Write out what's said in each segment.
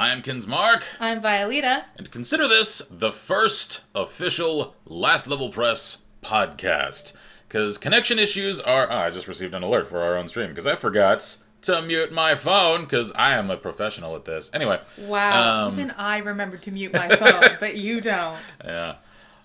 I'm Kinsmark. I'm Violeta. And consider this the first official Last Level Press podcast. Because connection issues are... I just received an alert for our own stream because I forgot to mute my phone because I am a professional at this. Anyway. Wow. Even I remembered to mute my phone, but you don't. Yeah.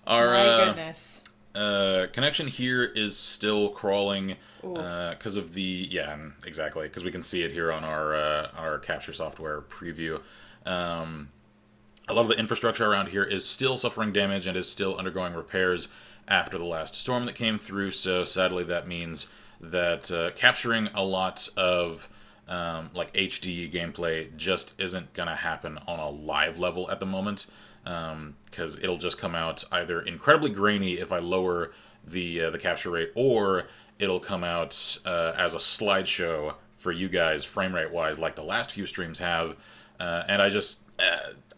My goodness. Connection here is still crawling because of the... Yeah, exactly. Because we can see it here on our capture software preview. A lot of the infrastructure around here is still suffering damage and is still undergoing repairs after the last storm that came through, so sadly that means that capturing a lot of like HD gameplay just isn't going to happen on a live level at the moment, because it'll just come out either incredibly grainy if I lower the capture rate, or it'll come out as a slideshow for you guys frame rate wise like the last few streams have, and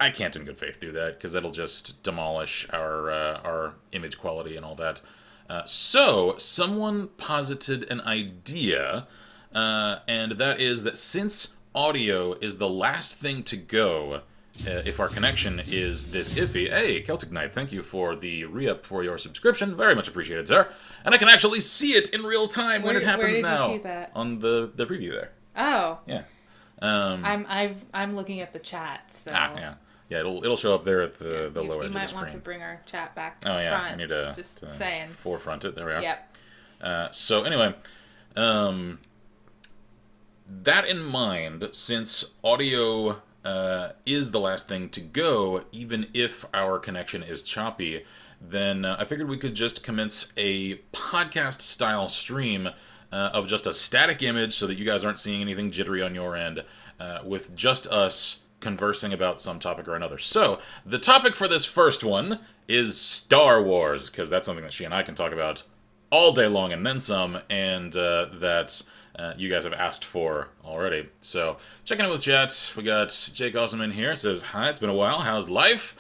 I can't in good faith do that, because that'll just demolish our image quality and all that. So, someone posited an idea, and that is that since audio is the last thing to go, if our connection is this iffy... Hey, Celtic Knight, thank you for the re-up for your subscription. Very much appreciated, sir. And I can actually see it in real time when it happens now. Where did you see that? On the preview there. Oh. Yeah. I'm looking at the chat, so... Yeah. Yeah, it'll show up there at the low edge of the screen. You might want to bring our chat back to the front. I need to saying. Forefront it. There we are. Yep. So anyway, that in mind, since audio is the last thing to go, even if our connection is choppy, then I figured we could just commence a podcast-style stream of just a static image so that you guys aren't seeing anything jittery on your end, with just us conversing about some topic or another. So, the topic for this first one is Star Wars, because that's something that she and I can talk about all day long and then some, and that you guys have asked for already. So, checking in with chat, we got Jake Osman here, says, hi, it's been a while, how's life?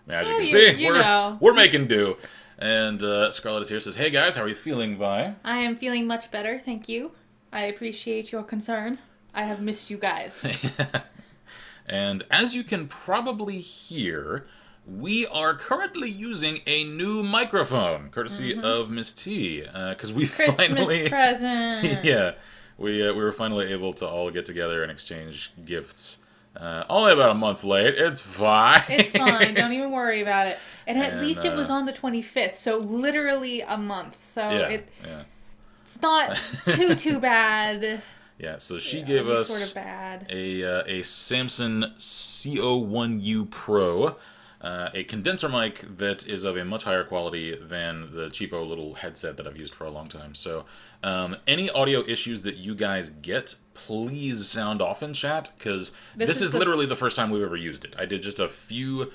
I mean, as you can see, we're making do. And Scarlett is here, says, hey guys, how are you feeling, Vi? I am feeling much better, thank you. I appreciate your concern. I have missed you guys. And as you can probably hear, we are currently using a new microphone, courtesy of Miss T, because we Christmas present. Yeah, we were finally able to all get together and exchange gifts. Only about a month late. It's fine. It's fine. Don't even worry about it. And at least it was on the 25th, so literally a month. So it's not too bad. Yeah, so she gave us sort of bad. a Samson CO1U Pro, a condenser mic that is of a much higher quality than the cheapo little headset that I've used for a long time. So any audio issues that you guys get, please sound off in chat, because this is literally the first time we've ever used it. I did just a few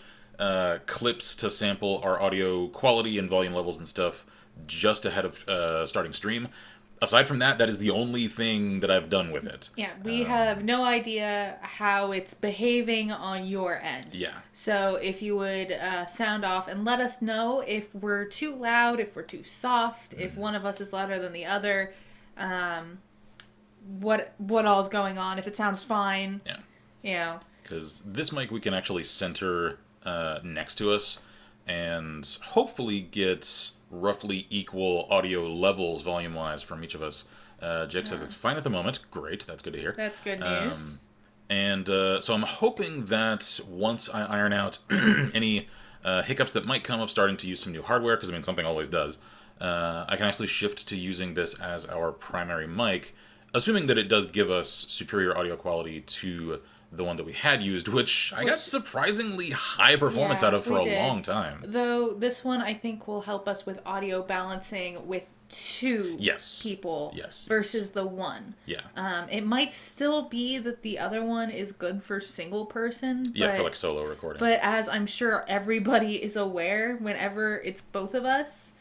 clips to sample our audio quality and volume levels and stuff just ahead of starting stream. Aside from that, that is the only thing that I've done with it. Yeah, we have no idea how it's behaving on your end. Yeah. So if you would sound off and let us know if we're too loud, if we're too soft, if one of us is louder than the other, what all's going on, if it sounds fine. Yeah. Yeah. Because this mic we can actually center next to us and hopefully get roughly equal audio levels volume-wise from each of us. Jake says it's fine at the moment. Great, that's good to hear. That's good news. And so I'm hoping that once I iron out any hiccups that might come of starting to use some new hardware, because I mean something always does, I can actually shift to using this as our primary mic, assuming that it does give us superior audio quality to the one that we had used, which I got surprisingly high performance out of for a long time. Though this one I think will help us with audio balancing with two people versus the one. Yeah. It might still be that the other one is good for single person. Yeah, for like solo recording. But as I'm sure everybody is aware, whenever it's both of us,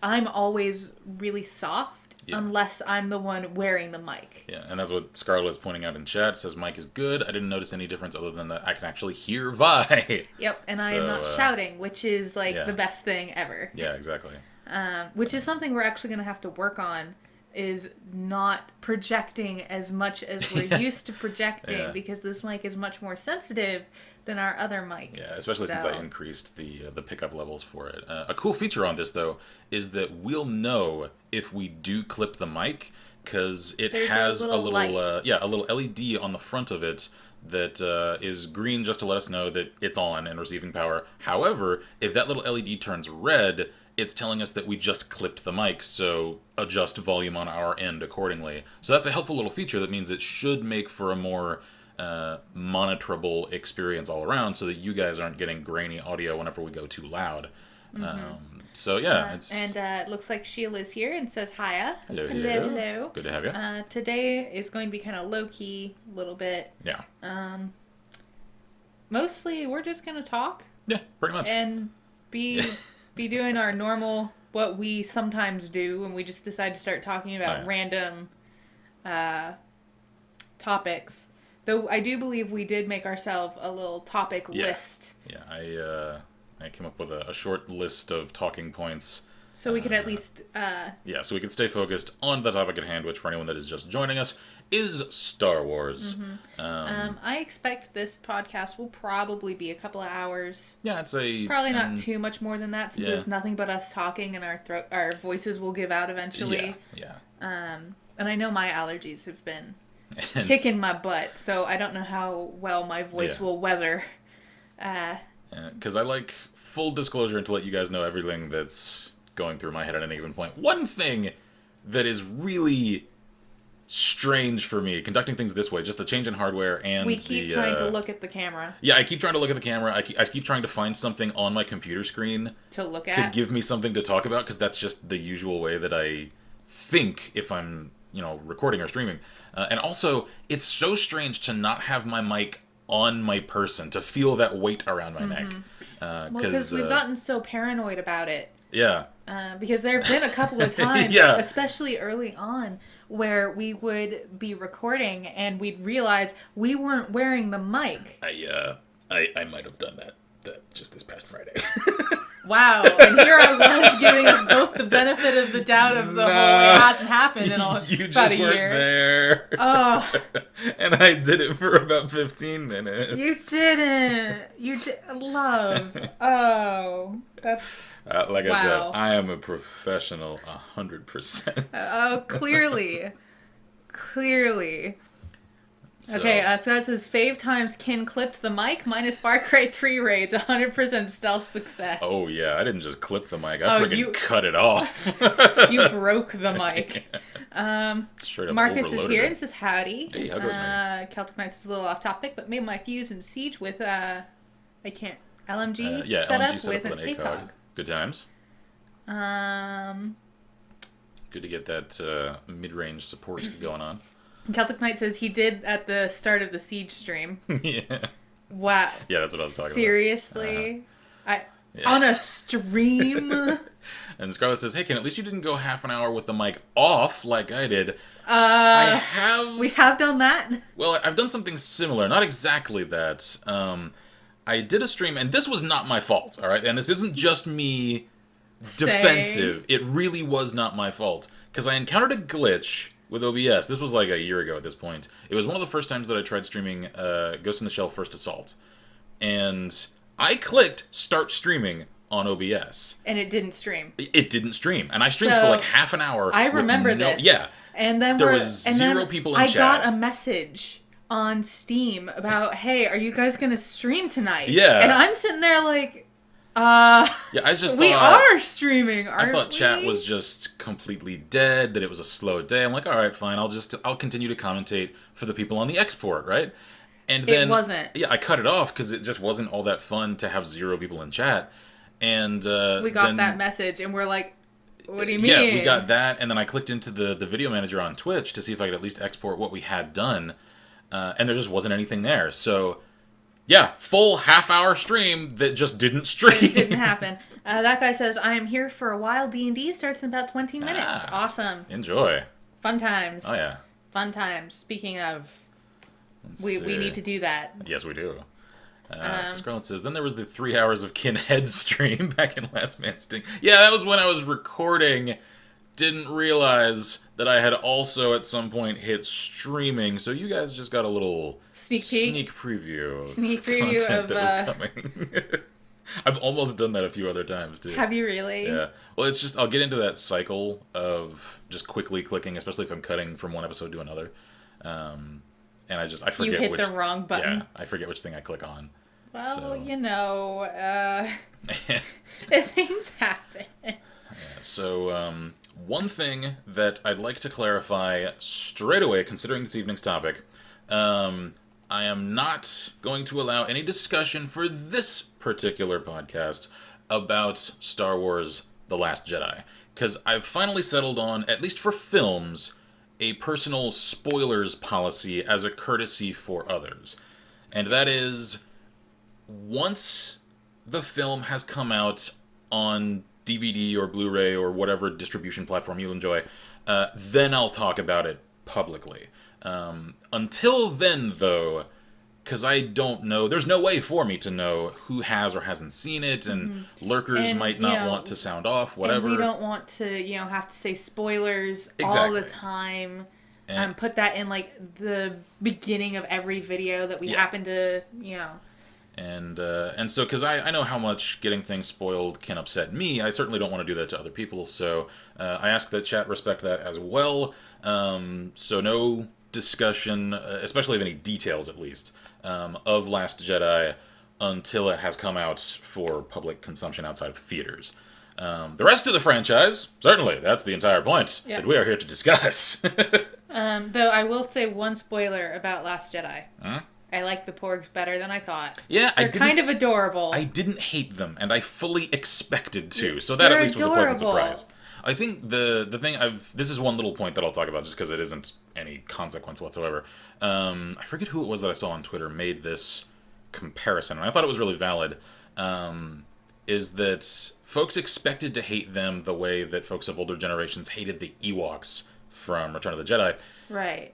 I'm always really soft. Yeah. Unless I'm the one wearing the mic. Yeah, and that's what Scarlett's pointing out in chat. Says mic is good. I didn't notice any difference other than that I can actually hear Vi. Yep, and I am not shouting, which is like the best thing ever. Yeah, exactly. Which is something we're actually going to have to work on is not projecting as much as we're used to projecting because this mic is much more sensitive than our other mic. Yeah, especially since I increased the pickup levels for it. A cool feature on this, though, is that we'll know if we do clip the mic, because it has a little LED on the front of it that is green just to let us know that it's on and receiving power. However, if that little LED turns red, it's telling us that we just clipped the mic, so adjust volume on our end accordingly. So that's a helpful little feature that means it should make for a more monitorable experience all around, so that you guys aren't getting grainy audio whenever we go too loud. So yeah, it's... And it looks like Sheila's here and says hiya. Hello. Hello. Good to have you. Today is going to be kind of low-key a little bit. Yeah. Mostly we're just going to talk. Yeah, pretty much. And be doing our normal, what we sometimes do when we just decide to start talking about random topics. Though I do believe we did make ourselves a little topic list. Yeah, I came up with a short list of talking points. So we could at least... so we can stay focused on the topic at hand, which for anyone that is just joining us, is Star Wars. I expect this podcast will probably be a couple of hours. Yeah, it's probably not too much more than that, since it's nothing but us talking and our voices will give out eventually. Yeah. And I know my allergies have been kicking my butt, so I don't know how well my voice will weather. Because I like full disclosure and to let you guys know everything that's going through my head at any given point. One thing that is really strange for me, conducting things this way, just the change in hardware and we keep trying to look at the camera. Yeah, I keep trying to look at the camera. I keep trying to find something on my computer screen to look at, to give me something to talk about, because that's just the usual way that I think if I'm, recording or streaming. And also, it's so strange to not have my mic on my person, to feel that weight around my neck. Because we've gotten so paranoid about it. Yeah. Because there have been a couple of times, especially early on, where we would be recording and we'd realize we weren't wearing the mic. I might have done that just this past Friday. Wow, and here I was giving us both the benefit of the doubt of the whole it hasn't happened in about a year. You just weren't there. Oh. And I did it for about 15 minutes. You didn't. You did. Love. Oh. That's... like I said, I am a professional 100%. Oh, clearly. Clearly. So. Okay, so it says, fave times Kin clipped the mic, minus Far Cry 3 raids, 100% stealth success. Oh, yeah, I didn't just clip the mic, I freaking cut it off. You broke the mic. Straight up Marcus is here it. and says, howdy. Hey, how goes man? Celtic Knights is a little off topic, but made my fuse in Siege with, LMG LMG setup with an ACOG. Good times. Good to get that mid-range support going on. Celtic Knight says he did at the start of the Siege stream. Yeah. Wow. Yeah, that's what I was talking Seriously? On a stream? And Scarlett says, hey, Ken, at least you didn't go half an hour with the mic off like I did. We have done that? Well, I've done something similar. Not exactly that. I did a stream, and this was not my fault, all right? And this isn't just me defensive. It really was not my fault. Because I encountered a glitch with OBS. This was like a year ago at this point. It was one of the first times that I tried streaming Ghost in the Shell First Assault. And I clicked Start Streaming on OBS. And it didn't stream. It didn't stream. And I streamed for like half an hour. I remember this. Yeah. And then there was zero people in chat. I got a message on Steam about, hey, are you guys going to stream tonight? Yeah. And I'm sitting there like... yeah, I just we thought... are streaming, aren't we? I thought chat was just completely dead, that it was a slow day. I'm like, alright, fine, I'll continue to commentate for the people on the export, right? And then... It wasn't. Yeah, I cut it off, because it just wasn't all that fun to have zero people in chat. And we got that message, and we're like, what do you mean? Yeah, we got that, and then I clicked into the video manager on Twitch to see if I could at least export what we had done, and there just wasn't anything there, so... Yeah, full half-hour stream that just didn't stream. It didn't happen. That guy says, I am here for a while. D&D starts in about 20 minutes. Awesome. Enjoy. Fun times. Oh, yeah. Fun times. Speaking of, we need to do that. Yes, we do. So Scarlett says, then there was the 3 hours of Kin Head stream back in Last Man Standing. Yeah, that was when I was recording didn't realize that I had also at some point hit streaming, so you guys just got a little sneak preview of content that was coming. I've almost done that a few other times, too. Have you really? Yeah. Well, it's just, I'll get into that cycle of just quickly clicking, especially if I'm cutting from one episode to another. And I forget you hit the wrong button. Yeah, I forget which thing I click on. Well, so. Things happen. Yeah, so, one thing that I'd like to clarify straight away, considering this evening's topic, I am not going to allow any discussion for this particular podcast about Star Wars The Last Jedi. Because I've finally settled on, at least for films, a personal spoilers policy as a courtesy for others. And that is, once the film has come out on DVD or Blu-ray or whatever distribution platform you'll enjoy, then I'll talk about it publicly. Until then, though, because I don't know, there's no way for me to know who has or hasn't seen it, and lurkers might not want to sound off, whatever. And we don't want to, have to say spoilers all the time. And put that in, the beginning of every video that we happen to, And so, because I know how much getting things spoiled can upset me, I certainly don't want to do that to other people, so I ask that chat respect that as well. So no discussion, especially of any details at least, of Last Jedi until it has come out for public consumption outside of theaters. The rest of the franchise, certainly, that's the entire point that we are here to discuss. Though I will say one spoiler about Last Jedi. Huh? I like the Porgs better than I thought. Yeah, they're kind of adorable. I didn't hate them, and I fully expected to, so that at least was a pleasant surprise. I think the thing this is one little point that I'll talk about just because it isn't any consequence whatsoever. I forget who it was that I saw on Twitter made this comparison, and I thought it was really valid, is that folks expected to hate them the way that folks of older generations hated the Ewoks from Return of the Jedi. Right.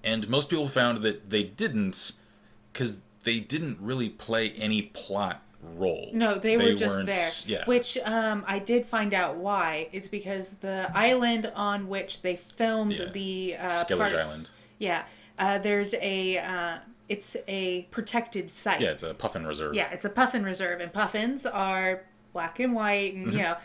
And most people found that they didn't, because they didn't really play any plot role. No, they were just weren't there. Yeah. Which I did find out why is because the island on which they filmed the Skillage Island. Yeah, there's it's a protected site. Yeah, it's a puffin reserve. Yeah, it's a puffin reserve, and puffins are black and white, and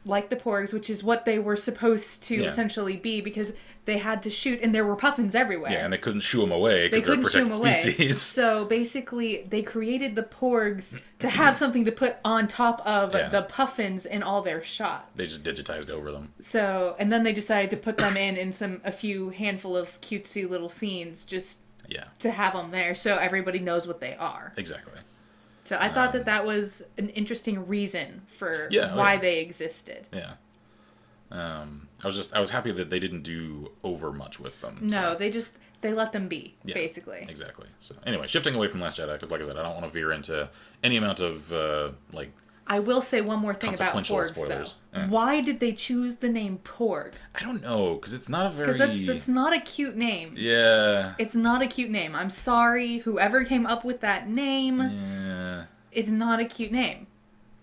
like the Porgs, which is what they were supposed to essentially be, because they had to shoot, and there were puffins everywhere. Yeah, and they couldn't shoo them away because they're a protected species. So basically, they created the Porgs to have something to put on top of the puffins in all their shots. They just digitized over them. So, and then they decided to put them in a few handful of cutesy little scenes just to have them there, so everybody knows what they are. Exactly. So I thought that was an interesting reason for why they existed. Yeah. I was happy that they didn't do over much with them. No, they let them be, basically. Exactly. So anyway, shifting away from Last Jedi, because like I said, I don't want to veer into any amount of I will say one more thing about Porgs, spoilers. Though. Why did they choose the name Porg? I don't know, because it's not a very... Because that's not a cute name. Yeah. It's not a cute name. I'm sorry, whoever came up with that name. Yeah. It's not a cute name.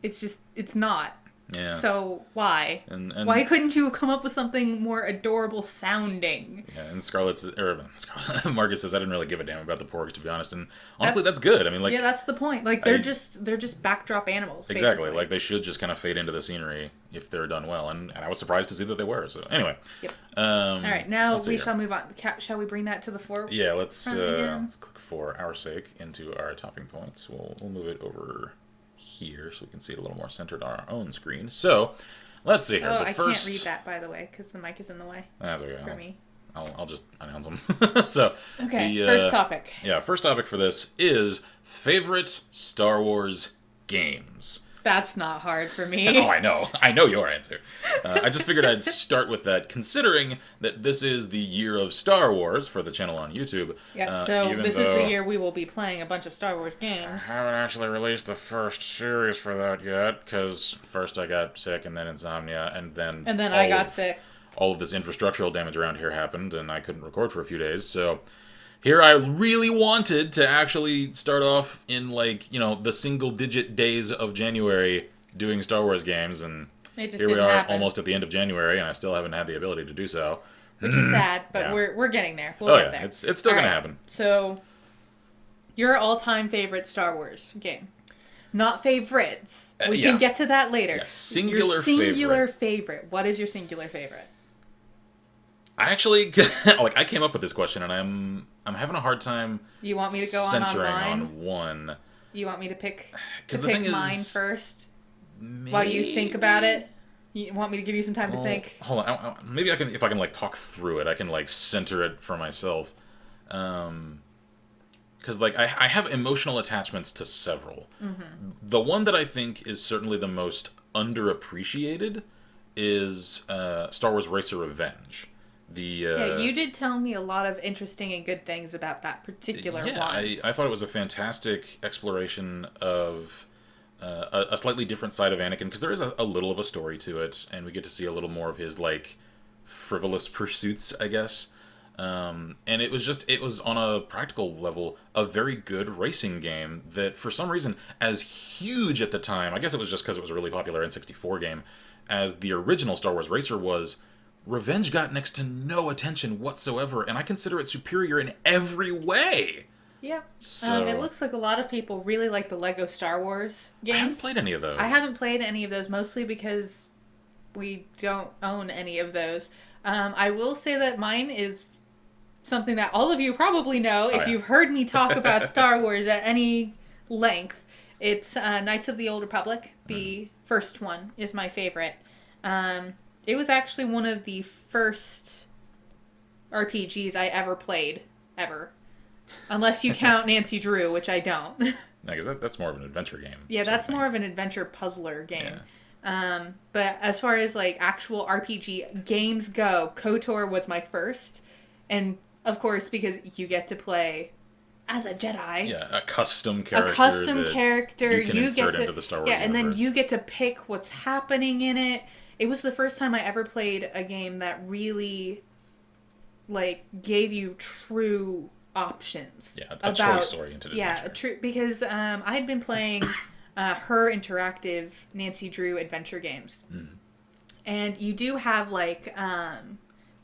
It's not. Yeah. So why? And why couldn't you come up with something more adorable sounding? Yeah, and Margaret says I didn't really give a damn about the Porgs, to be honest, and honestly that's good. I mean, that's the point. They're just backdrop animals. Exactly. Basically. They should just kind of fade into the scenery if they're done well, and I was surprised to see that they were. So anyway. Yep. All right, now we shall move on. Shall we bring that to the fore? Yeah, let's click for our sake into our talking points. We'll move it over here so we can see it a little more centered on our own screen. So, let's see here. I can't read that, by the way, because the mic is in the way. That's okay. For me. I'll just announce them. So, okay, first topic. Yeah, first topic for this is favorite Star Wars games. That's not hard for me. Oh, I know. I know your answer. I just figured I'd start with that, considering that this is the year of Star Wars for the channel on YouTube. Yeah, so this is the year we will be playing a bunch of Star Wars games. I haven't actually released the first series for that yet, because first I got sick, and then insomnia, and then I got sick. All of this infrastructural damage around here happened, and I couldn't record for a few days, so... Here I really wanted to actually start off in, the single-digit days of January doing Star Wars games, and It just here we didn't are happen. almost at the end of January, and I still haven't had the ability to do so. Which is sad, but Yeah. we're getting there. We'll get there. It's still going to happen. So, your all-time favorite Star Wars game. Not favorites. We can get to that later. Yeah, Your singular favorite. What is your singular favorite? I actually I came up with this question, and I'm having a hard time. You want me to go centering on one? You want me to pick mine first while you think about it? You want me to give you some time to think? Hold on. Maybe I can, if I can talk through it, I can center it for myself. Because I have emotional attachments to several. Mm-hmm. The one that I think is certainly the most underappreciated is Star Wars Racer Revenge. You did tell me a lot of interesting and good things about that particular one. I thought it was a fantastic exploration of a slightly different side of Anakin, because there is a little of a story to it, and we get to see a little more of his frivolous pursuits, I guess. And it was on a practical level a very good racing game that, for some reason, as huge at the time, I guess it was just because it was a really popular N64 game, as the original Star Wars Racer was, Revenge got next to no attention whatsoever, and I consider it superior in every way. Yeah. So, it looks like a lot of people really like the Lego Star Wars games. I haven't played any of those. I haven't played any of those, mostly because we don't own any of those. I will say that mine is something that all of you probably know if you've heard me talk about Star Wars at any length. It's Knights of the Old Republic. The first one is my favorite. It was actually one of the first RPGs I ever played, ever. Unless you count Nancy Drew, which I don't. No, because that's more of an adventure game. Yeah, that's more of an adventure puzzler game. Yeah. But as far as actual RPG games go, KOTOR was my first. And of course, because you get to play as a Jedi. Yeah, a custom character. You can insert into the Star Wars universe. And then you get to pick what's happening in it. It was the first time I ever played a game that really, gave you true options. Yeah, a choice-oriented adventure. Yeah, true, because I had been playing her interactive Nancy Drew adventure games. Mm. And you do have,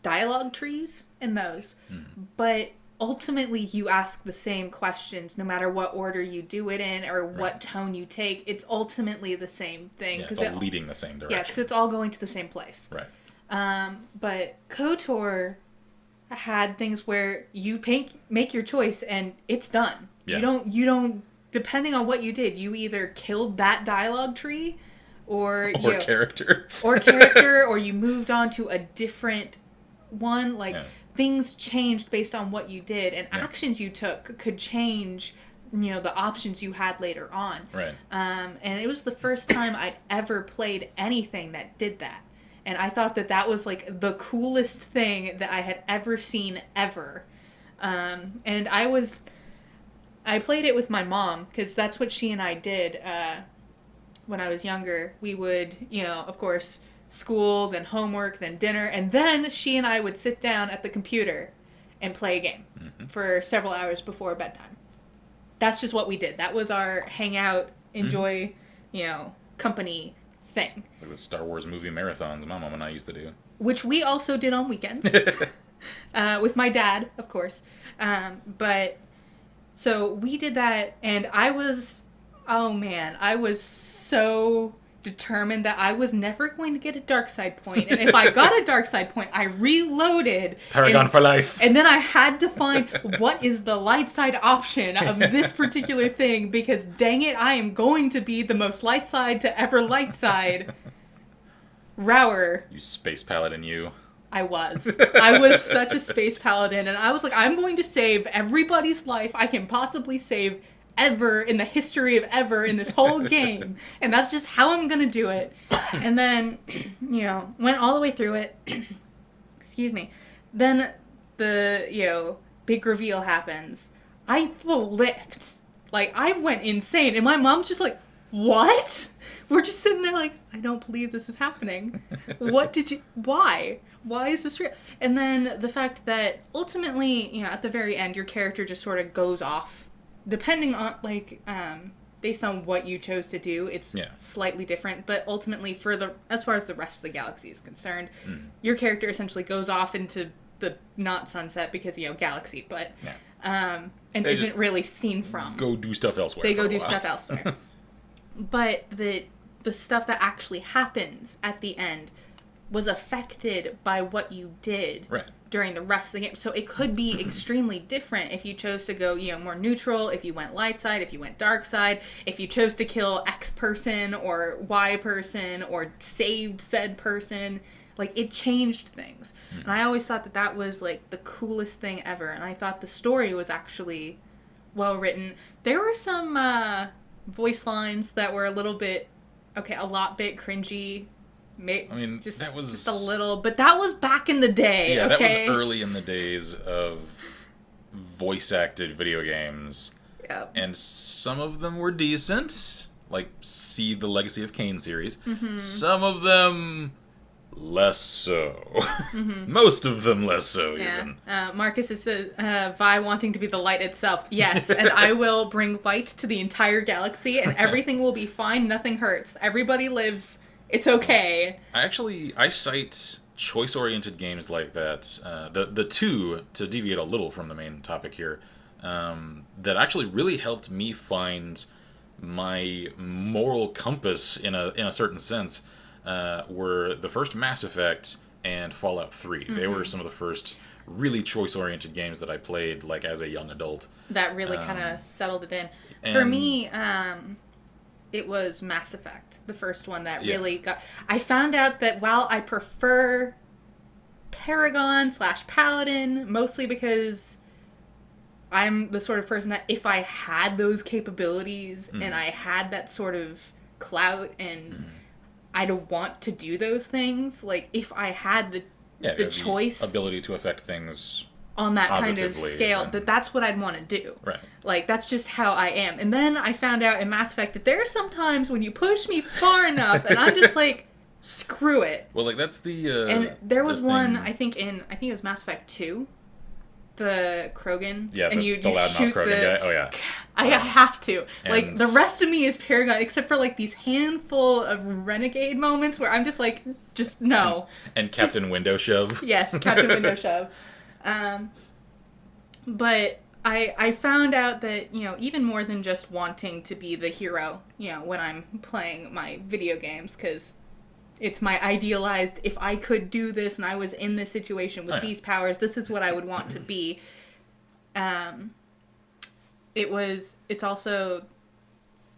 dialogue trees in those, but ultimately you ask the same questions no matter what order you do it in or what tone you take. It's ultimately the same thing. Yeah, it's all leading the same direction. Yeah, because it's all going to the same place. Right. But KOTOR had things where you make your choice and it's done. Yeah. You don't depending on what you did, you either killed that dialogue tree or character. Or you moved on to a different one. Things changed based on what you did, and actions you took could change, the options you had later on. Right. And it was the first time I'd ever played anything that did that. And I thought that was, the coolest thing that I had ever seen, ever. And I played it with my mom, because that's what she and I did when I was younger. We would, of course, school, then homework, then dinner, and then she and I would sit down at the computer and play a game for several hours before bedtime. That's just what we did. That was our hangout, enjoy, company thing. Like the Star Wars movie marathons my mom and I used to do. Which we also did on weekends. With my dad, of course. But, so we did that, and I was so determined that I was never going to get a dark side point, and if I got a dark side point, I reloaded. Paragon for life. And then I had to find what is the light side option of this particular thing, because dang it, I am going to be the most light side to ever light side. Rower. You space paladin, you. I was such a space paladin, and I was like, I'm going to save everybody's life I can possibly save ever in the history of ever in this whole game, and that's just how I'm gonna do it. And then went all the way through it. Excuse me. Then the big reveal happens. I flipped, I went insane, and my mom's just like, what? We're just sitting there I don't believe this is happening. Why is this real? And then the fact that ultimately at the very end your character just sort of goes off, depending on based on what you chose to do, it's slightly different. But ultimately, as far as the rest of the galaxy is concerned, your character essentially goes off into the not sunset because, galaxy, but and they isn't really seen from. Go do stuff elsewhere. They go do stuff elsewhere. But the stuff that actually happens at the end was affected by what you did during the rest of the game. So it could be extremely different if you chose to go, more neutral, if you went light side, if you went dark side, if you chose to kill X person or Y person or saved said person. Like, it changed things. And I always thought that was, like, the coolest thing ever. And I thought the story was actually well written. There were some voice lines that were a lot bit cringy. That was just a little, but that was back in the day. Yeah, that was early in the days of voice-acted video games. Yep. And some of them were decent, like see the Legacy of Kain series. Some of them less so. Most of them less so, even. Marcus is Vi wanting to be the light itself. Yes, and I will bring light to the entire galaxy, and everything will be fine. Nothing hurts. Everybody lives. It's okay. I cite choice-oriented games like that, the two, to deviate a little from the main topic here, that actually really helped me find my moral compass in a certain sense, were the first Mass Effect and Fallout 3. They were some of the first really choice-oriented games that I played, like, as a young adult. That really kind of settled it in. For me, it was Mass Effect, the first one that really got... I found out that while I prefer Paragon/Paladin, mostly because I'm the sort of person that if I had those capabilities and I had that sort of clout and I'd want to do those things, like, if I had the choice... The ability to affect things... on that kind of scale, that's what I'd want to do. Right. Like, that's just how I am. And then I found out in Mass Effect that there are some times when you push me far enough, and I'm just like, screw it. Well, like, that's the... and there was one, I think it was Mass Effect 2, the Krogan. Yeah, and the loudmouth Krogan guy. Oh, yeah. I have to. Like, the rest of me is Paragon, except for, like, these handful of renegade moments where I'm just like, no. And Captain Window Shove. Yes, Captain Window Shove. But I found out that, even more than just wanting to be the hero, when I'm playing my video games, because it's my idealized, if I could do this and I was in this situation with these powers, this is what I would want to be. It's also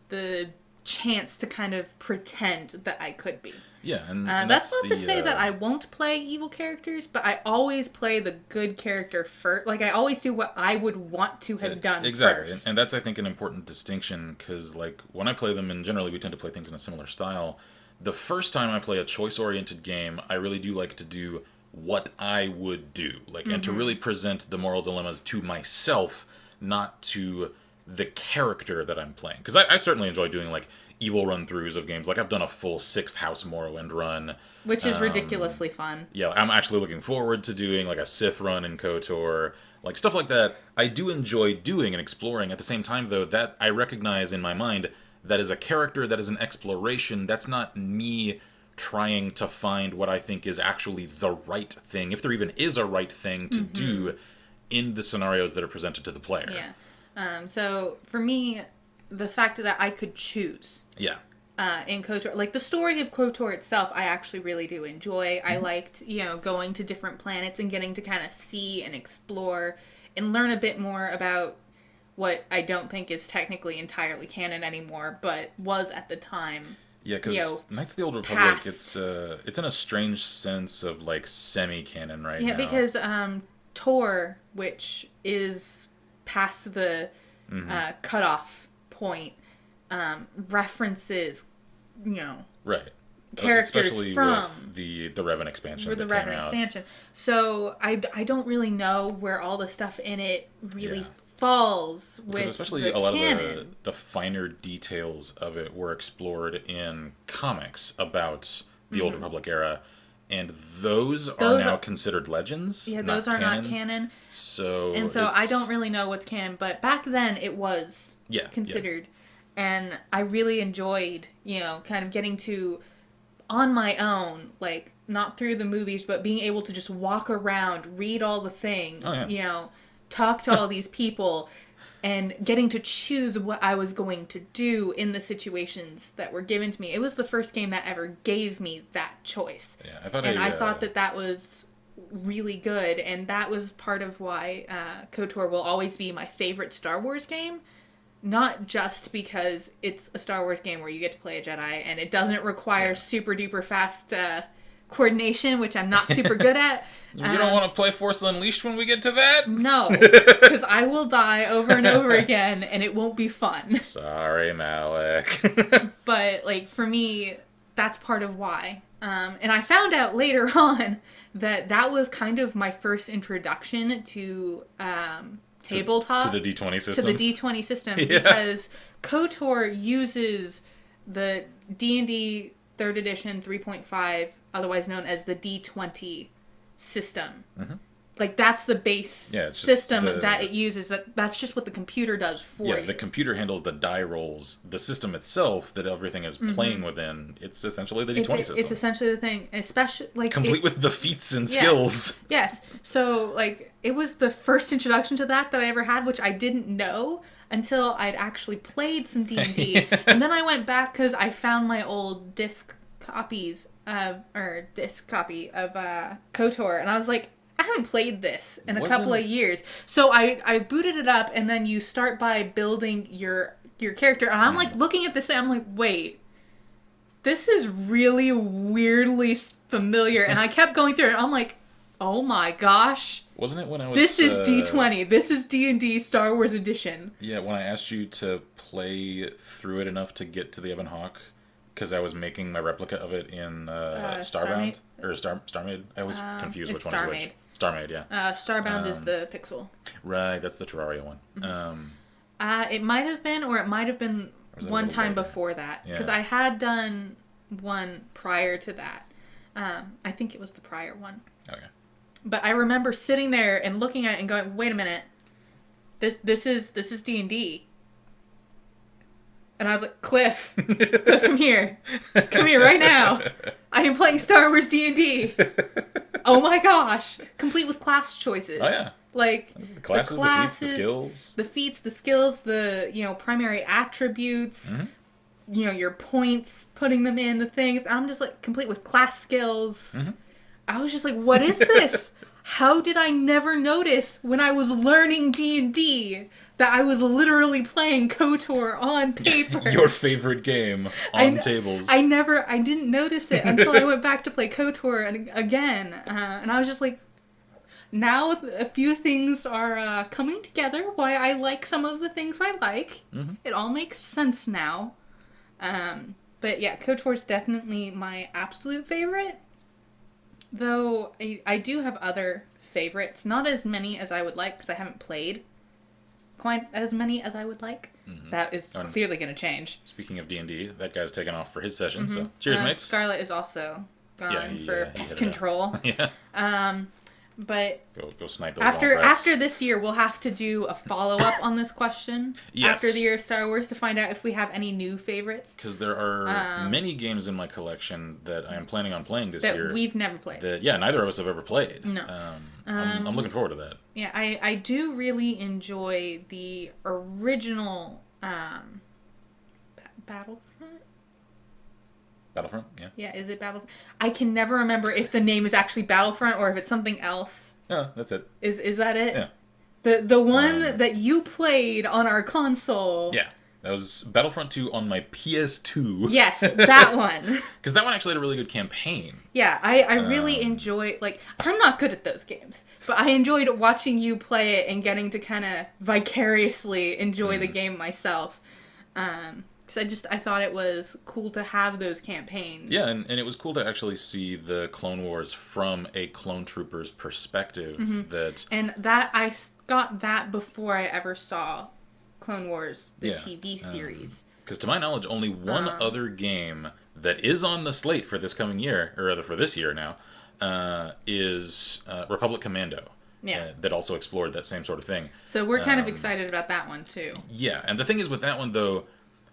the chance to kind of pretend that I could be. Yeah, and that's not to say that I won't play evil characters, but I always play the good character first. Like, I always do what I would want to have done exactly. first. And that's, I think, an important distinction, because, like, when I play them, and generally we tend to play things in a similar style, the first time I play a choice-oriented game, I really do like to do what I would do. Like, and to really present the moral dilemmas to myself, not to the character that I'm playing. Because I certainly enjoy doing, like, evil run-throughs of games. Like, I've done a full 6th House Morrowind run. Which is ridiculously fun. Yeah, I'm actually looking forward to doing, like, a Sith run in KOTOR. Like, stuff like that, I do enjoy doing and exploring. At the same time, though, that I recognize in my mind that is a character, that is an exploration. That's not me trying to find what I think is actually the right thing, if there even is a right thing to do in the scenarios that are presented to the player. Yeah. So, for me, the fact that I could choose. Yeah. In KOTOR, like, the story of KOTOR itself, I actually really do enjoy. I liked, going to different planets and getting to kind of see and explore and learn a bit more about what I don't think is technically entirely canon anymore, but was at the time. Yeah, because Knights of the Old Republic, it's in a strange sense of, like, semi-canon now. Yeah, because Tor, which is past the cutoff point, references, right, characters especially from with the Revan expansion. Or the Revan expansion. So I don't really know where all the stuff in it really falls with, because especially a lot of the finer details of it were explored in comics about the Old Republic era. And those are now considered legends. Yeah, those are not canon. So I don't really know what's canon, but back then it was considered. And I really enjoyed, kind of getting to, on my own, like, not through the movies, but being able to just walk around, read all the things, talk to all these people, and getting to choose what I was going to do in the situations that were given to me. It was the first game that ever gave me that choice. Yeah, I thought that was really good, and that was part of why KOTOR will always be my favorite Star Wars game. Not just because it's a Star Wars game where you get to play a Jedi and it doesn't require super duper fast coordination, which I'm not super good at. You don't want to play Force Unleashed when we get to that? No, because I will die over and over again and it won't be fun. Sorry, Malik. But, like, for me, that's part of why. And I found out later on that was kind of my first introduction to tabletop. To the D20 system? To the D20 system, because KOTOR uses the D&D 3rd edition 3.5, otherwise known as the D20 system. Mm-hmm. Like, that's the base system that it uses. That's just what the computer does for you. Yeah, the computer handles the die rolls. The system itself that everything is playing within, it's essentially the D20 system. It's essentially the thing, especially, like... Complete with the feats and skills. Yes. So, like, it was the first introduction to that I ever had, which I didn't know until I'd actually played some D&D. And then I went back because I found my old disc copy of KOTOR, and I was like, I haven't played this in a couple of years. So I booted it up, and then you start by building your character. And I'm like looking at this, and I'm like, wait, this is really weirdly familiar. And I kept going through it, and I'm like, oh my gosh. Wasn't it when I was... This is D20. This is D&D Star Wars Edition. Yeah, when I asked you to play through it enough to get to the Ebon Hawk, because I was making my replica of it in Starbound? Or Starmaid? I was confused which one's which. Starmaid, yeah. Starbound is the Pixel. Right, that's the Terraria one. Mm-hmm. It might have been, or it might have been one time before that. Because I had done one prior to that. I think it was the prior one. Okay. But I remember sitting there and looking at it and going, wait a minute. This is D&D. And I was like, Cliff, come here. Come here right now. I am playing Star Wars D&D. Oh my gosh. Complete with class choices. Oh, yeah. Like, the classes, the feats, the skills. The feats, the skills, the, primary attributes, your points, putting them in, the things. I'm just, like, complete with class skills. Mm-hmm. I was just like, what is this? How did I never notice when I was learning D&D that I was literally playing KOTOR on paper? Your favorite game on tables. I didn't notice it until I went back to play KOTOR again. And I was just like, now a few things are coming together, why I like some of the things I like. Mm-hmm. It all makes sense now. But yeah, KOTOR's definitely my absolute favorite. Though I do have other favorites, not as many as I would like, because I haven't played quite as many as I would like. Mm-hmm. That is clearly going to change. Speaking of D&D, that guy's taken off for his session, so cheers, mates. Scarlett is also gone for pest control. Yeah. But go snipe those after this year, we'll have to do a follow-up on this question after the year of Star Wars to find out if we have any new favorites. Because there are many games in my collection that I am planning on playing this year. That we've never played. Neither of us have ever played. No. I'm looking forward to that. Yeah, I do really enjoy the original Battlefront? Battlefront, yeah. Yeah, is it Battlefront? I can never remember if the name is actually Battlefront or if it's something else. No, that's it. Is that it? Yeah. The one that you played on our console. Yeah. That was Battlefront 2 on my PS2. Yes, that one. Because that one actually had a really good campaign. Yeah, I really enjoy, like, I'm not good at those games, but I enjoyed watching you play it and getting to kind of vicariously enjoy the game myself. Because I thought it was cool to have those campaigns. Yeah, and it was cool to actually see the Clone Wars from a Clone Trooper's perspective. Mm-hmm. And that I got that before I ever saw Clone Wars, the TV series. Because to my knowledge, only one other game that is on the slate for this coming year, or rather for this year now, is Republic Commando. Yeah. That also explored that same sort of thing. So we're kind of excited about that one, too. Yeah, and the thing is with that one, though,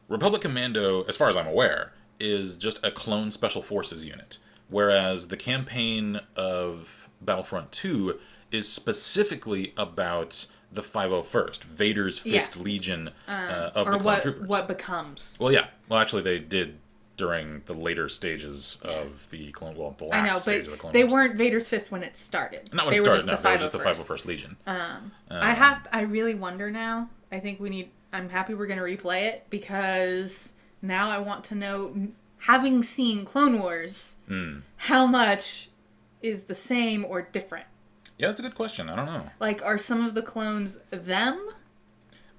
Republic Commando, as far as I'm aware, is just a clone special forces unit, whereas the campaign of Battlefront 2 is specifically about the 501st, Vader's Fist Legion of the Clone Troopers. What becomes. Well, yeah. Well, actually, they did during the later stages of the Clone... Well, the last stage of the Clone Wars. They weren't Vader's Fist when it started. Not when it started, no. They were just the 501st Legion. I really wonder now. I think I'm happy we're going to replay it, because now I want to know, having seen Clone Wars, how much is the same or different? Yeah, that's a good question. I don't know. Like, are some of the clones them?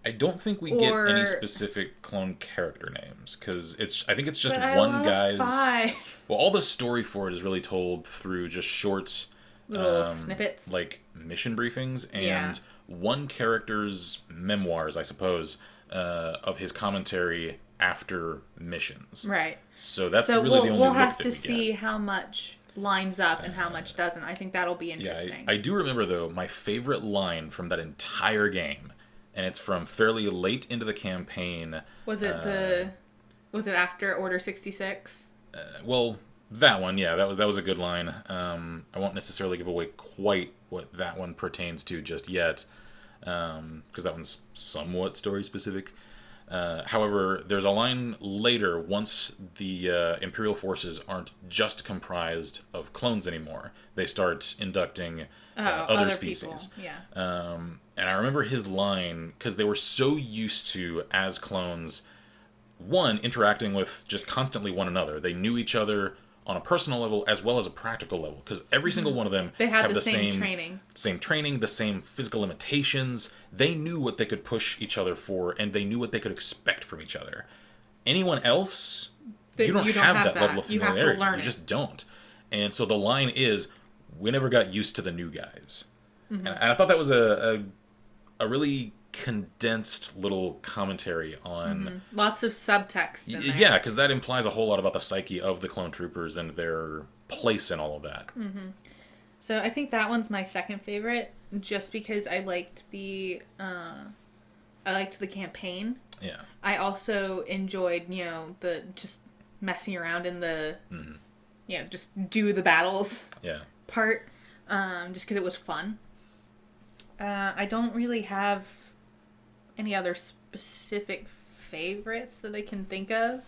I don't think we get any specific clone character names, because I think it's just one guy's... 5. Well, all the story for it is really told through just short... Little snippets. Like mission briefings, and one character's memoirs, I suppose, of his commentary after missions. Right. So that's really the only look that we get. We'll have to see how much lines up and how much doesn't. I think that'll be interesting. I do remember, though, my favorite line from that entire game, and it's from fairly late into the campaign. Was it after Order 66? Well, that one, yeah, that was a good line. I won't necessarily give away quite what that one pertains to just yet, because that one's somewhat story specific. However, there's a line later, once the Imperial forces aren't just comprised of clones anymore. They start inducting other species. People. Yeah. And I remember his line, because they were so used to, as clones, one, interacting with just constantly one another. They knew each other on a personal level as well as a practical level, because every single one of them have the same training, the same physical limitations. They knew what they could push each other for, and they knew what they could expect from each other. Anyone else, you don't have that level of familiarity. You have to learn you just don't. And so the line is, we never got used to the new guys. And I thought that was a really condensed little commentary on... Lots of subtext in there. Yeah, because that implies a whole lot about the psyche of the clone troopers and their place in all of that. So I think that one's my second favorite, just because I liked the campaign. Yeah. I also enjoyed, the just messing around in the, just do the battles part, just because it was fun. I don't really have any other specific favorites that I can think of.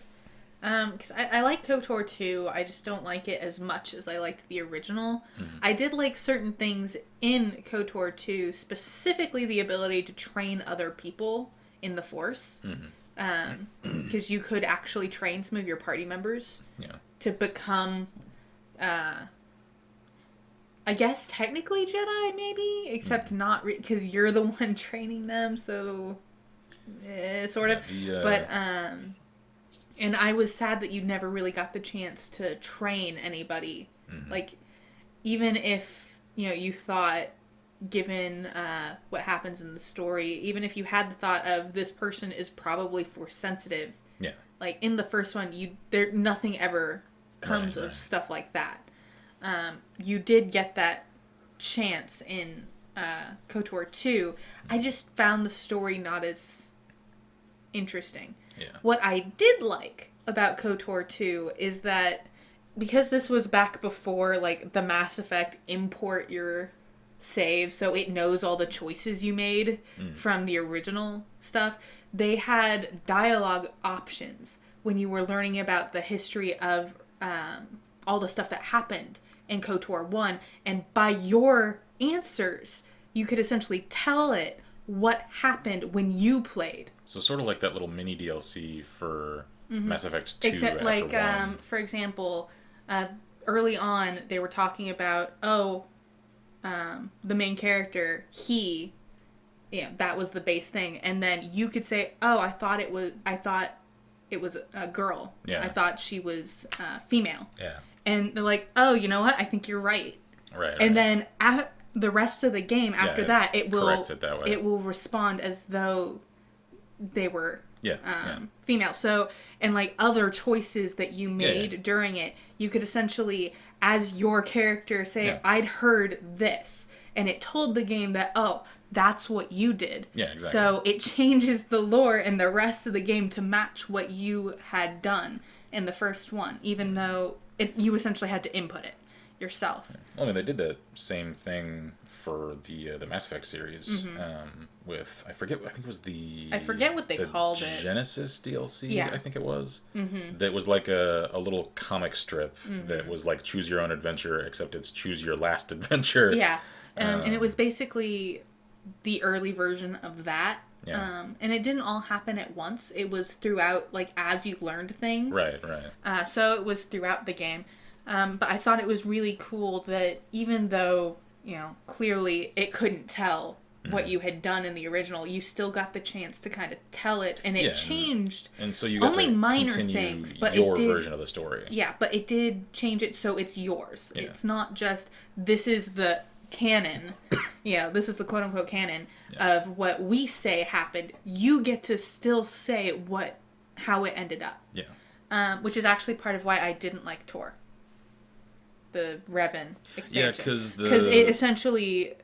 Because I like KOTOR 2, I just don't like it as much as I liked the original. I did like certain things in KOTOR 2, specifically the ability to train other people in the Force. Because you could actually train some of your party members to become... I guess technically Jedi, maybe, except not because you're the one training them, so sort of. Yeah. But and I was sad that you never really got the chance to train anybody. Like, even if you thought, given what happens in the story, even if you had the thought of this person is probably Force sensitive. Yeah. Like in the first one, nothing ever comes of stuff like that. You did get that chance in KOTOR 2. I just found the story not as interesting. Yeah. What I did like about KOTOR 2 is that, because this was back before like the Mass Effect import your save, so it knows all the choices you made from the original stuff, they had dialogue options when you were learning about the history of all the stuff that happened in KOTOR 1, and by your answers, you could essentially tell it what happened when you played. So sort of like that little mini DLC for Mass Effect 2. Except like, for example, early on, they were talking about, the main character, that was the base thing. And then you could say, I thought it was a girl. Yeah. I thought she was female. Yeah. And they're like, you know what? I think you're right. Right. And then the rest of the game after that, it will respond as though they were female. So, and like other choices that you made during it, you could essentially, as your character, say, I'd heard this. And it told the game that, that's what you did. Yeah, exactly. So it changes the lore and the rest of the game to match what you had done in the first one, even though you essentially had to input it yourself. Well, I mean, they did the same thing for the Mass Effect series with, I forget what they called it. Genesis DLC, Yeah. I think it was. That was like a little comic strip that was like Choose Your Own Adventure, except it's Choose Your Last Adventure. Yeah, and it was basically the early version of that. Yeah. And it didn't all happen at once. It was throughout, like, as you learned things. Right. So it was throughout the game. But I thought it was really cool that even though, clearly it couldn't tell what you had done in the original, you still got the chance to kind of tell it, and it changed. And so you got only to minor continue things, but your version of the story. Yeah, but it did change it so it's yours. Yeah. It's not just, this is the canon, this is the quote-unquote canon of what we say happened. You get to still say how it ended up. Yeah. Which is actually part of why I didn't like Tor, the Revan expansion. Yeah, because it essentially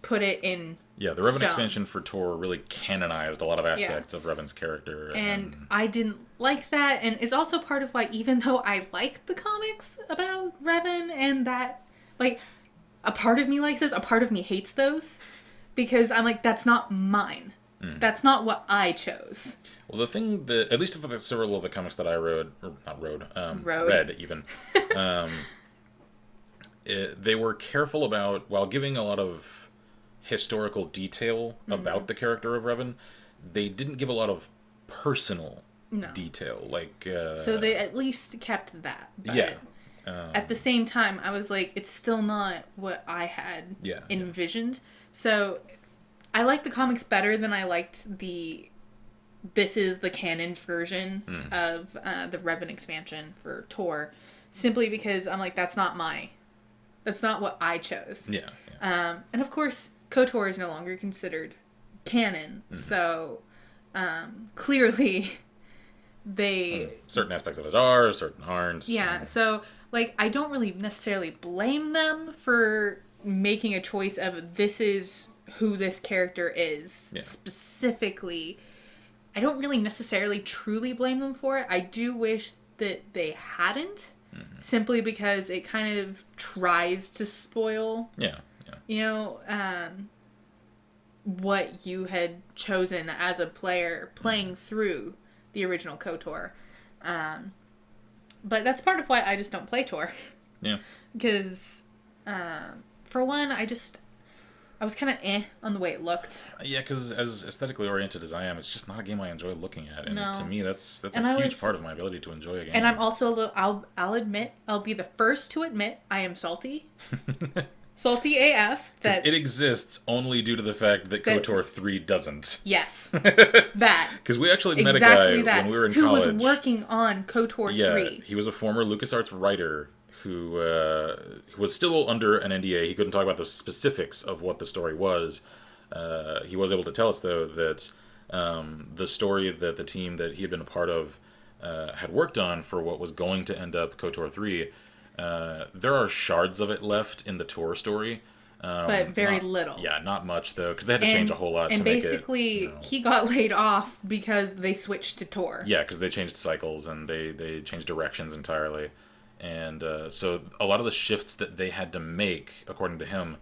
put it in the Revan stone. expansion for Tor really canonized a lot of aspects of Revan's character. And I didn't like that, and it's also part of why, even though I like the comics about Revan and that, like, a part of me likes those, a part of me hates those, because I'm like, that's not mine. That's not what I chose. Well, the thing that, at least for several of the comics that I read even, they were careful about, while giving a lot of historical detail about the character of Revan, they didn't give a lot of personal detail. Like, so they at least kept that. But yeah. At the same time, I was like, it's still not what I had envisioned. So I like the comics better than I liked this is the canon version of the Revan expansion for Tor, simply because I'm like, that's not what I chose. Yeah. And of course, KOTOR is no longer considered canon, so clearly certain aspects of it are, certain aren't. Yeah, so, like, I don't really necessarily blame them for making a choice of, this is who this character is, specifically. I don't really necessarily truly blame them for it. I do wish that they hadn't, simply because it kind of tries to spoil, what you had chosen as a player playing through the original KOTOR. But that's part of why I just don't play Tor. Yeah. Because, for one, I was kind of on the way it looked. Yeah, because as aesthetically oriented as I am, it's just not a game I enjoy looking at. And to me, that's and a huge part of my ability to enjoy a game. And I'm also I'll admit, I'll be the first to admit, I am salty. Salty AF. Because it exists only due to the fact that KOTOR 3 doesn't. Yes. That. Because we actually met a guy when we were in college. Who was working on KOTOR 3. Yeah, he was a former LucasArts writer who was still under an NDA. He couldn't talk about the specifics of what the story was. He was able to tell us, though, that the story that the team that he had been a part of had worked on for what was going to end up KOTOR 3, there are shards of it left in the Tor story. But very little. Yeah, not much, though, because they had to change a whole lot to make it. And basically, he got laid off because they switched to Tor. Yeah, because they changed cycles and they changed directions entirely. And so a lot of the shifts that they had to make, according to him,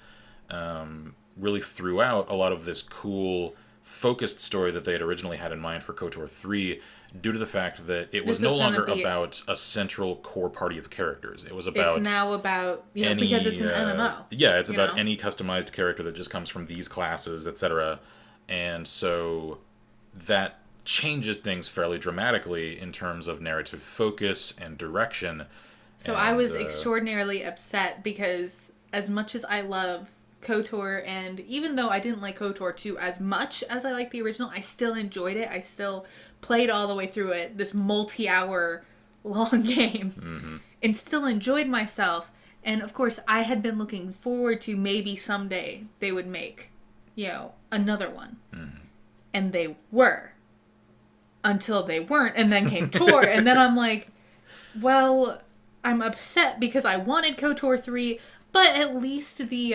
really threw out a lot of this cool, focused story that they had originally had in mind for KOTOR 3, due to the fact that it was no longer about a central core party of characters. It was about... It's now about... because it's an MMO. Yeah, it's about any customized character that just comes from these classes, etc. And so that changes things fairly dramatically in terms of narrative focus and direction. So I was extraordinarily upset because as much as I love KOTOR, and even though I didn't like KOTOR 2 as much as I liked the original, I still enjoyed it. I still played all the way through it, this multi-hour long game, and still enjoyed myself. And of course, I had been looking forward to maybe someday they would make, another one. And they were. Until they weren't, and then came Tor, and then I'm like, well... I'm upset because I wanted KOTOR 3, but at least the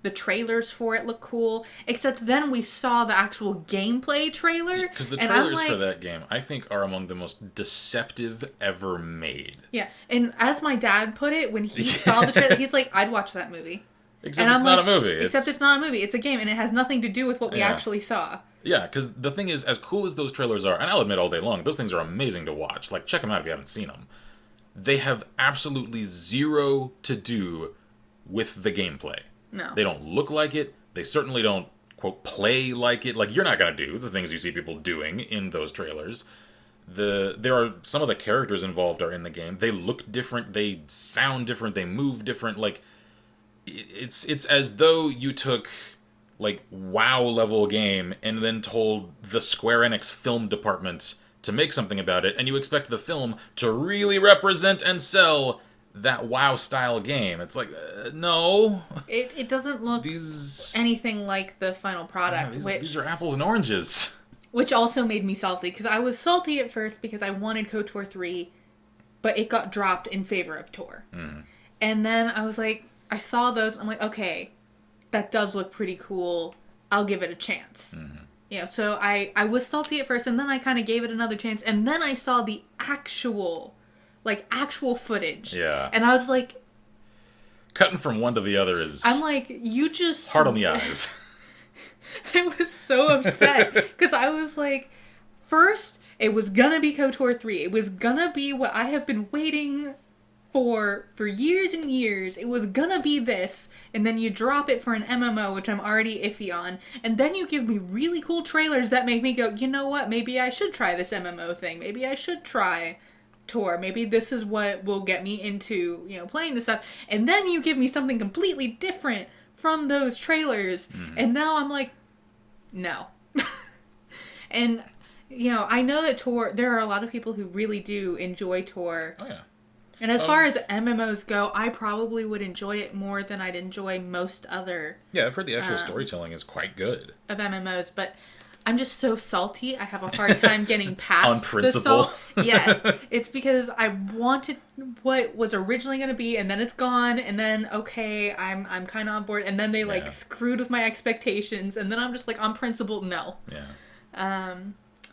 The trailers for it look cool. Except then we saw the actual gameplay trailer. Because the trailers for that game, I think, are among the most deceptive ever made. Yeah, and as my dad put it, when he saw the trailer, he's like, I'd watch that movie. Except it's not a movie. Except it's not a movie. It's a game, and it has nothing to do with what we actually saw. Yeah, because the thing is, as cool as those trailers are, and I'll admit all day long, those things are amazing to watch. Like, check them out if you haven't seen them. They have absolutely zero to do with the gameplay. No. They don't look like it. They certainly don't, quote, play like it. Like, you're not going to do the things you see people doing in those trailers. There are some of the characters involved are in the game. They look different. They sound different. They move different. Like, it's as though you took, like, WoW level game and then told the Square Enix film department to make something about it, and you expect the film to really represent and sell that WoW style game. It's like, no. It doesn't look anything like the final product. These are apples and oranges. Which also made me salty, because I was salty at first because I wanted KOTOR 3, but it got dropped in favor of Tor. Mm. And then I was like, I saw those, I'm like, okay, that does look pretty cool. I'll give it a chance. Mm-hmm. You know, so I was salty at first, and then I kind of gave it another chance, and then I saw the actual footage. Yeah. And I was like... Cutting from one to the other is... I'm like, you just... hard on the eyes. I was so upset, because I was like, first, it was gonna be KOTOR 3. It was gonna be what I have been waiting for years and years. It was gonna be this, and then you drop it for an MMO, which I'm already iffy on, and then you give me really cool trailers that make me go, you know what, maybe I should try this MMO thing. Maybe I should try Tor. Maybe this is what will get me into, you know, playing this stuff. And then you give me something completely different from those trailers, and now I'm like, no. And, you know, I know that Tor, there are a lot of people who really do enjoy Tor. Oh, yeah. And as far as MMOs go, I probably would enjoy it more than I'd enjoy most other... Yeah, I've heard the actual storytelling is quite good. ...of MMOs, but I'm just so salty. I have a hard time getting past on principle. the salt. Yes, it's because I wanted what was originally going to be, and then it's gone, and then, okay, I'm kind of on board, and then they, like, screwed with my expectations, and then I'm just like, on principle, no. Yeah.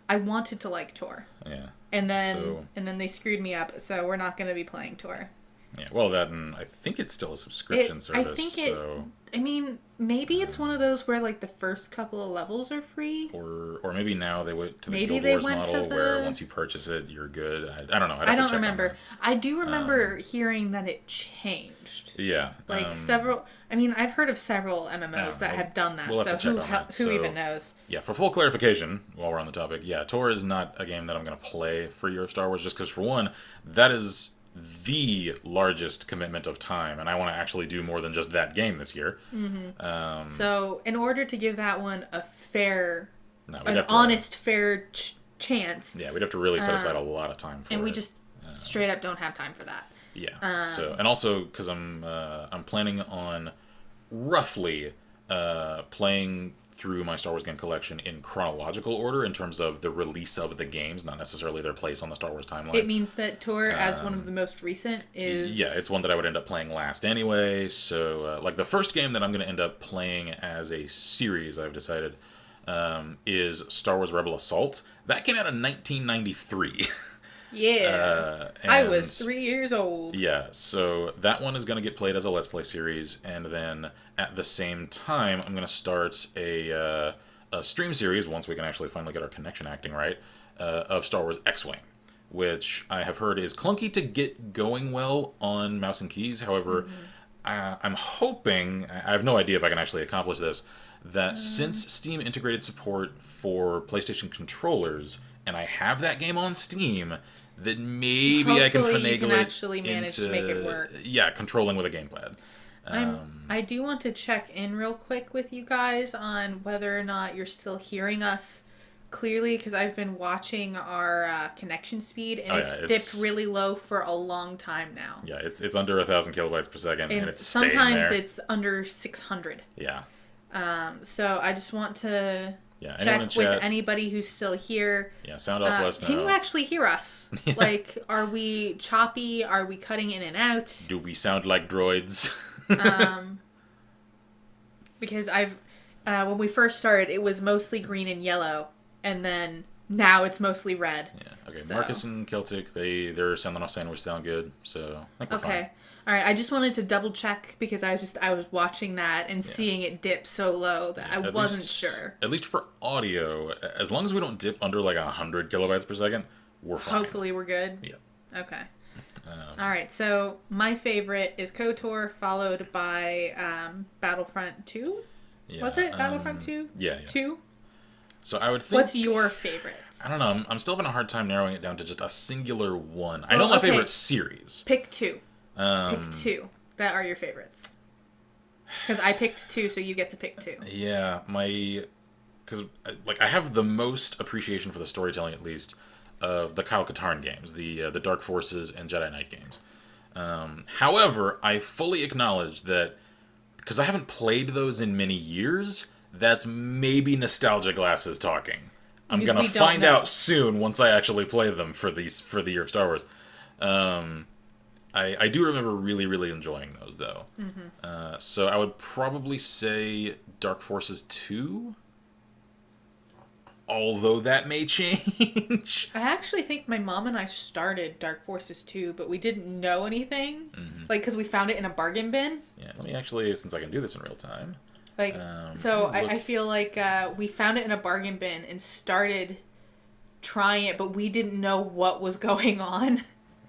I wanted to like Tor. Yeah. And then they screwed me up, so we're not going to be playing Tor. Yeah, well, that, and I think it's still a subscription service, I think so... I mean, maybe it's one of those where, like, the first couple of levels are free? Or maybe now they went to the Guild Wars model where once you purchase it, you're good. I don't know. I don't remember. I do remember hearing that it changed. Yeah. Like, several... I mean, I've heard of several MMOs that have done that, we'll have to check on that. Who even knows? Yeah, for full clarification, while we're on the topic, yeah, Tor is not a game that I'm going to play for Year of Star Wars, just because, for one, that is the largest commitment of time, and I want to actually do more than just that game this year. Mm-hmm. So, in order to give that one a fair, fair chance... Yeah, we'd have to really set aside a lot of time for it. And we just straight up don't have time for that. Yeah. And also because I'm planning on roughly playing through my Star Wars game collection in chronological order in terms of the release of the games, not necessarily their place on the Star Wars timeline. It means that Tor, as one of the most recent, is... Yeah, it's one that I would end up playing last anyway. So, like, the first game that I'm going to end up playing as a series, I've decided, is Star Wars Rebel Assault. That came out in 1993. Yeah. I was 3 years old. Yeah, so that one is going to get played as a Let's Play series, and then at the same time, I'm going to start a stream series, once we can actually finally get our connection acting right, of Star Wars X-Wing, which I have heard is clunky to get going well on mouse and keys. However, I'm hoping, I have no idea if I can actually accomplish this, that since Steam integrated support for PlayStation controllers, and I have that game on Steam, that maybe hopefully I can finagle you can actually manage to make it work. Yeah, controlling with a gamepad. I do want to check in real quick with you guys on whether or not you're still hearing us clearly, because I've been watching our connection speed, and it's dipped really low for a long time now. Yeah, it's under 1,000 kilobytes per second, and it's staying there. Sometimes it's under 600. Yeah. So I just want to... Yeah, check with anybody who's still here. Yeah, sound off, let us know. Can you actually hear us? Like, are we choppy? Are we cutting in and out? Do we sound like droids? Because when we first started, it was mostly green and yellow, and then now it's mostly red. Yeah. Okay. So. Marcus and Celtic, their sound off sandwich sound good, so I think we're fine. All right. I just wanted to double check because I was watching that and seeing it dip so low that I wasn't sure. At least for audio, as long as we don't dip under like 100 kilobytes per second, we're fine. Hopefully, we're good. Yeah. Okay. All right. So my favorite is KOTOR, followed by Battlefront 2. Yeah, was it Battlefront 2? Yeah. 2? So I would think... What's your favorite? I don't know. I'm still having a hard time narrowing it down to just a singular one. I know my favorite series. Pick 2. Pick 2 that are your favorites. Because I picked 2, so you get to pick 2. Yeah, because I have the most appreciation for the storytelling, at least, of the Kyle Katarn games, the Dark Forces and Jedi Knight games. However, I fully acknowledge that because I haven't played those in many years, that's maybe nostalgia glasses talking. I'm going to find out soon once I actually play them for the year of Star Wars. I do remember really, really enjoying those, though. Mm-hmm. So I would probably say Dark Forces 2, although that may change. I actually think my mom and I started Dark Forces 2, but we didn't know anything. Mm-hmm. Like, because we found it in a bargain bin. Yeah, let me actually, since I can do this in real time. I feel like we found it in a bargain bin and started trying it, but we didn't know what was going on.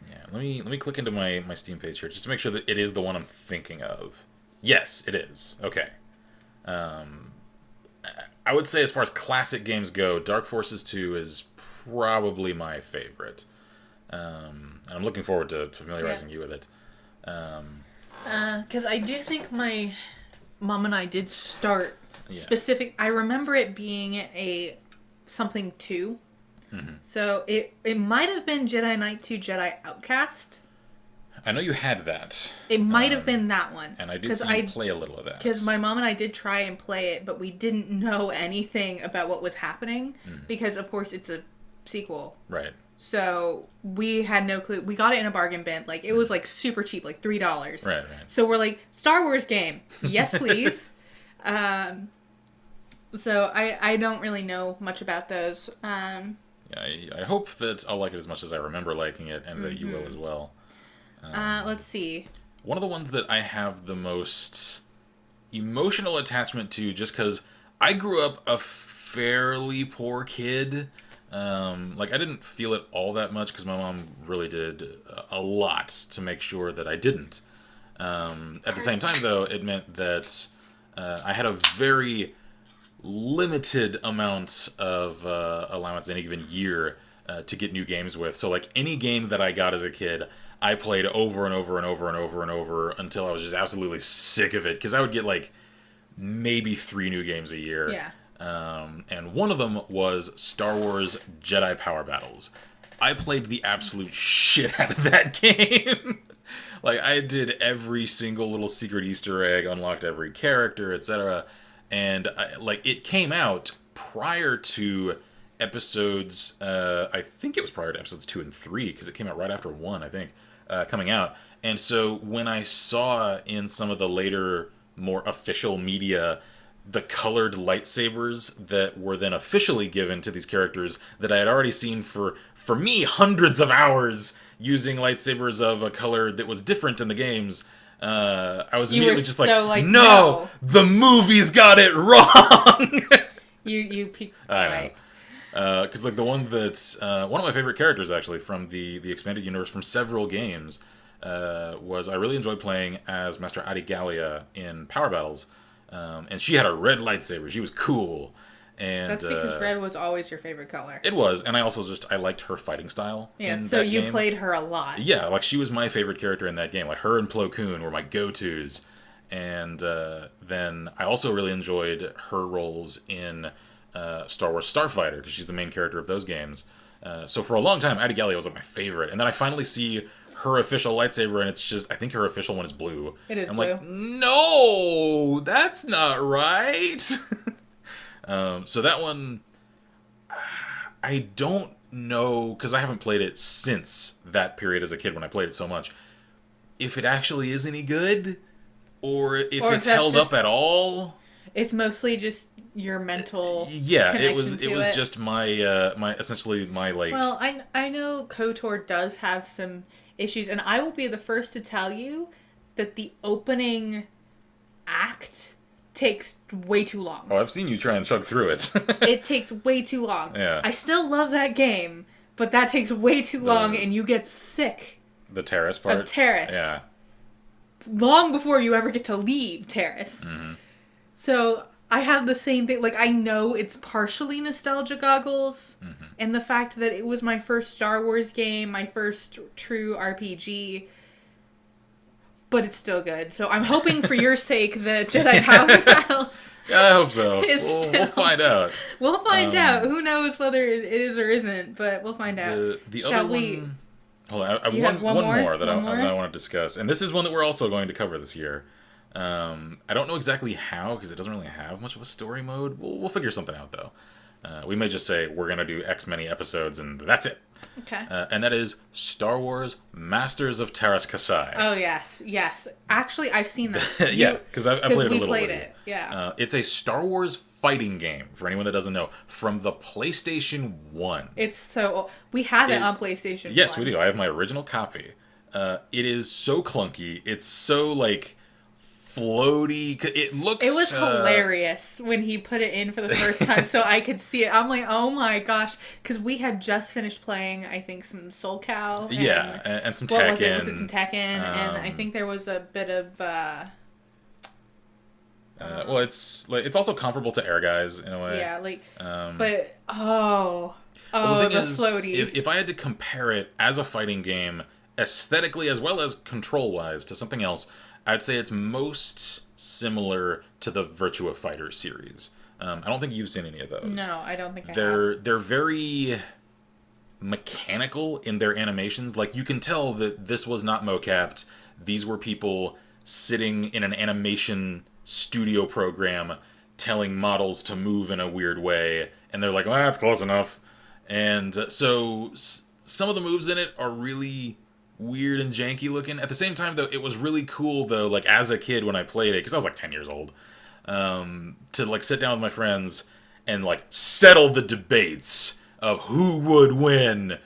Yeah, let me click into my Steam page here just to make sure that it is the one I'm thinking of. Yes, it is. Okay. I would say as far as classic games go, Dark Forces 2 is probably my favorite. And I'm looking forward to familiarizing you with it. Because I do think my mom and I did start specific. I remember it being a something 2. Mm-hmm. So it might have been Jedi Knight 2 Jedi Outcast. I know you had that. It might have been that one. And I did see you play a little of that. Because my mom and I did try and play it, but we didn't know anything about what was happening. Because, of course, it's a sequel. Right. So we had no clue. We got it in a bargain bin. Like, it was, like, super cheap, like $3. Right. So we're like, Star Wars game. Yes, please. So I don't really know much about those. I hope that I'll like it as much as I remember liking it, and that you will as well. Let's see. One of the ones that I have the most emotional attachment to, just because I grew up a fairly poor kid. I didn't feel it all that much because my mom really did a lot to make sure that I didn't. At the same time, though, it meant that I had a very limited amount of allowance in any given year to get new games with. So, like, any game that I got as a kid, I played over and over and over and over and over until I was just absolutely sick of it. Because I would get, like, maybe 3 new games a year. Yeah. And one of them was Star Wars Jedi Power Battles. I played the absolute shit out of that game. Like, I did every single little secret Easter egg, unlocked every character, etc. And, it came out prior to episodes, I think it was prior to episodes 2 and 3, because it came out right after 1, I think, coming out. And so when I saw in some of the later, more official media, the colored lightsabers that were then officially given to these characters that I had already seen for me, hundreds of hours using lightsabers of a color that was different in the games, I was immediately just no, the movies got it wrong! You peeked. I know. Because, the one that's... one of my favorite characters, actually, from the expanded universe from several games, was I really enjoyed playing as Master Adi Gallia in Power Battles. And she had a red lightsaber. She was cool. And that's because red was always your favorite color. It was, and I also I liked her fighting style. Yeah, so you played her a lot. Yeah, she was my favorite character in that game. Like, her and Plo Koon were my go-tos. And then I also really enjoyed her roles in Star Wars Starfighter, because she's the main character of those games. So for a long time, Adi Gallia was my favorite. And then I finally see her official lightsaber, and it's just, I think her official one is blue. It is I'm blue. like, no, that's not right. So that one, I don't know, because I haven't played it since that period as a kid when I played it so much, if it actually is any good, or if it's held up at all. It's mostly just your mental Yeah, it connection to was it. just my my essentially my like. Well, I know KOTOR does have some issues, and I will be the first to tell you that the opening act takes way too long. Oh, I've seen you try and chug through it. It takes way too long. Yeah. I still love that game, but that takes way too long, and you get sick The terrace part? of Terrace. Yeah. Long before you ever get to leave Terrace. Mm-hmm. So I have the same thing. Like, I know it's partially nostalgia goggles, and the fact that it was my first Star Wars game, my first true RPG, but it's still good. So I'm hoping for your sake that Jedi Power Battles... Yeah, I hope so. It's We'll find out. We'll find out. Who knows whether it is or isn't, but we'll find out. The Shall other we... one... Hold on, I have You one have one more? that One more? I want to discuss. And this is one that we're also going to cover this year. I don't know exactly how, because it doesn't really have much of a story mode. We'll figure something out, though. We may just say, we're going to do X many episodes, and that's it. Okay. And that is Star Wars Masters of Taras Kasai. Oh, yes. Yes. Actually, I've seen that. Yeah, because I played it a little we played bit. it, yeah. It's a Star Wars fighting game, for anyone that doesn't know, from the PlayStation 1. It's so... We have it on PlayStation Yes, 1. we do. I have my original copy. It is so clunky. It's so, like, floaty. It looks... It was hilarious when he put it in for the first time so I could see it. I'm like, oh my gosh. Because we had just finished playing, I think, some Soul Cow. Yeah, and some Tekken. What was it? Was it some Tekken? And I think there was a bit of... well, it's also comparable to Air Guys in a way. Yeah, like... But the thing is, floaty. if I had to compare it as a fighting game, aesthetically as well as control-wise, to something else, I'd say it's most similar to the Virtua Fighter series. I don't think you've seen any of those. No, I don't think I have. They're very mechanical in their animations. Like, you can tell that this was not mocapped. These were people sitting in an animation studio program telling models to move in a weird way, and they're like, well, that's close enough. And so some of the moves in it are really weird and janky looking. At the same time, though, it was really cool, though, like, as a kid when I played it, because I was like 10 years old, to, like, sit down with my friends and, like, settle the debates of who would win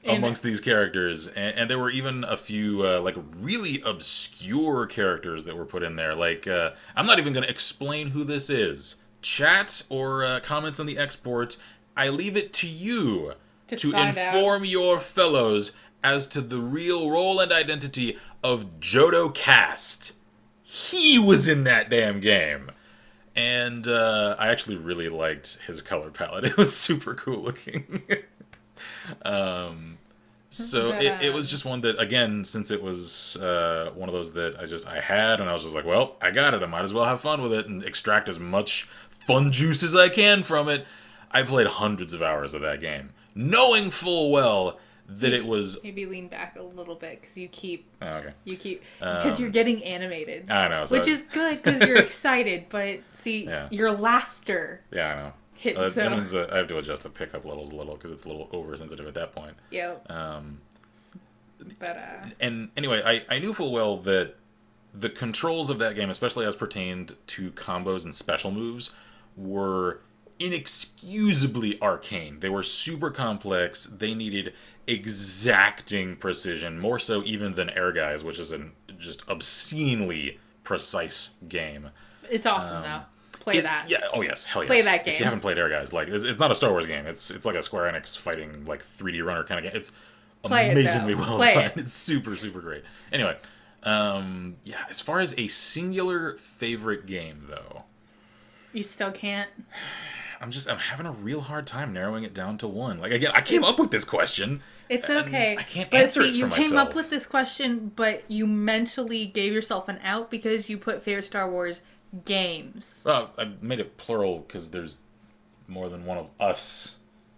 amongst these characters. And there were even a few, like, really obscure characters that were put in there. Like, I'm not even going to explain who this is. Chat or comments on the export, I leave it to you to inform your fellows as to the real role and identity of Jodo Cast. He was in that damn game. And I actually really liked his color palette. It was super cool looking. So it was just one that, again, since it was one of those that I had, and I was just like, well, I got it. I might as well have fun with it and extract as much fun juice as I can from it. I played hundreds of hours of that game, knowing full well that it was... Maybe lean back a little bit, because you keep... Oh, okay. Because you're getting animated. I know. Which is good, because you're excited, but see, your laughter... Yeah, I know. That means I have to adjust the pickup levels a little, because it's a little oversensitive at that point. Yep. And anyway, I knew full well that the controls of that game, especially as pertained to combos and special moves, were inexcusably arcane. They were super complex. They needed exacting precision, more so even than Air Guys, which is a just obscenely precise game. It's awesome, though. Play that. Yeah. Oh yes. Hell yes. Play that game. If you haven't played Air Guys, like it's not a Star Wars game. It's like a Square Enix fighting like 3D runner kind of game. It's amazingly well done. It's super super great. Anyway, yeah. As far as a singular favorite game, though, you still can't. I'm having a real hard time narrowing it down to one. Like, again, I came up with this question. It's okay. I can't answer it for myself. You came up with this question, but you mentally gave yourself an out because you put favorite Star Wars games. Well, I made it plural because there's more than one of us.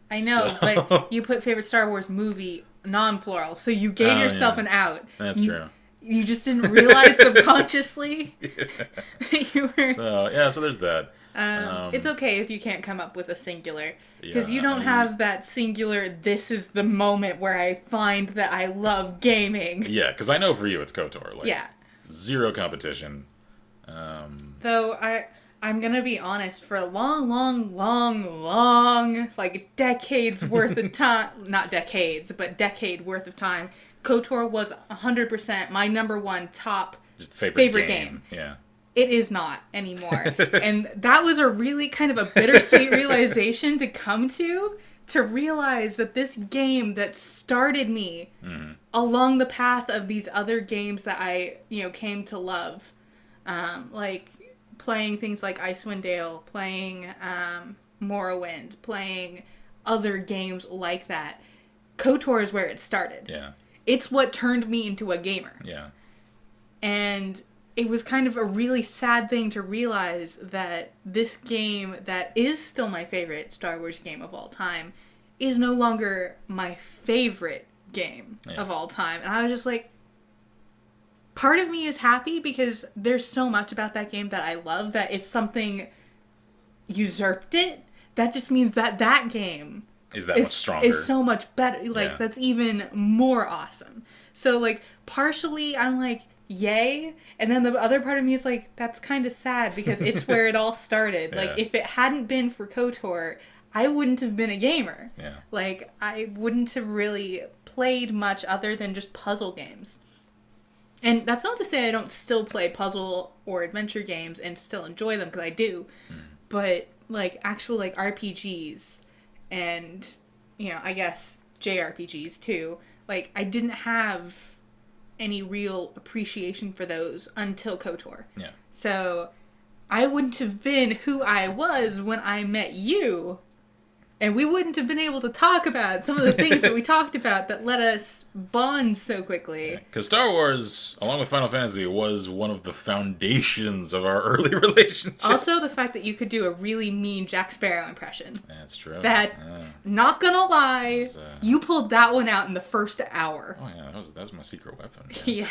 I know, but you put favorite Star Wars movie non-plural, so you gave yourself an out. That's true. You just didn't realize subconsciously that you were... So there's that. It's okay if you can't come up with a singular, because you don't have that singular, this is the moment where I find that I love gaming. Yeah, because I know for you it's KOTOR. Like, yeah. Zero competition. Though I I'm gonna be honest, for a long, like decades worth of time, not decades, but decade worth of time, KOTOR was 100% my number one top Just favorite game. Yeah. It is not anymore. And that was a really kind of a bittersweet realization to come to realize that this game that started me along the path of these other games that I, came to love, like playing things like Icewind Dale, playing Morrowind, playing other games like that. KOTOR is where it started. Yeah. It's what turned me into a gamer. Yeah. And it was kind of a really sad thing to realize that this game that is still my favorite Star Wars game of all time is no longer my favorite game of all time. And I was just like, part of me is happy because there's so much about that game that I love that if something usurped it, that just means that that game is that much stronger. Is so much better. Like, that's even more awesome. So, like, partially I'm like, yay. And then the other part of me is like, that's kind of sad because it's where it all started. Yeah. Like, if it hadn't been for KOTOR, I wouldn't have been a gamer. Yeah. Like, I wouldn't have really played much other than just puzzle games. And that's not to say I don't still play puzzle or adventure games and still enjoy them, because I do. But, like, actual, like, RPGs and, I guess JRPGs, too. Like, I didn't have any real appreciation for those until KOTOR. Yeah. So, I wouldn't have been who I was when I met you. And we wouldn't have been able to talk about some of the things that we talked about that let us bond so quickly. Because Star Wars, along with Final Fantasy, was one of the foundations of our early relationship. Also, the fact that you could do a really mean Jack Sparrow impression. That's true. That, not gonna lie, you pulled that one out in the first hour. Oh yeah, that was my secret weapon. Yeah.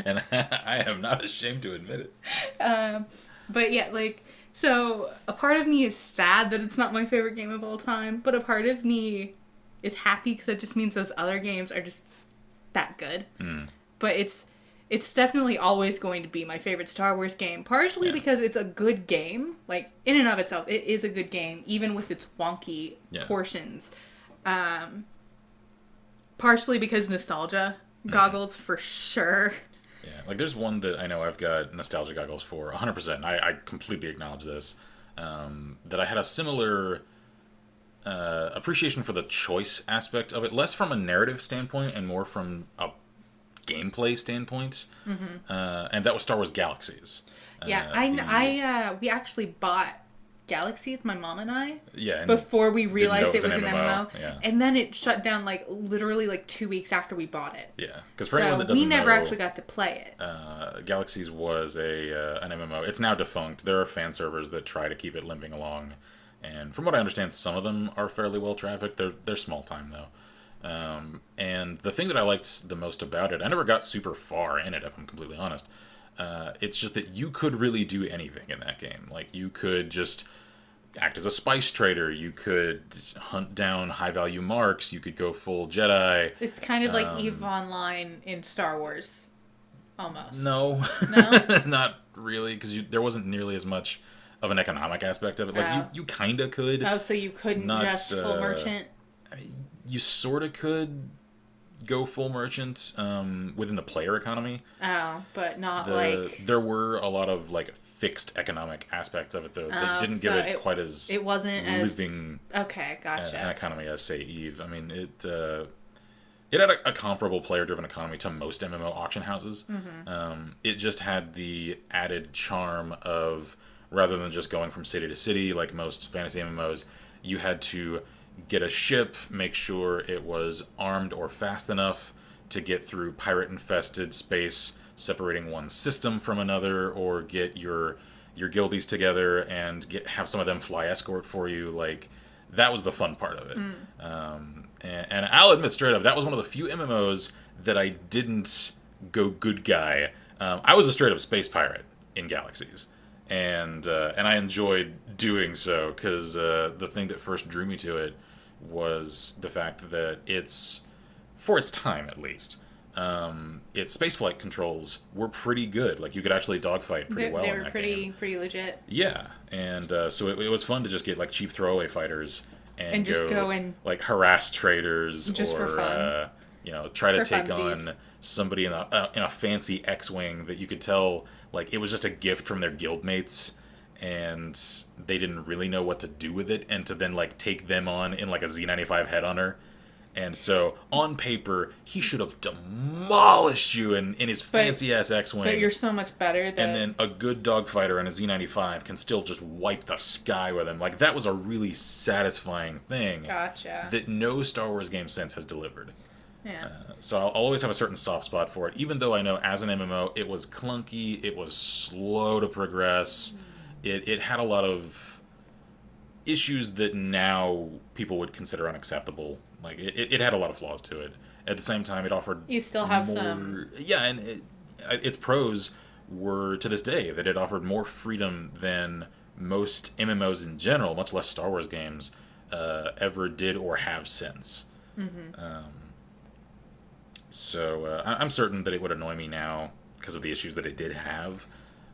And I am not ashamed to admit it. But yeah, like... So, a part of me is sad that it's not my favorite game of all time, but a part of me is happy because it just means those other games are just that good. But it's definitely always going to be my favorite Star Wars game, partially because it's a good game. Like, in and of itself, it is a good game, even with its wonky portions. Partially because nostalgia goggles, for sure. Yeah, like there's one that I know I've got nostalgia goggles for 100%. I completely acknowledge this. That I had a similar appreciation for the choice aspect of it, less from a narrative standpoint and more from a gameplay standpoint. And that was Star Wars Galaxies. We actually bought Galaxies, my mom and I, and before we realized it was an MMO. Yeah. And then it shut down like literally like 2 weeks after we bought it. Yeah, because for anyone that doesn't know, we never actually got to play it. Galaxies was an MMO. It's now defunct. There are fan servers that try to keep it limping along, and from what I understand, some of them are fairly well trafficked. They're small time though. And the thing that I liked the most about it, I never got super far in it, if I'm completely honest. It's just that you could really do anything in that game. Like, you could just act as a spice trader. You could hunt down high-value marks. You could go full Jedi. It's kind of like EVE Online in Star Wars, almost. No. No? Not really, because there wasn't nearly as much of an economic aspect of it. Like, you kind of could. Oh, so you couldn't just full merchant? I mean, you sort of could go full merchant within the player economy. Oh, but not there were a lot of like fixed economic aspects of it though that didn't give it quite as it wasn't living gotcha. an economy as say EVE. I mean it had a comparable player driven economy to most MMO auction houses. It just had the added charm of, rather than just going from city to city like most fantasy MMOs, you had to get a ship, make sure it was armed or fast enough to get through pirate-infested space, separating one system from another, or get your guildies together and have some of them fly escort for you. Like, that was the fun part of it. And I'll admit straight up, that was one of the few MMOs that I didn't go good guy. I was a straight-up space pirate in Galaxies. And I enjoyed doing so, because the thing that first drew me to it was the fact that it's, for its time at least, its spaceflight controls were pretty good. Like, you could actually dogfight pretty well They in were that pretty game. pretty legit. Yeah, and so it was fun to just get like cheap throwaway fighters And just go and like harass traders just or for fun. try to For take funsies. on somebody in a fancy X-wing that you could tell like it was just a gift from their guildmates, and they didn't really know what to do with it, and to then like take them on in like a Z95 headhunter. And so, on paper, he should have demolished you in his fancy-ass X-Wing. But you're so much better than... And then a good dogfighter in a Z95 can still just wipe the sky with him. Like, that was a really satisfying thing. Gotcha. That no Star Wars game since has delivered. Yeah. So I'll always have a certain soft spot for it, even though I know as an MMO, it was clunky, it was slow to progress, it had a lot of issues that now people would consider unacceptable. Like, it had a lot of flaws to it. At the same time, it offered You still have more, some... Yeah, and its pros were, to this day, that it offered more freedom than most MMOs in general, much less Star Wars games, ever did or have since. So I'm certain that it would annoy me now because of the issues that it did have.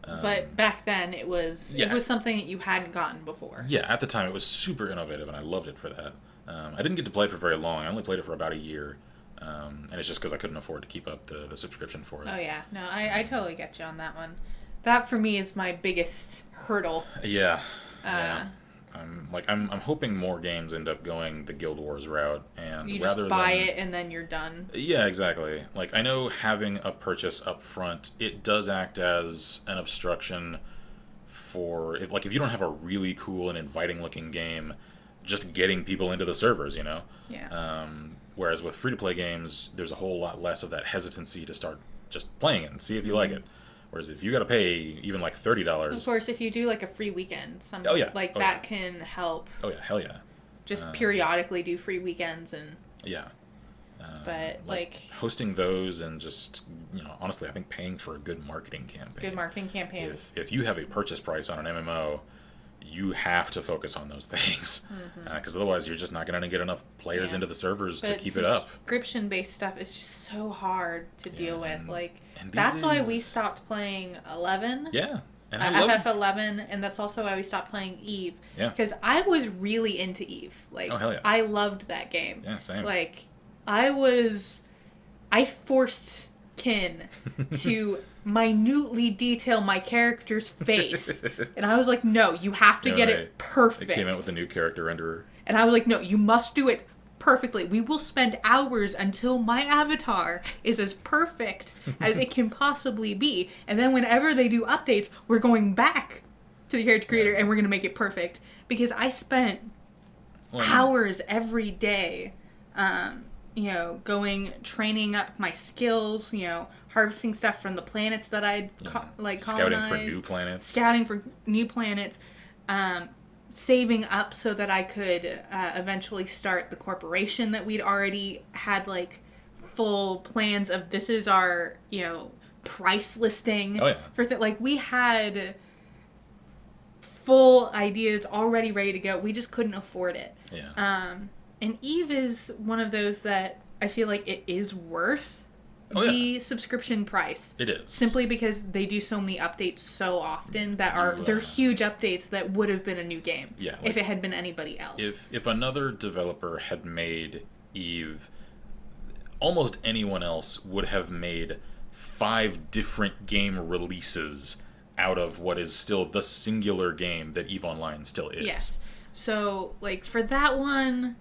But back then, it was something that you hadn't gotten before. Yeah, at the time, it was super innovative, and I loved it for that. I didn't get to play it for very long. I only played it for about a year. And it's just because I couldn't afford to keep up the subscription for it. Oh, yeah. No, I totally get you on that one. That, for me, is my biggest hurdle. Yeah. Yeah. I'm hoping more games end up going the Guild Wars route, and You rather just buy than, it, and then you're done. Yeah, exactly. Like, I know having a purchase up front, it does act as an obstruction for, if you don't have a really cool and inviting looking game, just getting people into the servers, Yeah. Whereas with free-to-play games, there's a whole lot less of that hesitancy to start just playing it and see if you like it. Whereas if you got to pay even like $30... Of course, if you do like a free weekend, Oh, yeah. that yeah. can help. Oh, yeah. Hell yeah. Just periodically do free weekends and... Yeah. But, like... Hosting those and just, honestly, I think paying for a good marketing campaign. Good marketing campaign. If you have a purchase price on an MMO, you have to focus on those things. Because otherwise you're just not going to get enough players into the servers to keep it up. Subscription-based stuff is just so hard to deal with. And that's why we days- stopped playing 11. Yeah. And I love... FF11, and that's also why we stopped playing Eve. Yeah. Because I was really into Eve. Oh, hell yeah. I loved that game. Yeah, same. I forced Kin to minutely detail my character's face. And I was like, no, you have to get it perfect. It came out with a new character renderer. And I was like, no, you must do it perfectly. We will spend hours until my avatar is as perfect as it can possibly be. And then whenever they do updates, we're going back to the character creator and we're going to make it perfect. Because I spent hours every day, training up my skills, harvesting stuff from the planets that I'd colonized. Scouting for new planets. Saving up so that I could eventually start the corporation that we'd already had, full plans of. This is our, price listing. Oh, yeah. For we had full ideas already ready to go. We just couldn't afford it. Yeah. And Eve is one of those that I feel like it is worth the subscription price. It is. Simply because they do so many updates so often that they're huge updates that would have been a new game if it had been anybody else. If another developer had made Eve, almost anyone else would have made 5 different game releases out of what is still the singular game that EVE Online still is. Yes. So, for that one,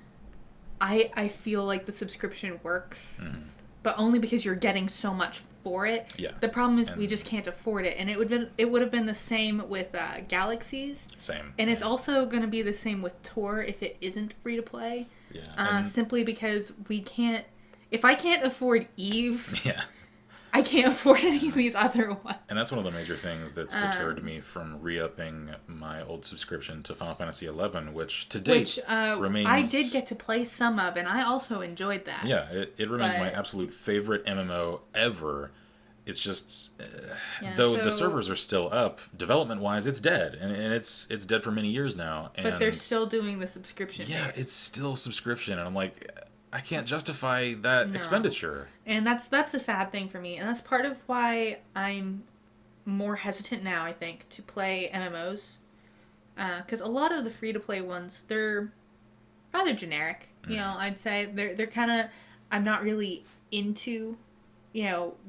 I feel like the subscription works. Mm-hmm. But only because you're getting so much for it. Yeah. The problem is we just can't afford it. And it would have been the same with Galaxies. Same. And it's also going to be the same with Tor if it isn't free to play. Yeah. Simply because we can't... If I can't afford Eve... Yeah. I can't afford any of these other ones. And that's one of the major things that's deterred me from re-upping my old subscription to Final Fantasy XI, which to date remains... I did get to play some of, and I also enjoyed that. Yeah, it remains my absolute favorite MMO ever. It's just... the servers are still up, development-wise, it's dead. And it's dead for many years now. And but they're still doing the subscription Yeah, base. it's still subscription. And I'm like... I can't justify that No. expenditure. And that's the sad thing for me. And that's part of why I'm more hesitant now, I think, to play MMOs. Because a lot of the free-to-play ones, they're rather generic. You know, I'd say they're kind of... I'm not really into,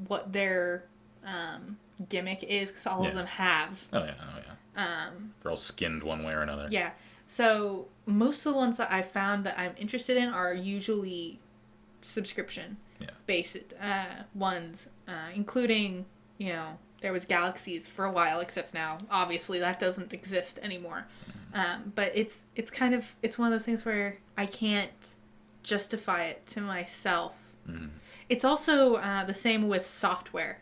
what their gimmick is, because all of them have. Oh, yeah. They're all skinned one way or another. Yeah. So most of the ones that I've found that I'm interested in are usually subscription-based ones, including, there was Galaxies for a while, except now, obviously, that doesn't exist anymore. But it's one of those things where I can't justify it to myself. It's also the same with software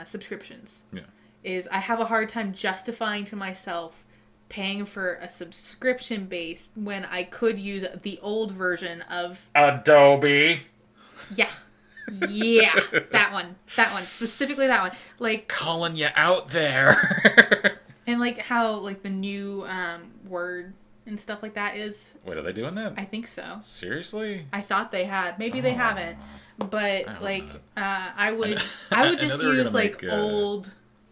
subscriptions. Yeah. Is I have a hard time justifying to myself paying for a subscription base when I could use the old version of Adobe. Yeah, that one, specifically that one. Like calling you out there. And like how like the new Word and stuff like that is. Wait, are they doing that? I think so. Seriously? I thought they had. Maybe they haven't. But like I would just use like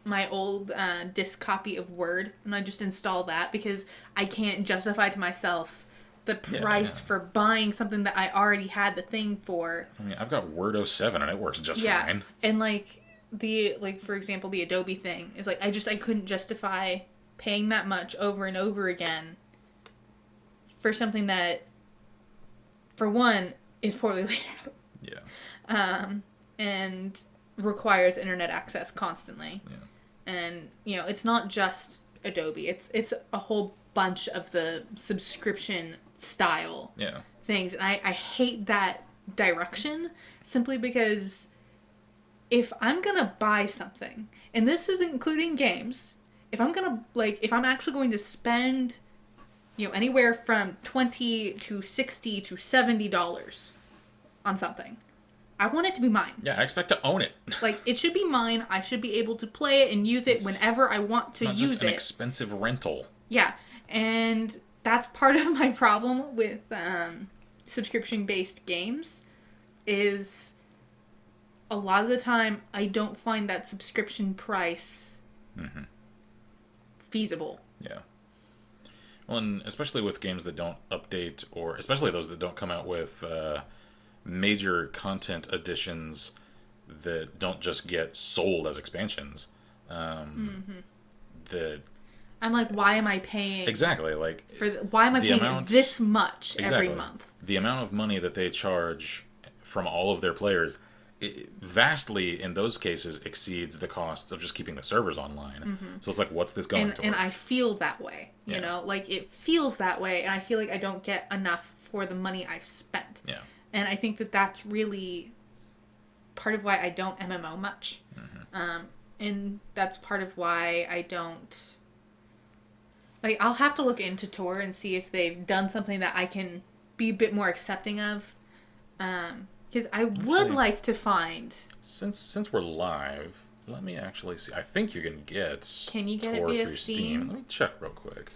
my old disk copy of Word, and I just install that because I can't justify to myself the price for buying something that I already had the thing for. I mean, I've got Word 07 and it works just fine. And for example, the Adobe thing is like I couldn't justify paying that much over and over again for something that, for one, is poorly laid out. Yeah. And requires internet access constantly. Yeah. And, it's not just Adobe. It's a whole bunch of the subscription style things. And I hate that direction simply because if I'm going to buy something, and this is including games, if I'm actually going to spend, anywhere from $20 to $60 to $70 on something, I want it to be mine. Yeah, I expect to own it. Like, it should be mine. I should be able to play it and use it whenever I want to use it. Not just an expensive rental. Yeah, and that's part of my problem with subscription-based games, is a lot of the time I don't find that subscription price feasible. Yeah. Well, and especially with games that don't update, or especially those that don't come out with major content additions that don't just get sold as expansions. That I'm like, why am I paying? Exactly, like why am I paying this much every month? The amount of money that they charge from all of their players, vastly in those cases exceeds the costs of just keeping the servers online. So it's like, what's this going to? And I feel that way. You know, like it feels that way, and I feel like I don't get enough for the money I've spent. Yeah. And I think that that's really part of why I don't MMO much. And that's part of why I don't... Like, I'll have to look into Tor and see if they've done something that I can be a bit more accepting of. Because I would like to find... Since we're live, let me actually see. I think you can get Can you get Tor it via through Steam? Let me check real quick.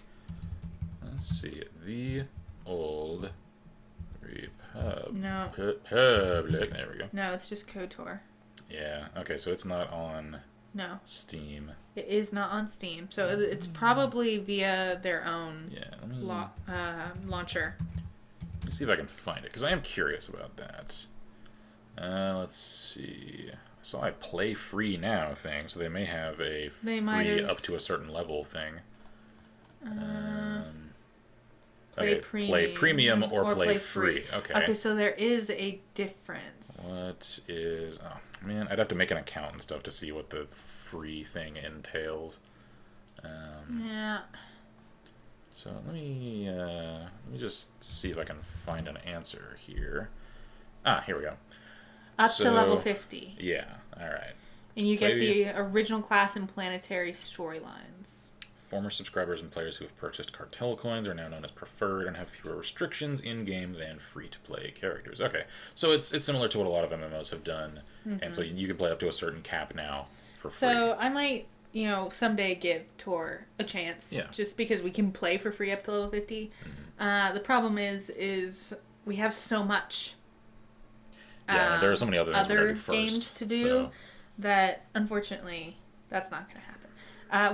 Let's see. The Old Republic. There we go. No, it's just KOTOR. Yeah. Okay, so it's not on No. Steam. It is not on Steam. So it's probably via their own launcher. Let me see if I can find it, because I am curious about that. Let's see. So I play free now thing, so they may have a free up to a certain level thing. Play premium or play free. Okay, so there is a difference. What is... Oh, man, I'd have to make an account and stuff to see what the free thing entails. Yeah. So let me just see if I can find an answer here. Ah, here we go. Up to level 50. Yeah, alright. And you get the original class and planetary storylines. Former subscribers and players who have purchased cartel coins are now known as preferred and have fewer restrictions in-game than free-to-play characters. Okay, so it's similar to what a lot of MMOs have done, and so you can play up to a certain cap now for free. So I might someday give Tor a chance. Yeah. Just because we can play for free up to level 50. The problem is we have so much. Yeah, there are so many other things other first, games to do that, unfortunately, that's not going to happen.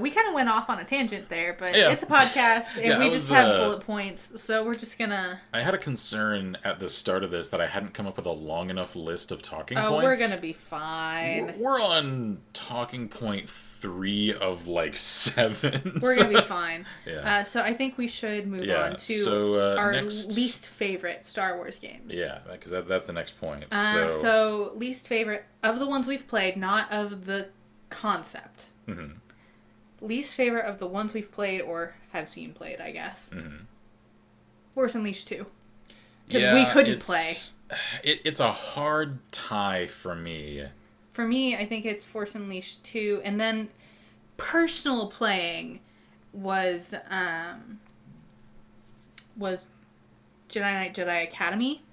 We kind of went off on a tangent there, but it's a podcast, and we just have bullet points, so we're just gonna... I had a concern at the start of this that I hadn't come up with a long enough list of talking points. Oh, we're gonna be fine. We're on talking point 3 of, 7. We're gonna be fine. Yeah. So I think we should move on to our least favorite Star Wars games. Yeah, because that's the next point. So least favorite of the ones we've played, not of the concept. Mm-hmm. Least favorite of the ones we've played or have seen played, I guess. Force Unleashed 2. Because we couldn't play. It's a hard tie for me. For me, I think it's Force Unleashed 2. And then personal playing was Jedi Knight Jedi Academy.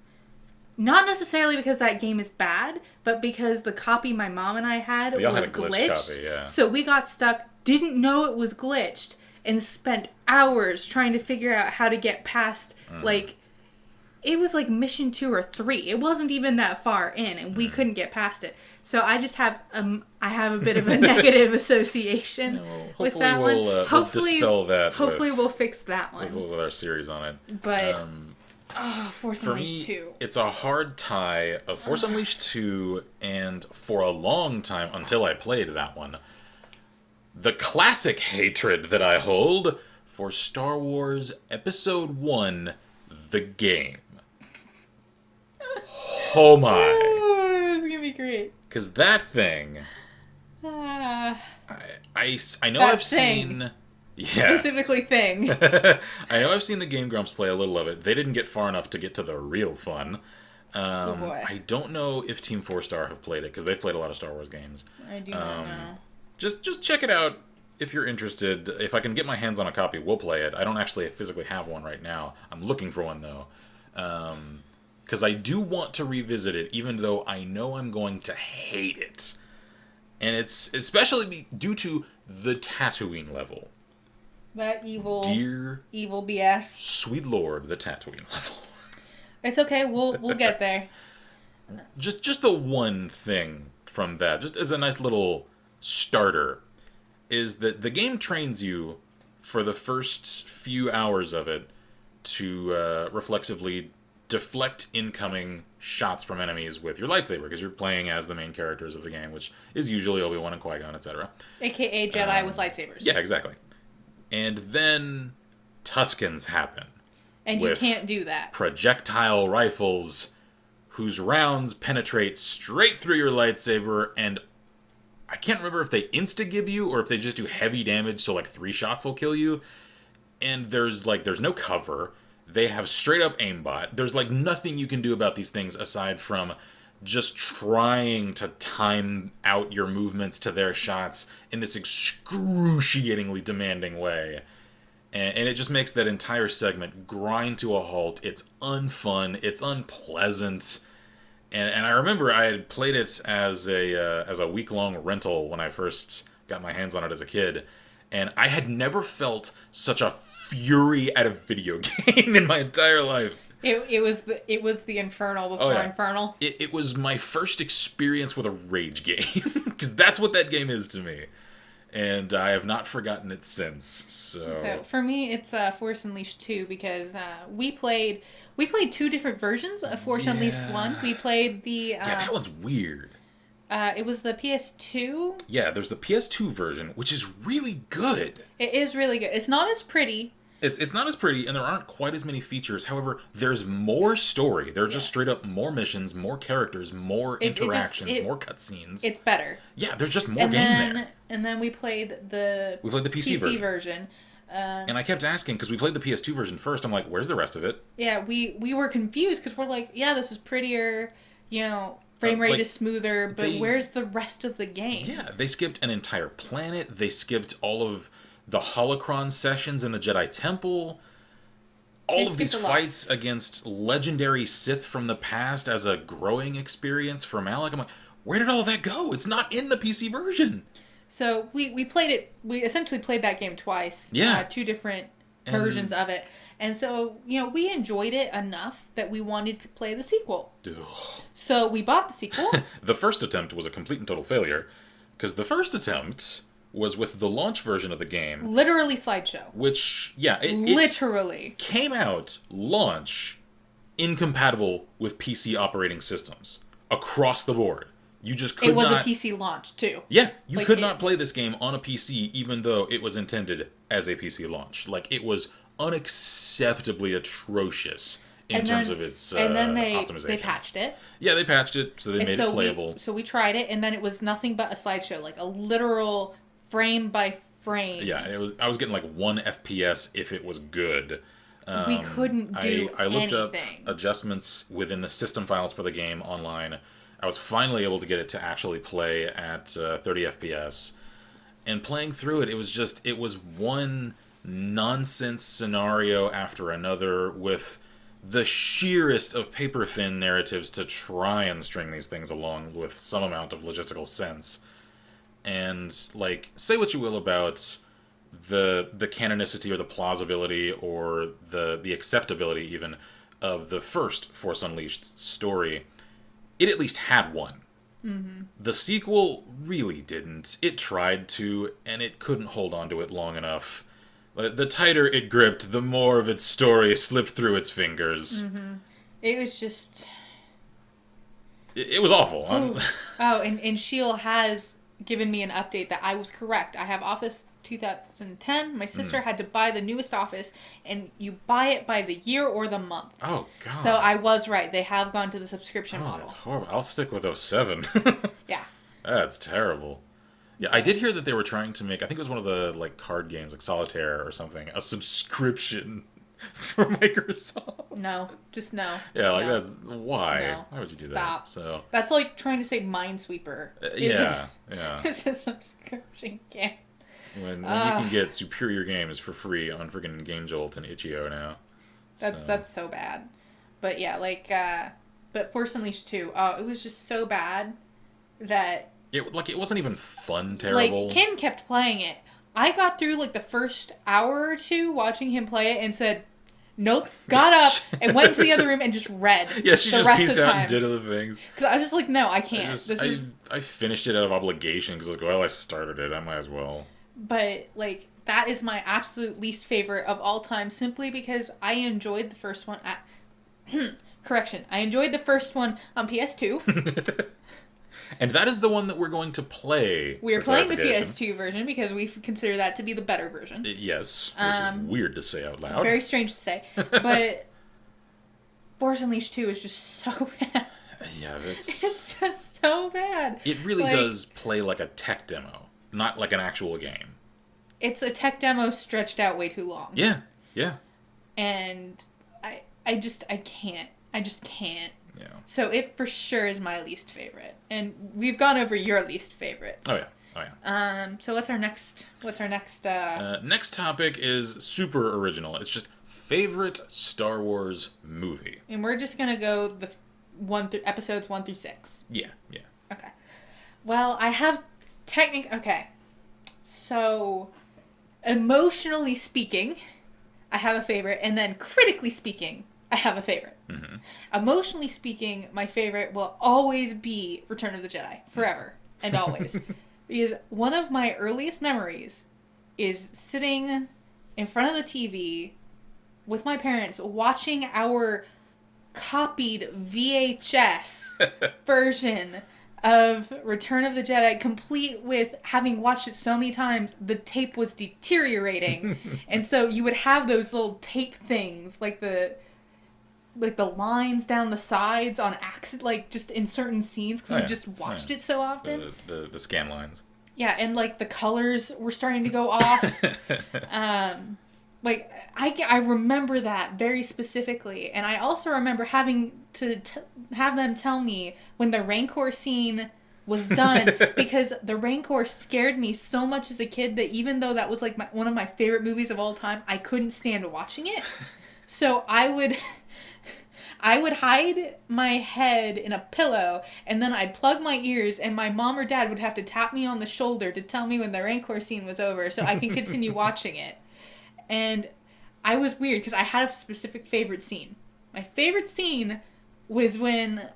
Not necessarily because that game is bad, but because the copy my mom and I had was glitched. Copy, yeah. So we got stuck, didn't know it was glitched, and spent hours trying to figure out how to get past, it was mission 2 or 3. It wasn't even that far in, and we couldn't get past it. So I just have I have a bit of a negative association with that one. Hopefully we'll dispel that. Hopefully we'll fix that one. With our series on it. But... Force Unleashed 2. For me, it's a hard tie of Force Unleashed 2 and, for a long time, until I played that one, the classic hatred that I hold for Star Wars Episode 1, the game. Oh my. It's gonna be great. Because that thing... I know I've seen... Yeah. Specifically thing. I know I've seen the Game Grumps play a little of it. They didn't get far enough to get to the real fun. Oh boy. I don't know if Team 4-Star have played it, because they've played a lot of Star Wars games. I do not know. Just check it out if you're interested. If I can get my hands on a copy, we'll play it. I don't actually physically have one right now. I'm looking for one, though. Because I do want to revisit it, even though I know I'm going to hate it. And it's especially due to the Tatooine level. That evil BS. Sweet Lord, the Tatooine level. It's okay. We'll get there. Just the one thing from that, just as a nice little starter, is that the game trains you for the first few hours of it to reflexively deflect incoming shots from enemies with your lightsaber, because you're playing as the main characters of the game, which is usually Obi-Wan and Qui-Gon, etc. AKA Jedi with lightsabers. Yeah, exactly. And then Tuskens happen. And you can't do that. Projectile rifles whose rounds penetrate straight through your lightsaber, and I can't remember if they insta-gib you or if they just do heavy damage, so 3 shots will kill you. And there's no cover. They have straight up aimbot. There's nothing you can do about these things aside from just trying to time out your movements to their shots in this excruciatingly demanding way. And it just makes that entire segment grind to a halt. It's unfun. It's unpleasant. And I remember I had played it as a week-long rental when I first got my hands on it as a kid. And I had never felt such a fury at a video game in my entire life. It was the Infernal before Infernal. It was my first experience with a rage game, because that's what that game is to me, and I have not forgotten it since. So for me, it's Force Unleashed 2, because we played 2 different versions of Force Unleashed 1. We played the that one's weird. It was the PS2. Yeah, there's the PS2 version, which is really good. It is really good. It's not as pretty. It's not as pretty, and there aren't quite as many features. However, there's more story. There are just straight up more missions, more characters, more interactions, more cutscenes. It's better. Yeah, there's just more game there. And then we played the PC version. And I kept asking, because we played the PS2 version first, I'm like, where's the rest of it? Yeah, we were confused, because we're like, yeah, this is prettier, frame rate is smoother, but where's the rest of the game? Yeah, they skipped an entire planet. They skipped all of the holocron sessions in the Jedi Temple. All of these fights against legendary Sith from the past as a growing experience for Malak. I'm like, where did all of that go? It's not in the PC version. So we played it. We essentially played that game twice. Yeah. Two different versions of it. And so, we enjoyed it enough that we wanted to play the sequel. Ugh. So we bought the sequel. The first attempt was a complete and total failure, because the first attempt was with the launch version of the game. Literally slideshow. Which, yeah. Literally. Came out, launch, incompatible with PC operating systems. Across the board. You just could not... It was a PC launch, too. Yeah, you could not play this game on a PC, even though it was intended as a PC launch. Like, it was unacceptably atrocious in terms of its optimization. And then they patched it. Yeah, they patched it, so they made it playable. So we tried it, and then it was nothing but a slideshow, like a literal frame by frame. Yeah, I was getting like 1 FPS if it was good. We couldn't do I looked anything. up adjustments within the system files for the game online. I was finally able to get it to actually play at 30 FPS. And playing through it, it was one nonsense scenario after another with the sheerest of paper-thin narratives to try and string these things along with some amount of logistical sense. And, like, say what you will about the canonicity or the plausibility or the acceptability even of the first Force Unleashed story, it at least had one. Mm-hmm. The sequel really didn't. It tried to, and it couldn't hold on to it long enough. The tighter it gripped, the more of its story slipped through its fingers. Mm-hmm. It was just... It was awful. And Sheil has given me an update that I was correct. I have Office 2010. My sister had to buy the newest Office, and you buy it by the year or the month. Oh, God. So I was right. They have gone to the subscription model. That's horrible. I'll stick with 07. Yeah. That's terrible. Yeah, I did hear that they were trying to make, I think it was one of the like card games, like Solitaire or something, a subscription for Microsoft. No, just no. That's why? No. Why would you do Stop. that? So that's like trying to say Minesweeper. Yeah. It's a subscription game. When you can get superior games for free on friggin' GameJolt and Itch.io now. That's so bad. But yeah, but Force Unleashed 2, it was just so bad that it wasn't even fun terrible. Like, Ken kept playing it. I got through like the first hour or two watching him play it and said, nope, got up and went to the other room and just read. Yeah, she just pieced out and did other things. Because I was just like, no, I can't. I finished it out of obligation because I was like, well, I started it, I might as well. But, like, that is my absolute least favorite of all time simply because I enjoyed the first one Correction, I enjoyed the first one on PS2. And that is the one that we're going to play. We're playing the PS2 version because we consider that to be the better version. Yes, which is weird to say out loud. Very strange to say. But Force Unleashed 2 is just so bad. Yeah, it's just so bad. It really does play like a tech demo, not like an actual game. It's a tech demo stretched out way too long. Yeah. And I just can't. I just can't. Yeah. So it for sure is my least favorite, and we've gone over your least favorites. Oh yeah. So what's our next? Next topic is super original. It's just favorite Star Wars movie, and we're just gonna go episodes 1 through 6. Yeah. Okay. Well, I have Okay. So, emotionally speaking, I have a favorite, and then critically speaking, I have a favorite. Mm-hmm. Emotionally speaking, my favorite will always be Return of the Jedi. Forever and always. Because one of my earliest memories is sitting in front of the TV with my parents watching our copied VHS version of Return of the Jedi, complete with having watched it so many times, the tape was deteriorating. And so you would have those little tape things, like the lines down the sides on accident, like just in certain scenes because we just watched it so often. The scan lines. Yeah, and like the colors were starting to go off. Like I remember that very specifically, and I also remember having to have them tell me when the Rancor scene was done because the Rancor scared me so much as a kid that even though that was like one of my favorite movies of all time, I couldn't stand watching it. So I I would hide my head in a pillow, and then I'd plug my ears, and my mom or dad would have to tap me on the shoulder to tell me when the Rancor scene was over so I can continue watching it. And I was weird because I had a specific favorite scene. My favorite scene was when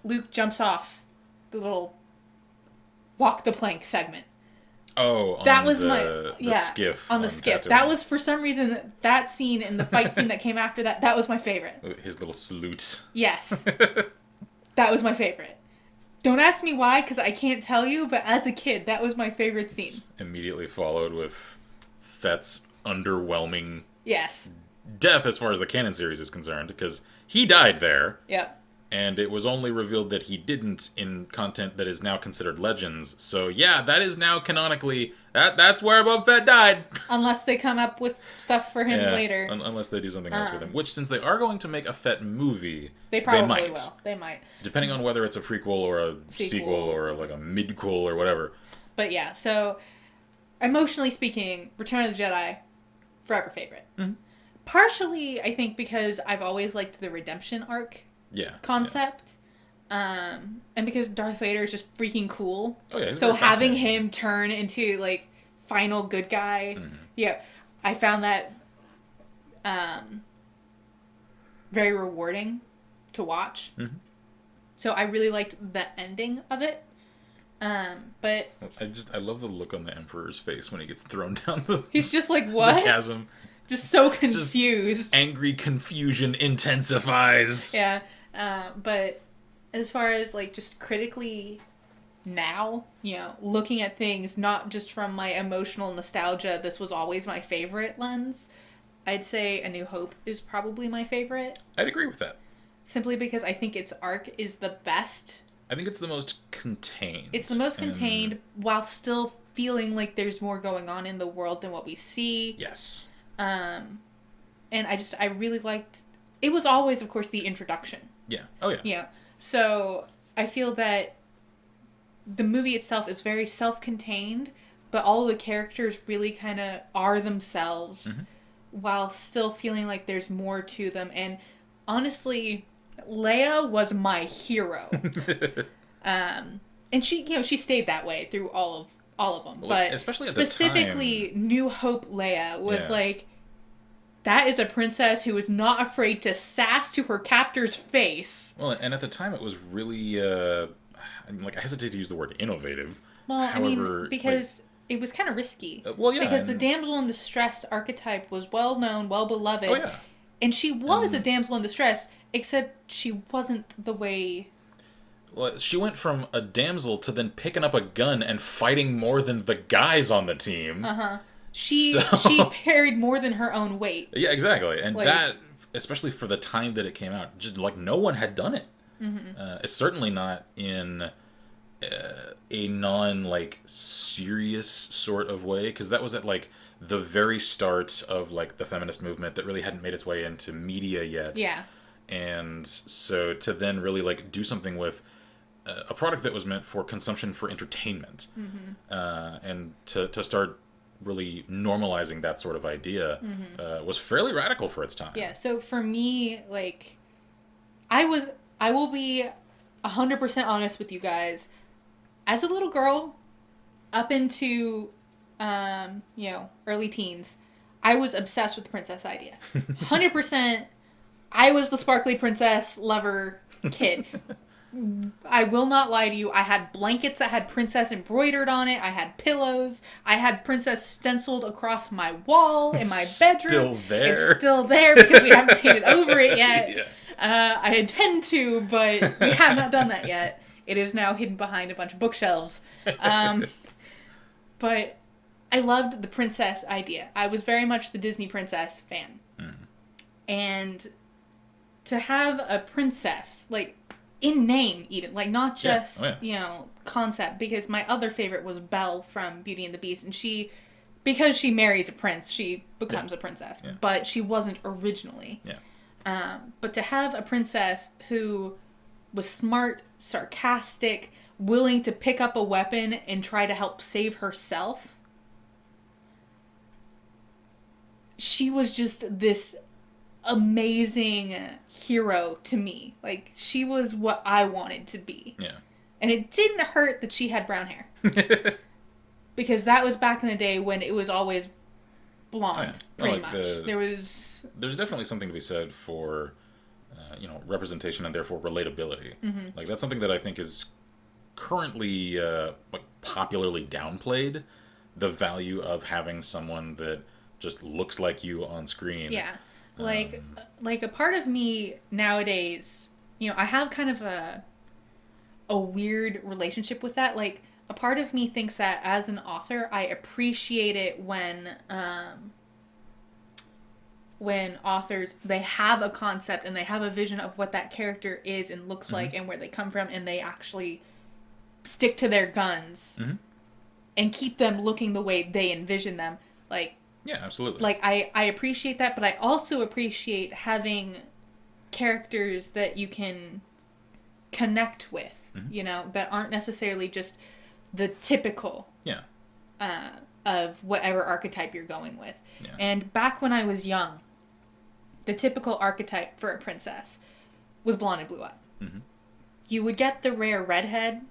Luke jumps off the little walk the plank segment. Oh, that was the skiff. On the skiff. Tatooine. That was, for some reason, that scene and the fight scene that came after that, that was my favorite. His little salute. Yes. That was my favorite. Don't ask me why, because I can't tell you, but as a kid, that was my favorite scene. It's immediately followed with Fett's underwhelming yes. death as far as the canon series is concerned, because he died there. Yep. And it was only revealed that he didn't in content that is now considered Legends. So yeah, that is now canonically that's where Boba Fett died. Unless they come up with stuff for him later. Unless they do something else with him. Which, since they are going to make a Fett movie, they probably will. They might. Depending on whether it's a prequel or a sequel or like a midquel or whatever. But yeah, so emotionally speaking, Return of the Jedi, forever favorite. Mm-hmm. Partially, I think, because I've always liked the redemption arc. Concept. Yeah. And because Darth Vader is just freaking cool. Oh, yeah, so having him turn into, like, final good guy. Mm-hmm. Yeah. I found that very rewarding to watch. Mm-hmm. So I really liked the ending of it. But I love the look on the Emperor's face when he gets thrown down the he's just like, what? The chasm. Just so confused. Just angry confusion intensifies. Yeah. But as far as, like, just critically now, looking at things, not just from my emotional nostalgia, this was always my favorite lens, I'd say A New Hope is probably my favorite. I'd agree with that. Simply because I think its arc is the best. I think it's the most contained. It's the most contained while still feeling like there's more going on in the world than what we see. Yes. And I really liked... It was always, of course, the introduction. Yeah. Oh, yeah. Yeah. So I feel that the movie itself is very self-contained, but all the characters really kind of are themselves while still feeling like there's more to them. And honestly, Leia was my hero. And she stayed that way through all of them. Well, but especially at specifically, the time, New Hope Leia was like... That is a princess who is not afraid to sass to her captor's face. Well, and at the time it was really, I hesitate to use the word innovative. Well, however, because it was kind of risky. Because the damsel in distress archetype was well known, well beloved. Oh, yeah. And she was a damsel in distress, except she wasn't the way... Well, she went from a damsel to then picking up a gun and fighting more than the guys on the team. Uh-huh. She carried more than her own weight. Yeah, exactly. And that, especially for the time that it came out, just like no one had done it. Mm-hmm. It's certainly not in a non-serious sort of way, because that was at the very start of the feminist movement that really hadn't made its way into media yet. Yeah. And so to then really do something with a product that was meant for consumption for entertainment, and to start really normalizing that sort of idea was fairly radical for its time. Yeah, so for me, I will be 100% honest with you guys. As a little girl, up into, early teens, I was obsessed with the princess idea. 100%, I was the sparkly princess lover kid. I will not lie to you. I had blankets that had princess embroidered on it. I had pillows. I had princess stenciled across my wall in my bedroom. Still there. It's still there because we haven't painted over it yet. Yeah. I intend to, but we have not done that yet. It is now hidden behind a bunch of bookshelves. But I loved the princess idea. I was very much the Disney princess fan. Mm. And to have a princess, in name even, not just, concept, because my other favorite was Belle from Beauty and the Beast, and because she marries a prince, she becomes a princess, but she wasn't originally. Yeah. But to have a princess who was smart, sarcastic, willing to pick up a weapon and try to help save herself, she was just this amazing hero to me. Like, she was what I wanted to be. Yeah. And it didn't hurt that she had brown hair. Because that was back in the day when it was always blonde, pretty much. There's definitely something to be said for, representation and therefore relatability. Mm-hmm. Like, that's something that I think is currently popularly downplayed, the value of having someone that just looks like you on screen. Yeah. Like a part of me nowadays, I have kind of a weird relationship with that. Like, a part of me thinks that as an author, I appreciate it when authors, they have a concept and they have a vision of what that character is and looks like and where they come from, and they actually stick to their guns and keep them looking the way they envision them. Like, yeah, absolutely. Like, I appreciate that, but I also appreciate having characters that you can connect with, that aren't necessarily just the typical of whatever archetype you're going with. Yeah. And back when I was young, the typical archetype for a princess was blonde and blue-eyed. Mm-hmm. You would get the rare redhead,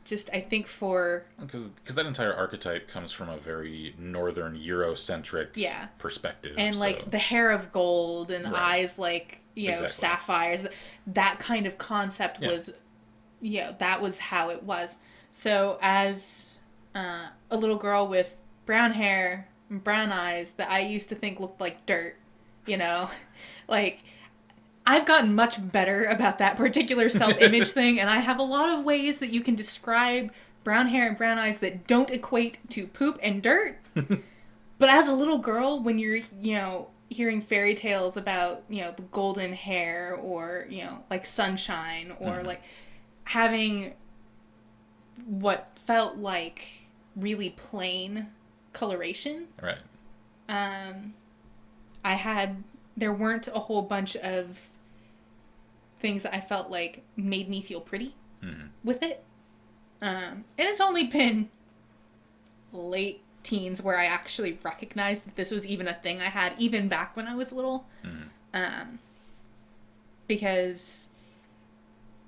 just I think for... Because that entire archetype comes from a very northern Eurocentric perspective. And like the hair of gold and eyes like, exactly. Sapphires. That kind of concept was, that was how it was. So as a little girl with brown hair and brown eyes that I used to think looked like dirt, like... I've gotten much better about that particular self-image thing, and I have a lot of ways that you can describe brown hair and brown eyes that don't equate to poop and dirt. But as a little girl, when you're, hearing fairy tales about, the golden hair or, like sunshine or like having what felt like really plain coloration. Right. There weren't a whole bunch of things that I felt like made me feel pretty with it. And it's only been late teens where I actually recognized that this was even a thing I had, even back when I was little. Because,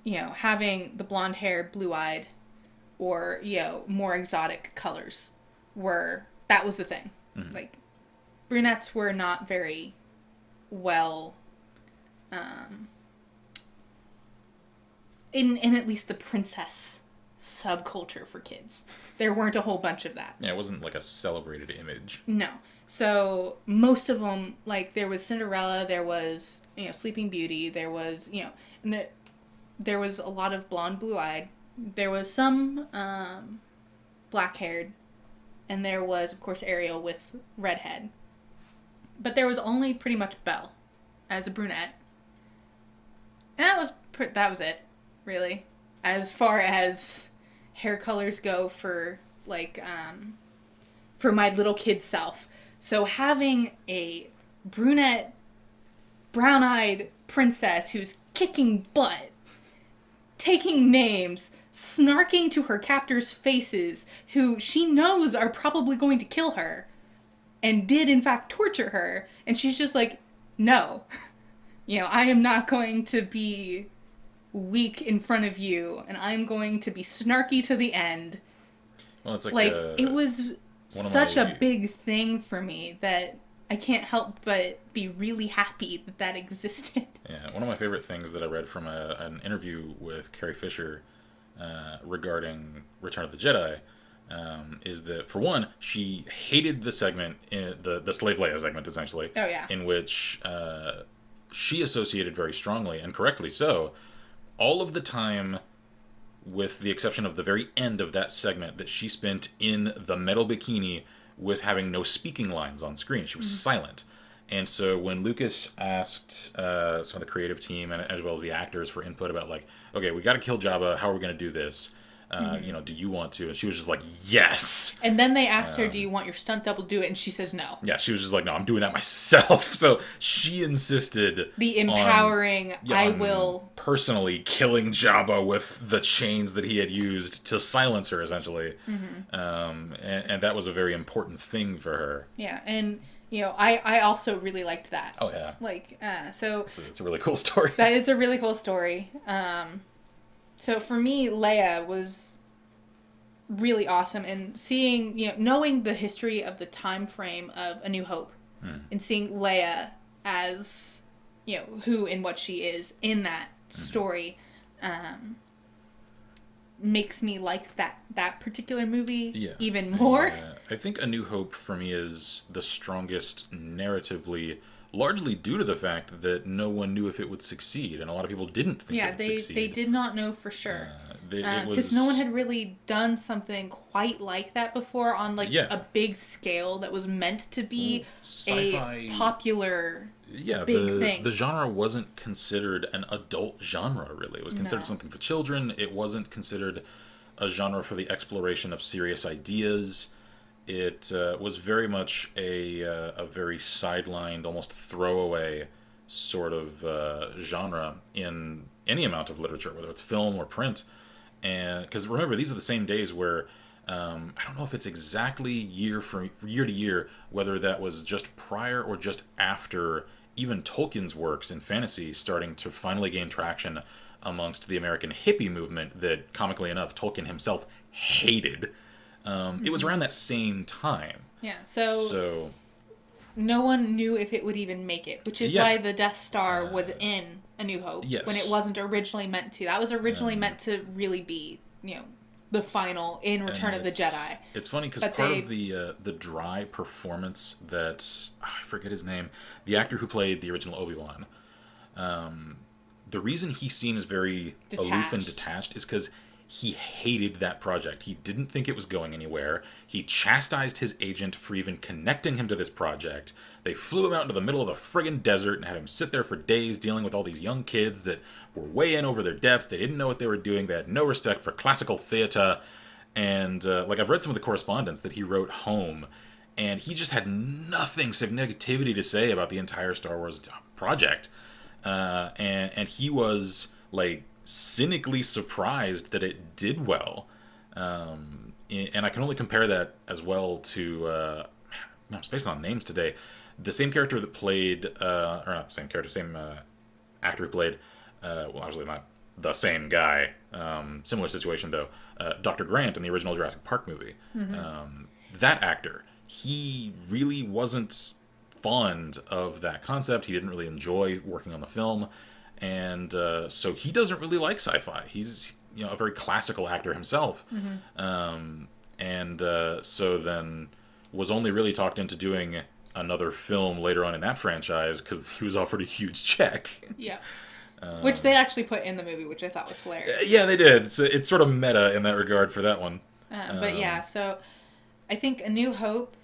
having the blonde hair, blue-eyed, or, more exotic colors that was the thing. Like, brunettes were not very well... in at least the princess subculture for kids. There weren't a whole bunch of that. Yeah, it wasn't like a celebrated image. No. So most of them, like, there was Cinderella, there was, Sleeping Beauty, there was, and there was a lot of blonde, blue-eyed. There was some black-haired, and there was, of course, Ariel with redhead. But there was only pretty much Belle as a brunette. And that was it, really. As far as hair colors go for, like, for my little kid self. So having a brunette, brown-eyed princess who's kicking butt, taking names, snarking to her captors' faces, who she knows are probably going to kill her, and did, in fact, torture her, and she's just like, no. I am not going to be weak in front of you, and I'm going to be snarky to the end. Well, it's like it was such a big thing for me that I can't help but be really happy that existed. Yeah, one of my favorite things that I read from an interview with Carrie Fisher regarding Return of the Jedi is that, for one, she hated the segment, the Slave Leia segment, essentially. Oh, yeah. In which she associated very strongly, and correctly so, all of the time, with the exception of the very end of that segment, that she spent in the metal bikini with having no speaking lines on screen. She was silent. And so when Lucas asked some of the creative team, and as well as the actors, for input about, like, okay, we got to kill Jabba, how are we going to do this? Do you want to? And she was just like, yes! And then they asked her, do you want your stunt double to do it? And she says no. Yeah, she was just like, no, I'm doing that myself. So she insisted the empowering, I will... personally killing Jabba with the chains that he had used to silence her, essentially. And that was a very important thing for her. Yeah, and I also really liked that. Oh yeah. Like, so It's a really cool story. that is a really cool story. So for me, Leia was really awesome, and seeing, knowing the history of the time frame of A New Hope, and seeing Leia as, who and what she is in that story, makes me like that particular movie even more. I think A New Hope for me is the strongest narratively, largely due to the fact that no one knew if it would succeed, and a lot of people didn't think it would succeed. They did not know for sure. Because no one had really done something quite like that before on a big scale that was meant to be sci-fi, a popular big thing. The genre wasn't considered an adult genre, really. It was considered something for children. It wasn't considered a genre for the exploration of serious ideas. It was very much a very sidelined, almost throwaway sort of genre in any amount of literature, whether it's film or print. And because remember, these are the same days where I don't know if it's exactly year to year, whether that was just prior or just after even Tolkien's works in fantasy starting to finally gain traction amongst the American hippie movement that, comically enough, Tolkien himself hated. It was around that same time. Yeah, so no one knew if it would even make it, which is why the Death Star was in A New Hope when it wasn't originally meant to. That was originally meant to really be, the final in Return of the Jedi. It's funny because part of the dry performance that I forget his name, the actor who played the original Obi-Wan, the reason he seems very aloof and detached is because he hated that project. He didn't think it was going anywhere. He chastised his agent for even connecting him to this project. They flew him out into the middle of the friggin' desert and had him sit there for days dealing with all these young kids that were way in over their depth. They didn't know what they were doing. They had no respect for classical theater. And I've read some of the correspondence that he wrote home, and he just had nothing save negativity to say about the entire Star Wars project. And he was cynically surprised that it did well, and I can only compare that as well to I'm spacing on names today. The same character that played, or not same character, same actor who played, well, obviously not the same guy. Similar situation though. Dr. Grant in the original Jurassic Park movie. That actor, he really wasn't fond of that concept. He didn't really enjoy working on the film. And so he doesn't really like sci-fi. He's a very classical actor himself, and so then was only really talked into doing another film later on in that franchise because he was offered a huge check. Yeah, which they actually put in the movie, which I thought was hilarious. Yeah, they did. So it's sort of meta in that regard for that one. But yeah, so I think A New Hope,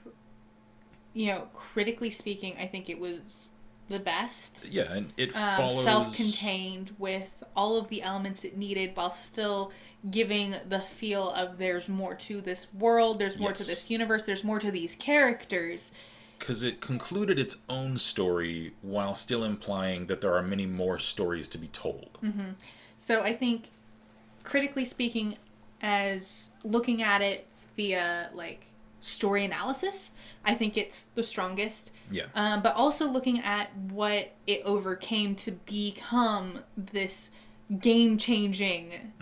critically speaking, I think it was the best. Yeah, and it follows self-contained with all of the elements it needed while still giving the feel of there's more to this world, there's more to this universe, there's more to these characters. Because it concluded its own story while still implying that there are many more stories to be told. So I think, critically speaking, as looking at it via story analysis, I think it's the strongest. Yeah. But also looking at what it overcame to become this game-changing,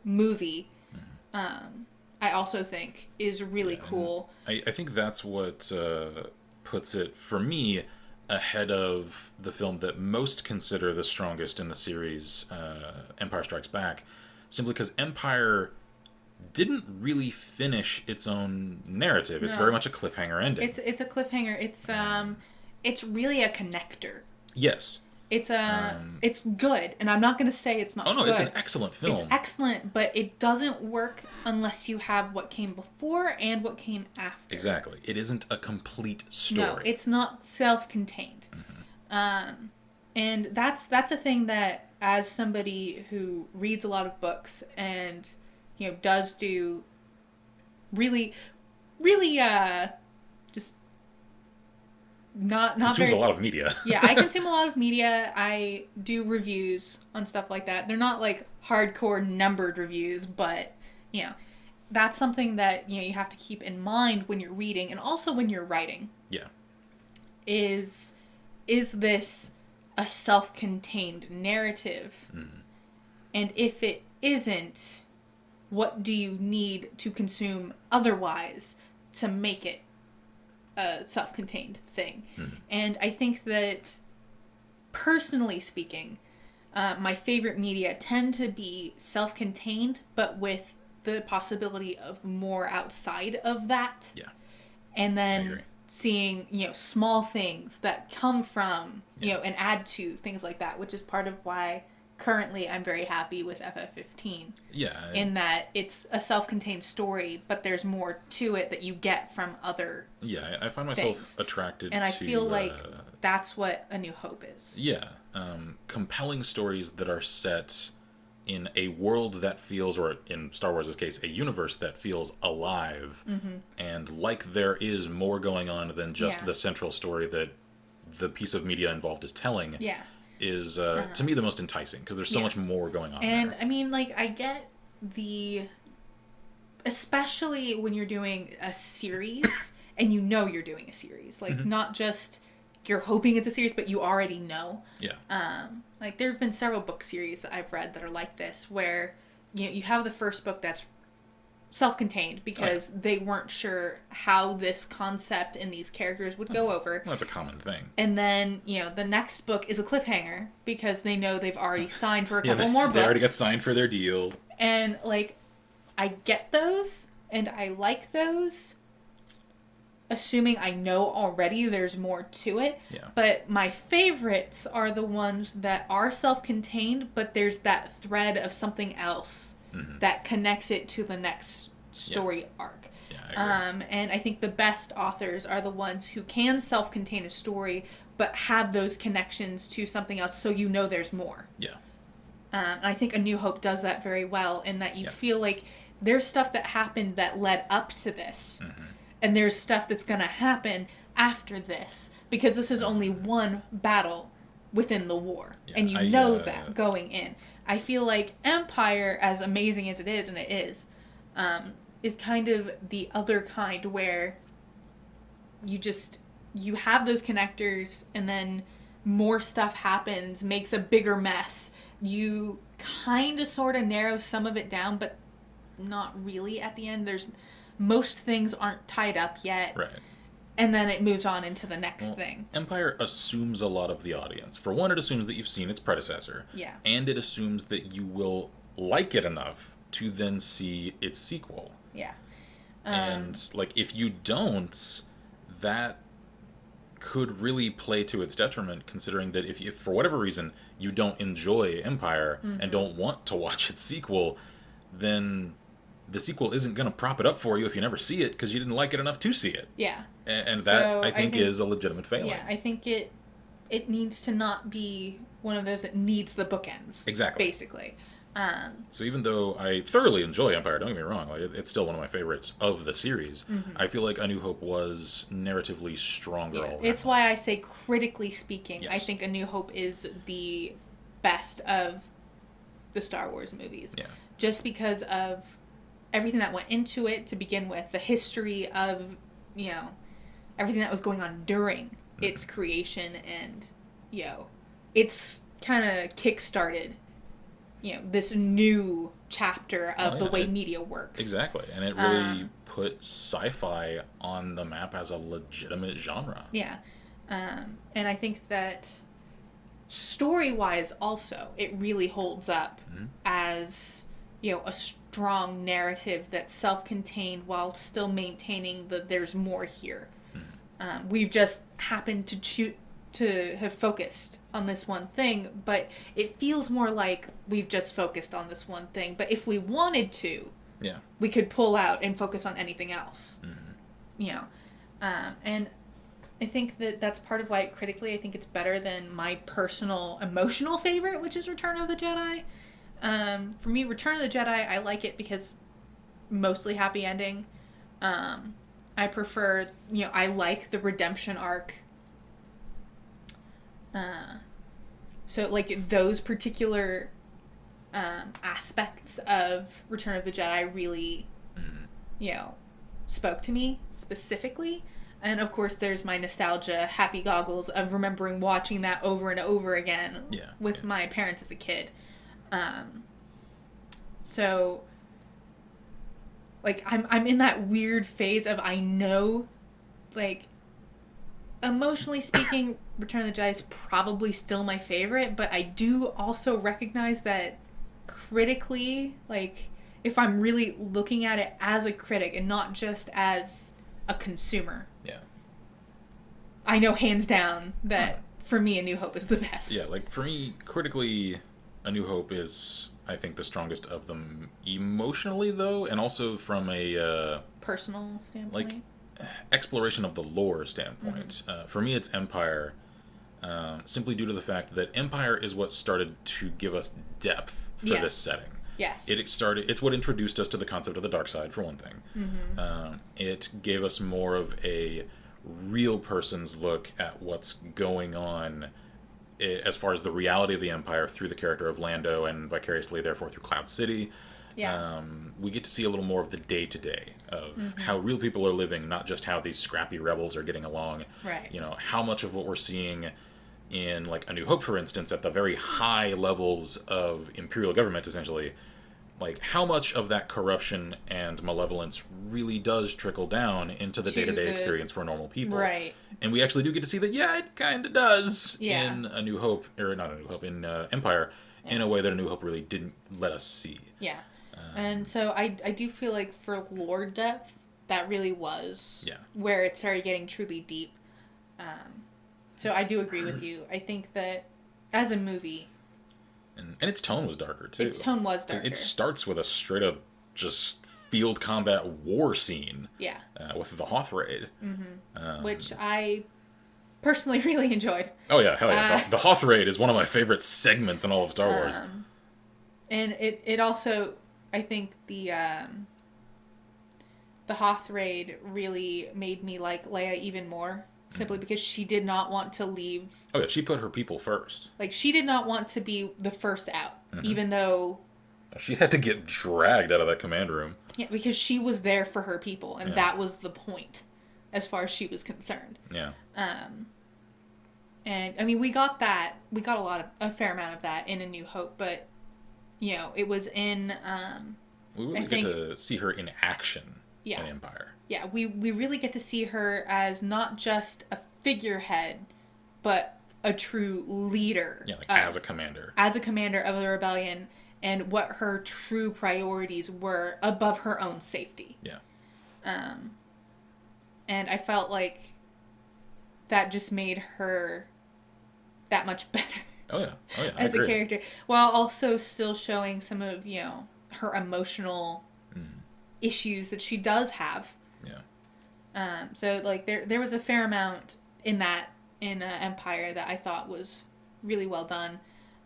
movie. I also think is really cool. I think that's what puts it, for me, ahead of the film that most consider the strongest in the series, Empire Strikes Back, simply because Empire didn't really finish its own narrative. It's very much a cliffhanger ending. It's a cliffhanger. It's really a connector. Yes. It's good, and I'm not going to say it's not good. It's an excellent film. It's excellent, but it doesn't work unless you have what came before and what came after. Exactly. It isn't a complete story. No, it's not self-contained. And that's a thing that, as somebody who reads a lot of books and does do really just not consumes very, a lot of media. Yeah, I consume a lot of media. I do reviews on stuff like that. They're not hardcore numbered reviews, but that's something that, you have to keep in mind when you're reading and also when you're writing. Yeah. Is this a self-contained narrative? Mm-hmm. And if it isn't, what do you need to consume otherwise to make it a self-contained thing? Mm-hmm. And I think that, personally speaking, my favorite media tend to be self-contained, but with the possibility of more outside of that. Yeah. And then seeing, small things that come from, and add to things like that, which is part of why currently I'm very happy with FF15. Yeah. In that it's a self-contained story, but there's more to it that you get from other Yeah, I find myself things. attracted and I to... feel like that's what A New Hope is. Yeah. Compelling stories that are set in a world that feels, or in Star Wars' case, a universe that feels alive, and like there is more going on than just the central story that the piece of media involved is telling, is, to me, the most enticing, because there's so much more going on And, there. I mean, like, I get especially when you're doing a series, and you're doing a series, like, not just you're hoping it's a series, but you already know. Yeah. Like, there have been several book series that I've read that are like this, where you have the first book that's self-contained because they weren't sure how this concept and these characters would go over. Well, that's a common thing. And then, the next book is a cliffhanger because they know they've already signed for a couple more books. They already got signed for their deal. And, like, I get those, and I like those, assuming I know already there's more to it. Yeah. But my favorites are the ones that are self-contained, but there's that thread of something else that connects it to the next story arc. Yeah, I agree. And I think the best authors are the ones who can self-contain a story, but have those connections to something else so there's more. Yeah. And I think A New Hope does that very well in that you feel like there's stuff that happened that led up to this. And there's stuff that's going to happen after this, because this is only one battle within the war. Yeah, and you know that going in. I feel like Empire, as amazing as it is, and it is kind of the other kind where you have those connectors, and then more stuff happens, makes a bigger mess. You kind of sort of narrow some of it down, but not really at the end. Most things aren't tied up yet. Right. And then it moves on into the next thing. Empire assumes a lot of the audience. For one, it assumes that you've seen its predecessor. Yeah. And it assumes that you will like it enough to then see its sequel. Yeah. And, like, if you don't, that could really play to its detriment, considering that if for whatever reason you don't enjoy Empire and don't want to watch its sequel, then the sequel isn't going to prop it up for you if you never see it because you didn't like it enough to see it. Yeah. And that, I think, is a legitimate failing. Yeah, I think it needs to not be one of those that needs the bookends. Exactly. Basically. So even though I thoroughly enjoy Empire, don't get me wrong, like it's still one of my favorites of the series, I feel like A New Hope was narratively stronger all around. It's why I say, critically speaking, Yes. I think A New Hope is the best of the Star Wars movies. Yeah. Just because of everything that went into it to begin with, the history of, everything that was going on during its creation, and, it's kind of kick-started, this new chapter of the way media works. Exactly. And it really put sci-fi on the map as a legitimate genre. Yeah. And I think that story-wise also, it really holds up as, a strong narrative that's self-contained while still maintaining that there's more here. We've just happened to have focused on this one thing, but it feels more like we've just focused on this one thing. But if we wanted to, we could pull out and focus on anything else. And I think that's part of why, critically, I think it's better than my personal emotional favorite, which is Return of the Jedi. For me, Return of the Jedi, I like it because mostly happy ending. I prefer, I like the redemption arc. So, like, those particular aspects of Return of the Jedi really you know, spoke to me specifically. And of course, there's my nostalgia, happy goggles of remembering watching that over and over again with my parents as a kid. So, like, I'm in that weird phase of I know, like, emotionally speaking, Return of the Jedi is probably still my favorite, but I do also recognize that critically, like, if I'm really looking at it as a critic and not just as a consumer, I know hands down that for me, A New Hope is the best. Yeah, like, for me, critically, A New Hope is, I think, the strongest of them emotionally, though, and also from a... personal standpoint? Like, exploration of the lore standpoint. For me, it's Empire, simply due to the fact that Empire is what started to give us depth for this setting. Yes. It's what introduced us to the concept of the dark side, for one thing. It gave us more of a real person's look at what's going on as far as the reality of the Empire through the character of Lando and vicariously, therefore, through Cloud City. Yeah. We get to see a little more of the day-to-day of how real people are living, not just how these scrappy rebels are getting along. Right. You know, how much of what we're seeing in, like, A New Hope, for instance, at the very high levels of Imperial government, essentially, like, how much of that corruption and malevolence really does trickle down into the day-to-day experience for normal people. Right. And we actually do get to see that, it kind of does in A New Hope, or not A New Hope, in Empire, in a way that A New Hope really didn't let us see. Yeah. And so I do feel like for lore depth, that really was where it started getting truly deep. So I do agree with you. I think that as a movie... And its tone was darker, too. Its tone was darker. It starts with a straight-up just field combat war scene. Yeah. With the Hoth raid. Which I personally really enjoyed. Oh, yeah. Hell yeah. The Hoth raid is one of my favorite segments in all of Star Wars. And it also... I think the Hoth raid really made me like Leia even more, simply because she did not want to leave. Oh yeah, she put her people first. Like, she did not want to be the first out, even though... She had to get dragged out of that command room. Yeah, because she was there for her people, and that was the point, as far as she was concerned. Yeah. And, I mean, we got a fair amount of that in A New Hope, but... You know, it was in... we really get to see her in action in Empire. Yeah, we really get to see her as not just a figurehead, but a true leader. Yeah, like as a commander. As a commander of the rebellion, and what her true priorities were above her own safety. Yeah. And I felt like that just made her that much better. Oh yeah, as a character, while also still showing some of, you know, her emotional issues that she does have. Yeah. So like there was a fair amount in Empire that I thought was really well done.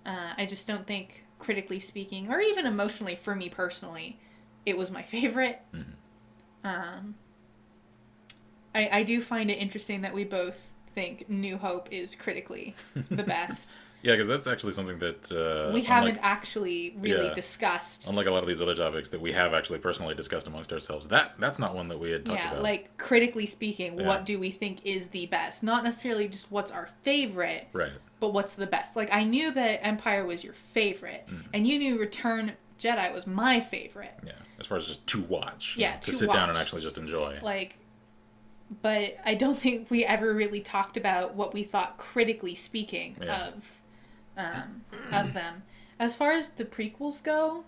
I just don't think, critically speaking, or even emotionally for me personally, it was my favorite. I do find it interesting that we both think New Hope is critically the best. Yeah, because that's actually something that... we haven't actually really discussed. Unlike a lot of these other topics that we have actually personally discussed amongst ourselves. That's not one that we had talked about. Yeah, like, critically speaking, what do we think is the best? Not necessarily just what's our favorite, right? But what's the best. Like, I knew that Empire was your favorite, and you knew Return Jedi was my favorite. Yeah, as far as just to watch. Yeah, to sit down and actually just enjoy. Like... But I don't think we ever really talked about what we thought, critically speaking, of them. As far as the prequels go,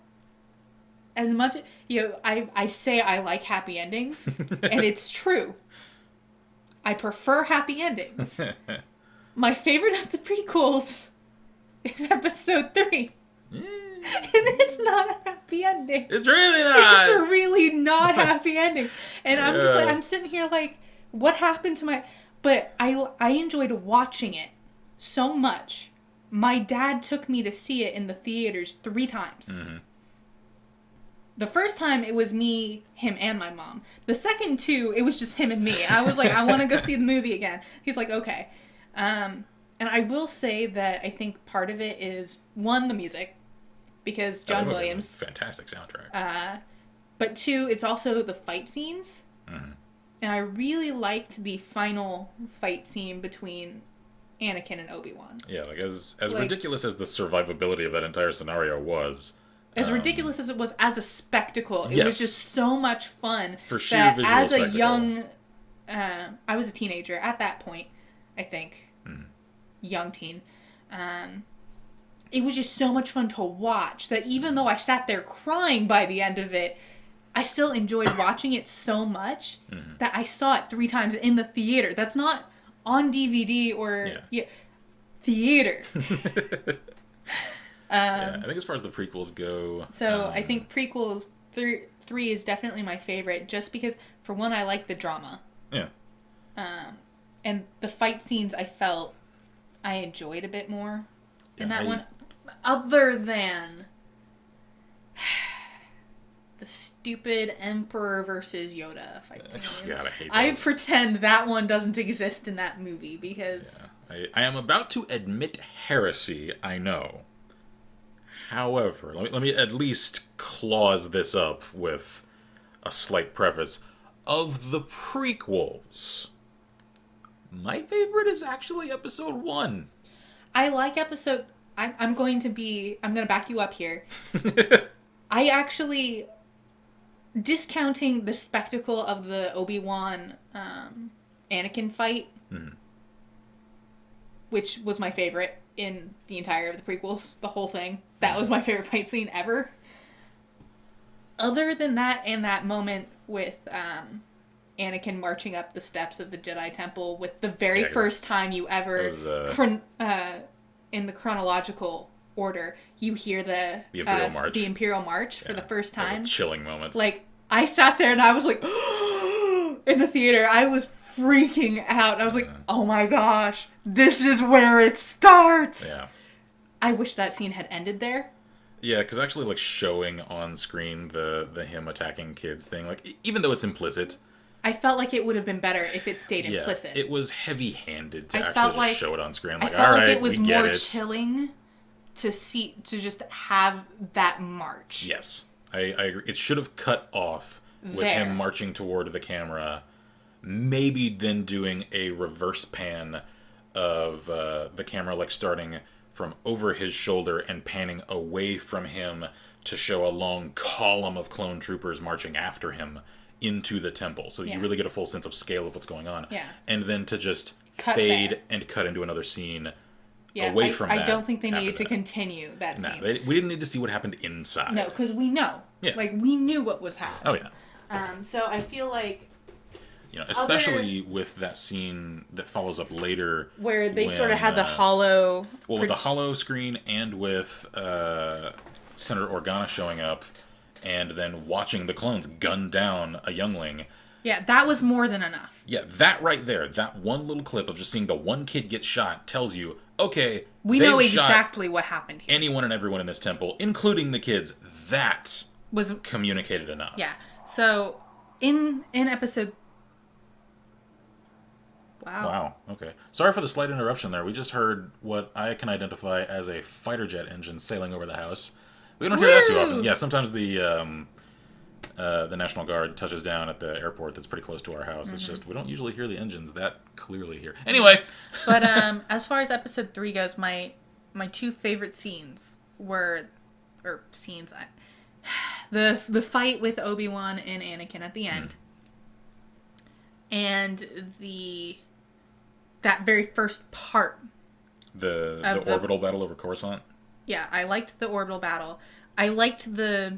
as much, you know, I say I like happy endings, and it's true. I prefer happy endings. My favorite of the prequels is Episode 3. And it's not a happy ending. It's really not. It's a really not happy ending. And I'm just like, I'm sitting here like, what happened to my... But I enjoyed watching it so much. My dad took me to see it in the theaters 3 times. The first time, it was me, him, and my mom. The second 2, it was just him and me. I was like, I want to go see the movie again. He's like, okay. And I will say that I think part of it is, one, the music. Because John Williams... Fantastic soundtrack. But 2, it's also the fight scenes. Mm-hmm. And I really liked the final fight scene between Anakin and Obi-Wan. Yeah, like as ridiculous as the survivability of that entire scenario was. As ridiculous as it was as a spectacle, it yes. was just so much fun. For sheer visual as spectacle. a young, I was a teenager at that point, I think. Young teen. It was just so much fun to watch that even though I sat there crying by the end of it, I still enjoyed watching it so much that I saw it 3 times in the theater. That's not on DVD or theater. I think as far as the prequels go... So I think prequels 3 is definitely my favorite just because, for one, I like the drama. Yeah. And the fight scenes I felt I enjoyed a bit more in that one. Other than the stupid Emperor versus Yoda fight scene. Oh, God, I hate those. I pretend that one doesn't exist in that movie because... Yeah. I am about to admit heresy, I know. However, let me at least clause this up with a slight preface. Of the prequels, my favorite is actually episode 1. I like episode... I'm going to back you up here. I actually... Discounting the spectacle of the Obi-Wan Anakin fight, which was my favorite in the entire of the prequels, the whole thing. That was my favorite fight scene ever. Other than that, and that moment with Anakin marching up the steps of the Jedi Temple with the very first time you ever, in the chronological order, you hear the Imperial March. The Imperial March for the first time. That was a chilling moment. Like, I sat there and I was like, in the theater, I was freaking out. I was like, oh my gosh, this is where it starts. Yeah. I wish that scene had ended there. Yeah, because actually, like, showing on screen the him attacking kids thing, like, even though it's implicit... I felt like it would have been better if it stayed implicit. It was heavy-handed to show it on screen. Like, I felt all right, like it was we get more it. chilling to just have that march. Yes, I agree. It should have cut off with him marching toward the camera, maybe then doing a reverse pan of the camera, like, starting from over his shoulder and panning away from him to show a long column of clone troopers marching after him into the temple, so you really get a full sense of scale of what's going on. Yeah. And then to just cut fade there. And cut into another scene away from that. I don't think they needed to continue that scene. We didn't need to see what happened inside. No, because we know. Yeah. Like, we knew what was happening. Oh, yeah. So I feel like... especially with that scene that follows up later... Where they sort of had the hollow... Well, with the hollow screen and with Senator Organa showing up and then watching the clones gun down a youngling. Yeah, that was more than enough. Yeah, that right there, that one little clip of just seeing the one kid get shot tells you, okay, we know exactly what happened here. Anyone and everyone in this temple, including the kids, that was communicated enough. Yeah. So, in episode... Wow. Okay. Sorry for the slight interruption there. We just heard what I can identify as a fighter jet engine sailing over the house. We don't hear that too often. Yeah, sometimes the National Guard touches down at the airport that's pretty close to our house. It's just, we don't usually hear the engines that clearly here. Anyway. But as far as episode 3 goes, my 2 favorite scenes were... the fight with Obi-Wan and Anakin at the end. And that very first part. The orbital battle over Coruscant? Yeah, I liked the orbital battle. I liked the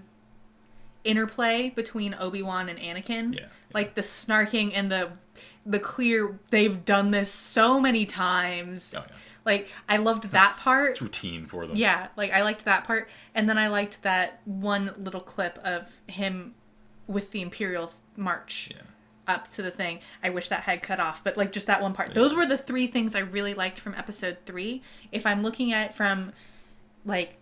interplay between Obi-Wan and Anakin. Yeah. Like the snarking and the clear, they've done this so many times. Oh, yeah. Like, I loved that part. It's routine for them. Yeah, like, I liked that part. And then I liked that one little clip of him with the Imperial March up to the thing. I wish that had cut off, but, like, just that one part. Yeah. Those were the 3 things I really liked from episode 3. If I'm looking at it from, like,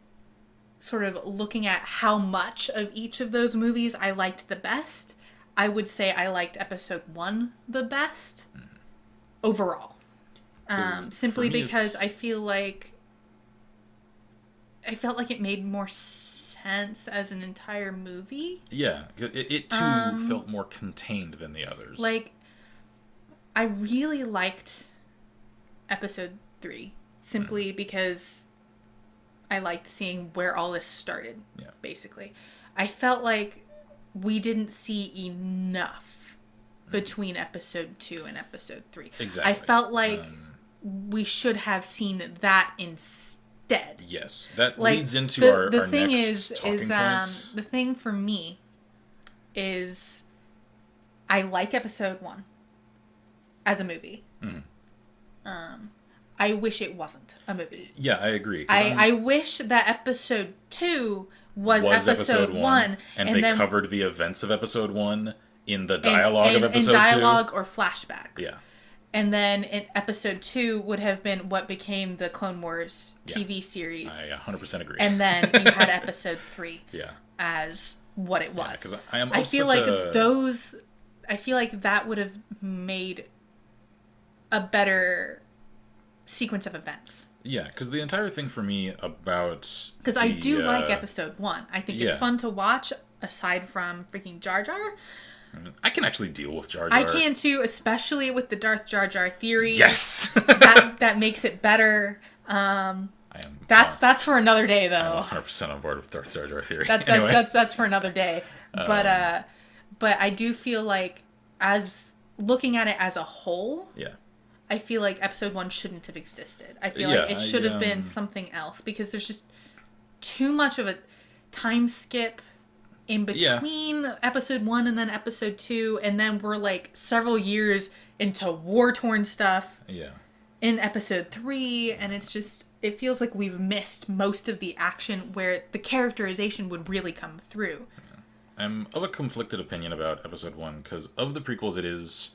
sort of looking at how much of each of those movies I liked the best, I would say I liked episode 1 the best overall. Simply because I felt like it made more sense. intense as an entire movie. Yeah, it too felt more contained than the others. Like, I really liked episode 3 simply because I liked seeing where all this started. Yeah. Basically, I felt like we didn't see enough between episode 2 and episode 3. Exactly. I felt like we should have seen that instead. Yes, that Like, leads into the our thing next talking point. the thing for me is I like episode 1 as a movie. I wish it wasn't a movie. Yeah, I agree. I wish that episode 2 was episode 1 and they then covered the events of episode 1 in the dialogue of episode 2. In dialogue or flashbacks. Yeah. And then in episode 2 would have been what became the Clone Wars TV series. I 100% agree. And then you had episode 3 yeah. as what it was. Because I am. I feel like I feel like that would have made a better sequence of events. Yeah, because the entire thing for me about... Because I do like episode 1. I think it's fun to watch, aside from freaking Jar Jar. I can actually deal with Jar Jar. I can too, especially with the Darth Jar Jar theory. Yes! that makes it better. That's for another day, though. I'm 100% on board with Darth Jar Jar theory. That's for another day. But I do feel like, as looking at it as a whole... Yeah. I feel like episode 1 shouldn't have existed. I feel like it should have been something else, because there's just too much of a time skip in between episode 1 and then episode 2, and then we're like several years into war-torn stuff in episode 3, and it feels like we've missed most of the action where the characterization would really come through. I'm of a conflicted opinion about episode 1, because of the prequels it is...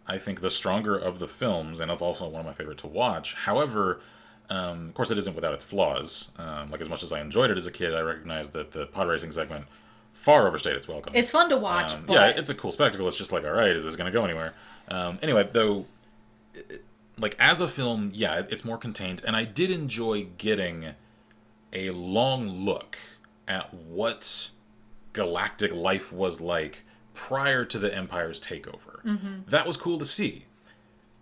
I think the stronger of the films, and it's also one of my favorite to watch. However, of course, it isn't without its flaws. Like, as much as I enjoyed it as a kid, I recognize that the pod racing segment far overstayed its welcome. It's fun to watch, but... Yeah, it's a cool spectacle. It's just like, all right, is this going to go anywhere? Anyway, though, like, as a film, yeah, it's more contained, and I did enjoy getting a long look at what galactic life was like prior to the Empire's takeover. That was cool to see.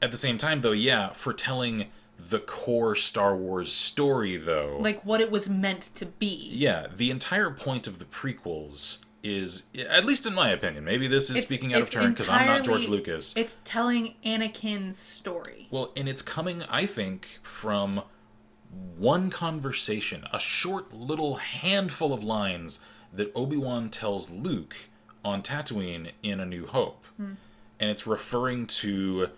At the same time, though, for telling the core Star Wars story, though... Like, what it was meant to be. Yeah, the entire point of the prequels is, at least in my opinion, maybe this is speaking out of turn because I'm not George Lucas. It's telling Anakin's story. Well, and it's coming, I think, from one conversation, a short little handful of lines that Obi-Wan tells Luke on Tatooine in A New Hope. And it's referring to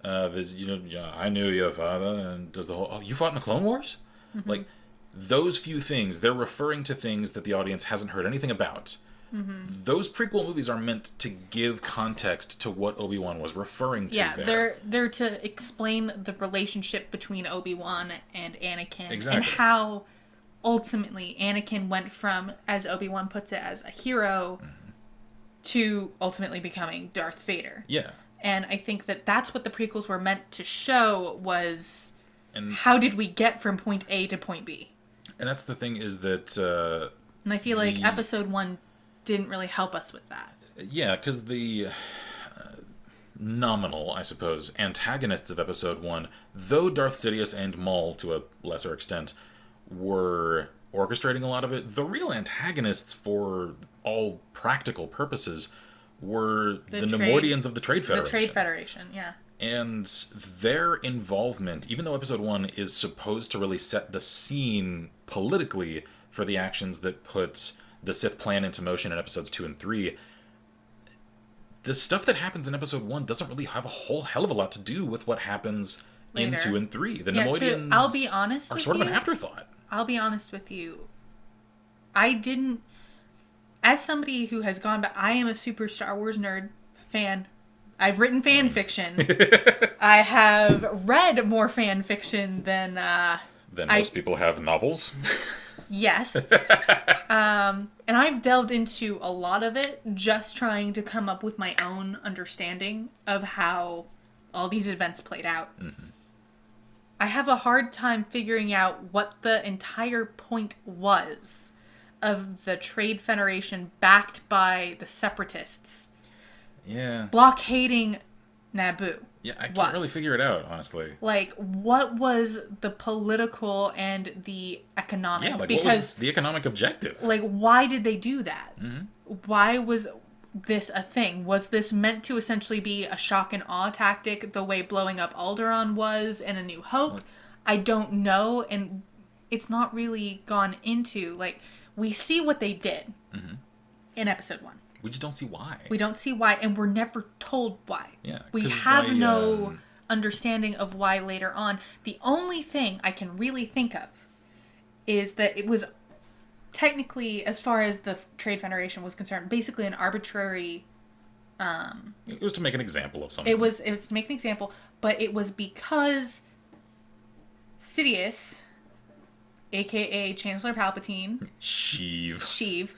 I knew your father, and does the whole, you fought in the Clone Wars? Like, those few things, they're referring to things that the audience hasn't heard anything about. Those prequel movies are meant to give context to what Obi-Wan was referring to there. They're to explain the relationship between Obi-Wan and Anakin. Exactly. And how, ultimately, Anakin went from, as Obi-Wan puts it, as a hero... to ultimately becoming Darth Vader. Yeah. And I think that that's what the prequels were meant to show, was how did we get from point A to point B? And that's the thing, is that... and I feel like episode 1 didn't really help us with that. Yeah, because the nominal, I suppose, antagonists of episode 1, though Darth Sidious and Maul, to a lesser extent, were orchestrating a lot of it, the real antagonists for all practical purposes were the Neimoidians of the Trade Federation. The Trade Federation, yeah. And their involvement, even though episode 1 is supposed to really set the scene politically for the actions that put the Sith plan into motion in episodes 2 and 3, the stuff that happens in episode 1 doesn't really have a whole hell of a lot to do with what happens later in 2 and 3. The Neimoidians I'll be honest are with sort you, of an afterthought. I'll be honest with you. I didn't... As somebody who has gone back... I am a super Star Wars nerd fan. I've written fan fiction. I have read more fan fiction than most people have novels. Yes. And I've delved into a lot of it, just trying to come up with my own understanding of how all these events played out. I have a hard time figuring out what the entire point was of the Trade Federation backed by the Separatists Yeah. blockading Naboo? Yeah, I can't really figure it out, honestly. Like, what was the political and the economic? Yeah, like, because, what was the economic objective? like, why did they do that? Mm-hmm. Why was this a thing? Was this meant to essentially be a shock and awe tactic the way blowing up Alderaan was in A New Hope? I don't know, and it's not really gone into. Like, we see what they did in episode 1. We just don't see why. We don't see why, and we're never told why. Yeah, we have no understanding of why later on. The only thing I can really think of is that it was technically, as far as the Trade Federation was concerned, basically an arbitrary... it was to make an example of something. It was to make an example, but it was because Sidious, a.k.a. Chancellor Palpatine... Sheev.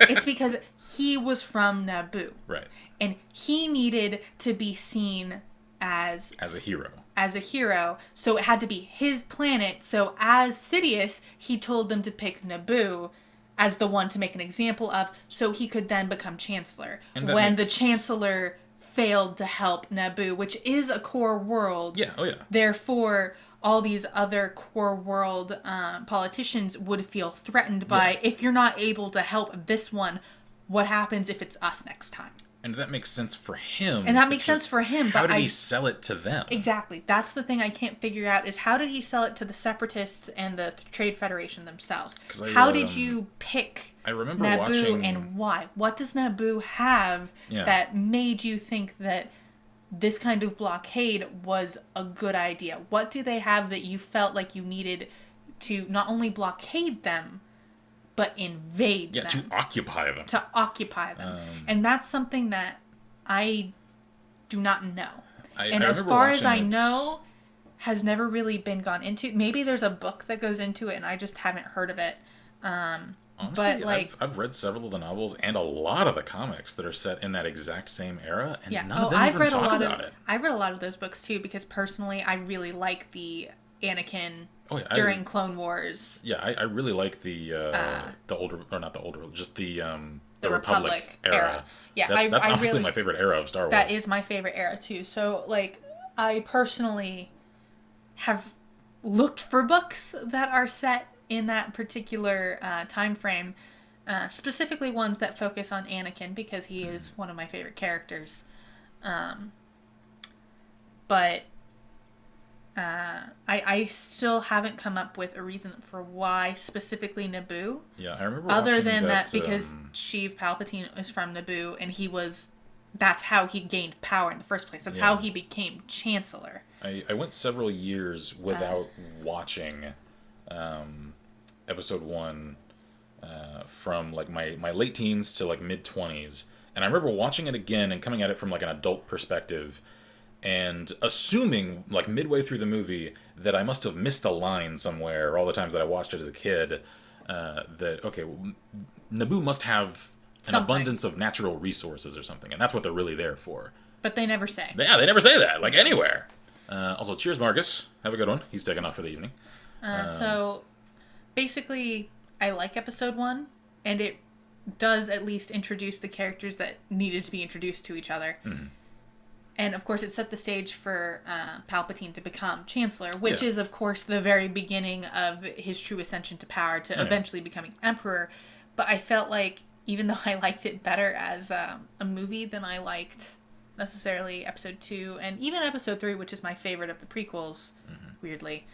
It's because he was from Naboo. Right. And he needed to be seen as a hero. As a hero. So it had to be his planet. So as Sidious, he told them to pick Naboo as the one to make an example of, so he could then become Chancellor. When the Chancellor failed to help Naboo, which is a core world. Yeah, oh yeah. Therefore, all these other core world politicians would feel threatened by, if you're not able to help this one, what happens if it's us next time? And that makes sense for him. And that makes sense for him. How did he sell it to them? Exactly. That's the thing I can't figure out, is how did he sell it to the Separatists and the Trade Federation themselves? How did you pick Naboo and why? What does Naboo have that made you think that this kind of blockade was a good idea? What do they have that you felt like you needed to not only blockade them, but invade them? To occupy them. To occupy them. And that's something that I do not know. And as far as I know, has never really been gone into. Maybe there's a book that goes into it and I just haven't heard of it. Honestly, but like, I've read several of the novels and a lot of the comics that are set in that exact same era, and none of them I've even read talk about it. I've read a lot of those books too, because personally I really like the Anakin Oh, yeah, during Clone Wars. Yeah, I really like the older, or not the older, just the Republic era. Yeah, that's I honestly really, my favorite era of Star Wars. That is my favorite era too. So like, I personally have looked for books that are set in that particular time frame, specifically ones that focus on Anakin, because he is one of my favorite characters. But I still haven't come up with a reason for why specifically Naboo. Yeah, I remember. Other than that, because Sheev Palpatine is from Naboo, and that's how he gained power in the first place. That's how he became Chancellor. I went several years without watching episode 1 from like my late teens to like mid 20s, and I remember watching it again and coming at it from like an adult perspective, and assuming like midway through the movie that I must have missed a line somewhere all the times that I watched it as a kid, that Naboo must have an abundance of natural resources or something, and that's what they're really there for. But they never say. Yeah, they never say that, like anywhere. Also, cheers, Marcus. Have a good one. He's taking off for the evening. So, basically, I like episode 1, and it does at least introduce the characters that needed to be introduced to each other. Mm-hmm. And, of course, it set the stage for Palpatine to become Chancellor, which is, of course, the very beginning of his true ascension to power, to eventually becoming Emperor. But I felt like, even though I liked it better as a movie than I liked necessarily episode 2, and even episode 3, which is my favorite of the prequels, weirdly,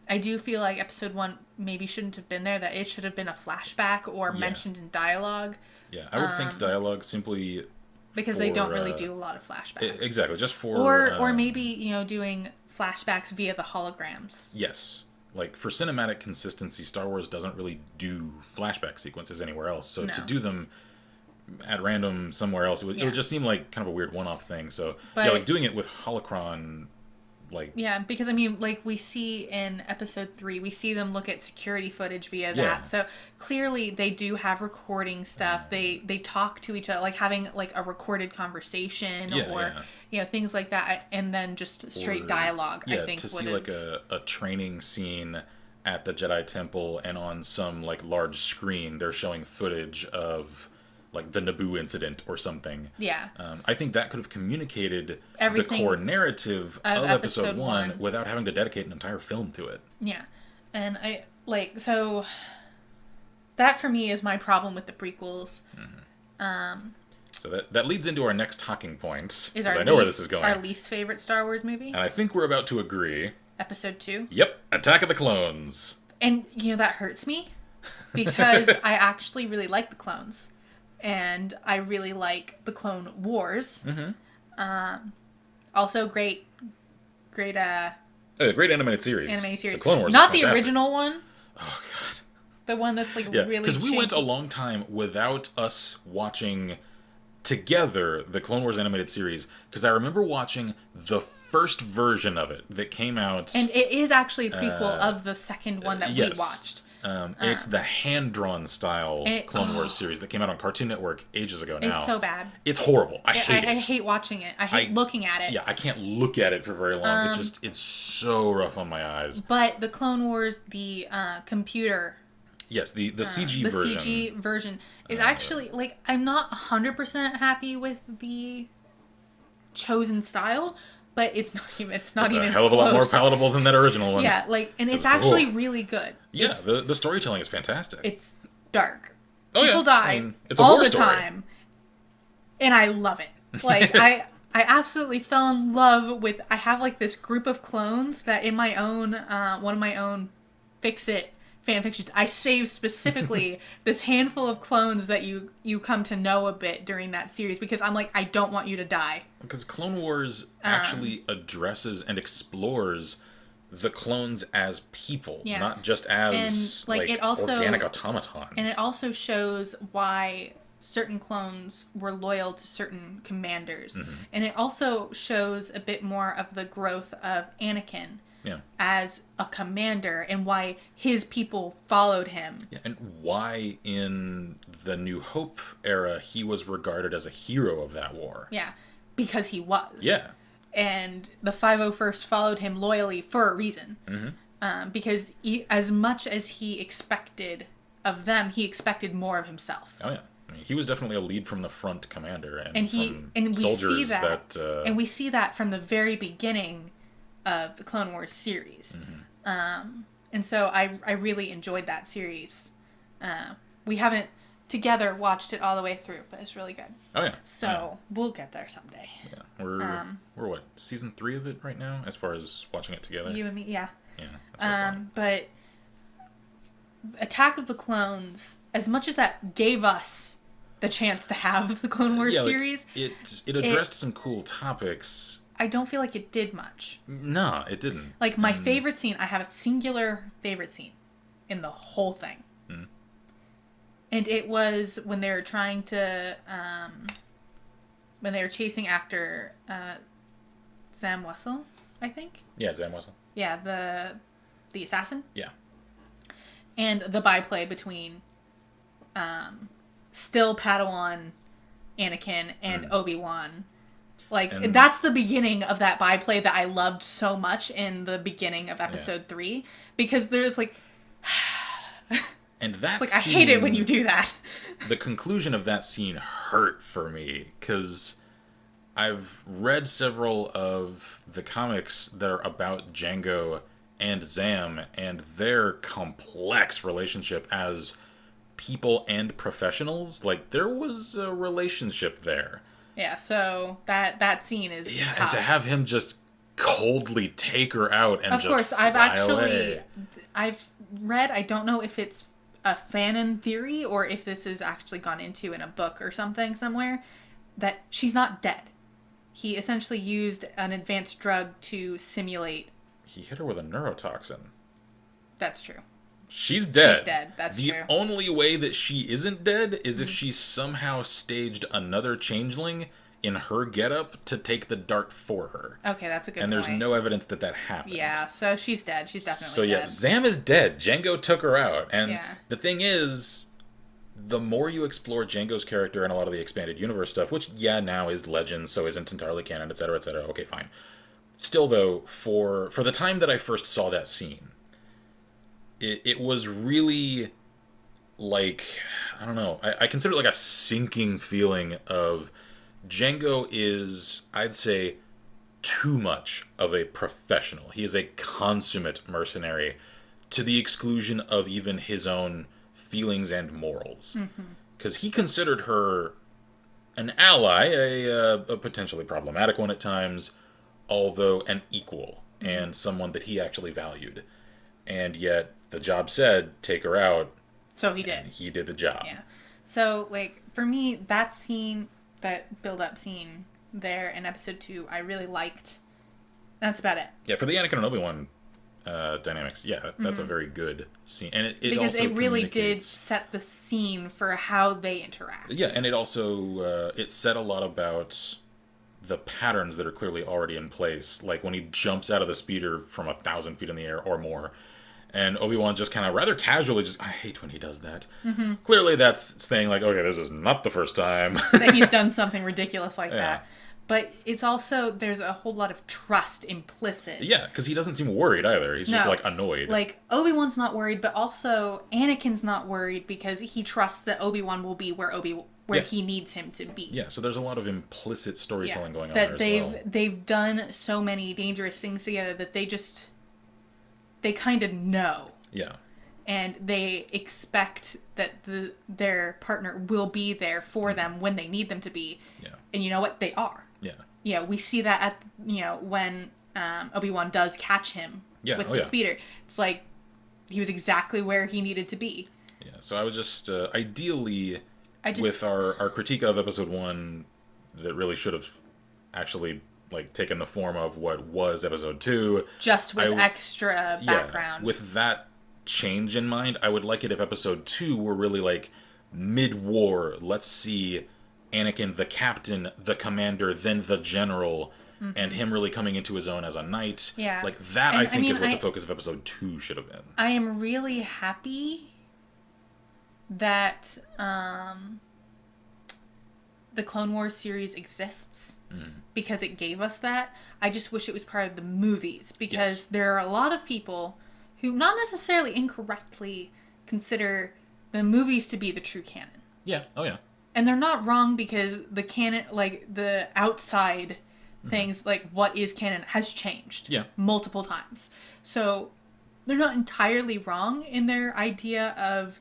I do feel like episode 1 maybe shouldn't have been there, that it should have been a flashback or mentioned in dialogue. Yeah, I would think dialogue simply... Because they don't really do a lot of flashbacks. Exactly, just for... Or maybe, doing flashbacks via the holograms. Yes. Like, for cinematic consistency, Star Wars doesn't really do flashback sequences anywhere else. So to do them at random somewhere else, it would just seem like kind of a weird one-off thing. So, like doing it with holocron... Yeah, because we see in episode 3, we see them look at security footage via that. So clearly they do have recording stuff. They talk to each other, like having like a recorded conversation or things like that, and then just straight dialogue. I think to see like a training scene at the Jedi Temple, and on some like large screen they're showing footage of like the Naboo incident or something. Yeah. I think that could have communicated Everything the core narrative of episode 1 without having to dedicate an entire film to it. Yeah. And so that for me is my problem with the prequels. So that leads into our next talking point, because I know where this is going. Our least favorite Star Wars movie. And I think we're about to agree. Episode 2. Yep, Attack of the Clones. And, that hurts me, because I actually really like the clones. And I really like the Clone Wars. Mm-hmm. Also great great animated series. The Clone Wars Not is the original one. Oh, God. The one that's, really because we went a long time without us watching together the Clone Wars animated series, because I remember watching the first version of it that came out. And it is actually a prequel of the second one that we watched. It's the hand-drawn style Clone Wars series that came out on Cartoon Network ages ago now. It's so bad. It's horrible. I hate it. I hate watching it. I hate looking at it. Yeah, I can't look at it for very long. It's so rough on my eyes. But the Clone Wars, the computer... Yes, the CG version. The CG version is actually, I'm not 100% happy with the chosen style, but it's not even It's even a hell of a lot more palatable than that original one. Yeah, and it's actually really good. Yeah, the storytelling is fantastic. It's dark. Oh, People die it's a all war the story. time, and I love it. I absolutely fell in love with. I have this group of clones that in my own one of my own Fix-It fan fictions, I saved specifically this handful of clones that you come to know a bit during that series, because I'm I don't want you to die. Because Clone Wars actually addresses and explores the clones as people, not just as and, it also, organic automatons. And it also shows why certain clones were loyal to certain commanders. Mm-hmm. And it also shows a bit more of the growth of Anakin. Yeah. As a commander, and why his people followed him. Yeah, and why in the New Hope era he was regarded as a hero of that war. Yeah, because he was. Yeah. And the 501st followed him loyally for a reason. Mm-hmm. Because as much as he expected of them, he expected more of himself. Oh, yeah. I mean, he was definitely a lead from the front commander. And we soldiers see that. And we see that from the very beginning of the Clone Wars series. Mm-hmm. And so I really enjoyed that series. We haven't together watched it all the way through, but it's really good. Oh yeah. So we'll get there someday. Yeah. We're what, season 3 of it right now, as far as watching it together? You and me, yeah. Yeah. But Attack of the Clones, as much as that gave us the chance to have the Clone Wars series, it addressed some cool topics. I don't feel like it did much. No, it didn't. My favorite scene, I have a singular favorite scene in the whole thing. Mm. And it was when they were trying to, when they were chasing after Zam Wesell, I think. Yeah, Zam Wesell. Yeah, the assassin. Yeah. And the byplay between still Padawan Anakin and Obi-Wan. That's the beginning of that byplay that I loved so much in the beginning of episode 3. Because there's and that I hate it when you do that. The conclusion of that scene hurt for me, because I've read several of the comics that are about Jango and Zam and their complex relationship as people and professionals. There was a relationship there. Yeah, so that scene is tough. And to have him just coldly take her out and of just course, I've read, I don't know if it's a fanon theory or if this is actually gone into in a book or something somewhere, that she's not dead. He essentially used an advanced drug to simulate. He hit her with a neurotoxin. That's true. She's dead. She's dead. That's true. The only way that she isn't dead is if she somehow staged another changeling in her getup to take the dart for her. Okay, that's a good point. And there's no evidence that happened. Yeah, so she's dead. She's definitely dead. So Zam is dead. Jango took her out. And the thing is, the more you explore Jango's character and a lot of the expanded universe stuff, which, now is legend, so isn't entirely canon, etc., etc., okay, fine. Still, though, for the time that I first saw that scene, it was really like, I don't know, I consider it like a sinking feeling of Django is, I'd say, too much of a professional. He is a consummate mercenary to the exclusion of even his own feelings and morals. Because he considered her an ally, a potentially problematic one at times, although an equal and someone that he actually valued. And yet the job said, take her out. So he did. And he did the job. Yeah. So, like, for me, that scene, that build-up scene there in episode 2, I really liked. That's about it. Yeah, for the Anakin and Obi-Wan dynamics, yeah, that's a very good scene. And it Because also it really did communicates... set the scene for how they interact. Yeah, and it also, it said a lot about the patterns that are clearly already in place. Like when he jumps out of the speeder from 1,000 feet in the air or more, and Obi-Wan just kind of rather casually I hate when he does that. Clearly that's saying like, okay, this is not the first time. That he's done something ridiculous like that. But it's also, there's a whole lot of trust implicit. Yeah, because he doesn't seem worried either. He's just like annoyed. Like, Obi-Wan's not worried, but also Anakin's not worried because he trusts that Obi-Wan will be where he needs him to be. Yeah, so there's a lot of implicit storytelling going on that there as well. They've done so many dangerous things together that they kind of know. Yeah. And they expect that their partner will be there for them when they need them to be. Yeah. And you know what? They are. Yeah. Yeah, we see that at, when Obi-Wan does catch him with the speeder. It's like he was exactly where he needed to be. Yeah, so I was just, ideally, with our critique of episode 1, that really should have actually like taken the form of what was episode 2. Just with extra background. Yeah, with that change in mind, I would like it if episode 2 were really like mid-war. Let's see Anakin, the captain, the commander, then the general, and him really coming into his own as a knight. Yeah. Like that, I think, is what the focus of episode 2 should have been. I am really happy that the Clone Wars series exists because it gave us that. I just wish it was part of the movies because there are a lot of people who not necessarily incorrectly consider the movies to be the true canon. Yeah. Oh, yeah. And they're not wrong because the canon, like the outside things, like what is canon, has changed multiple times. So they're not entirely wrong in their idea of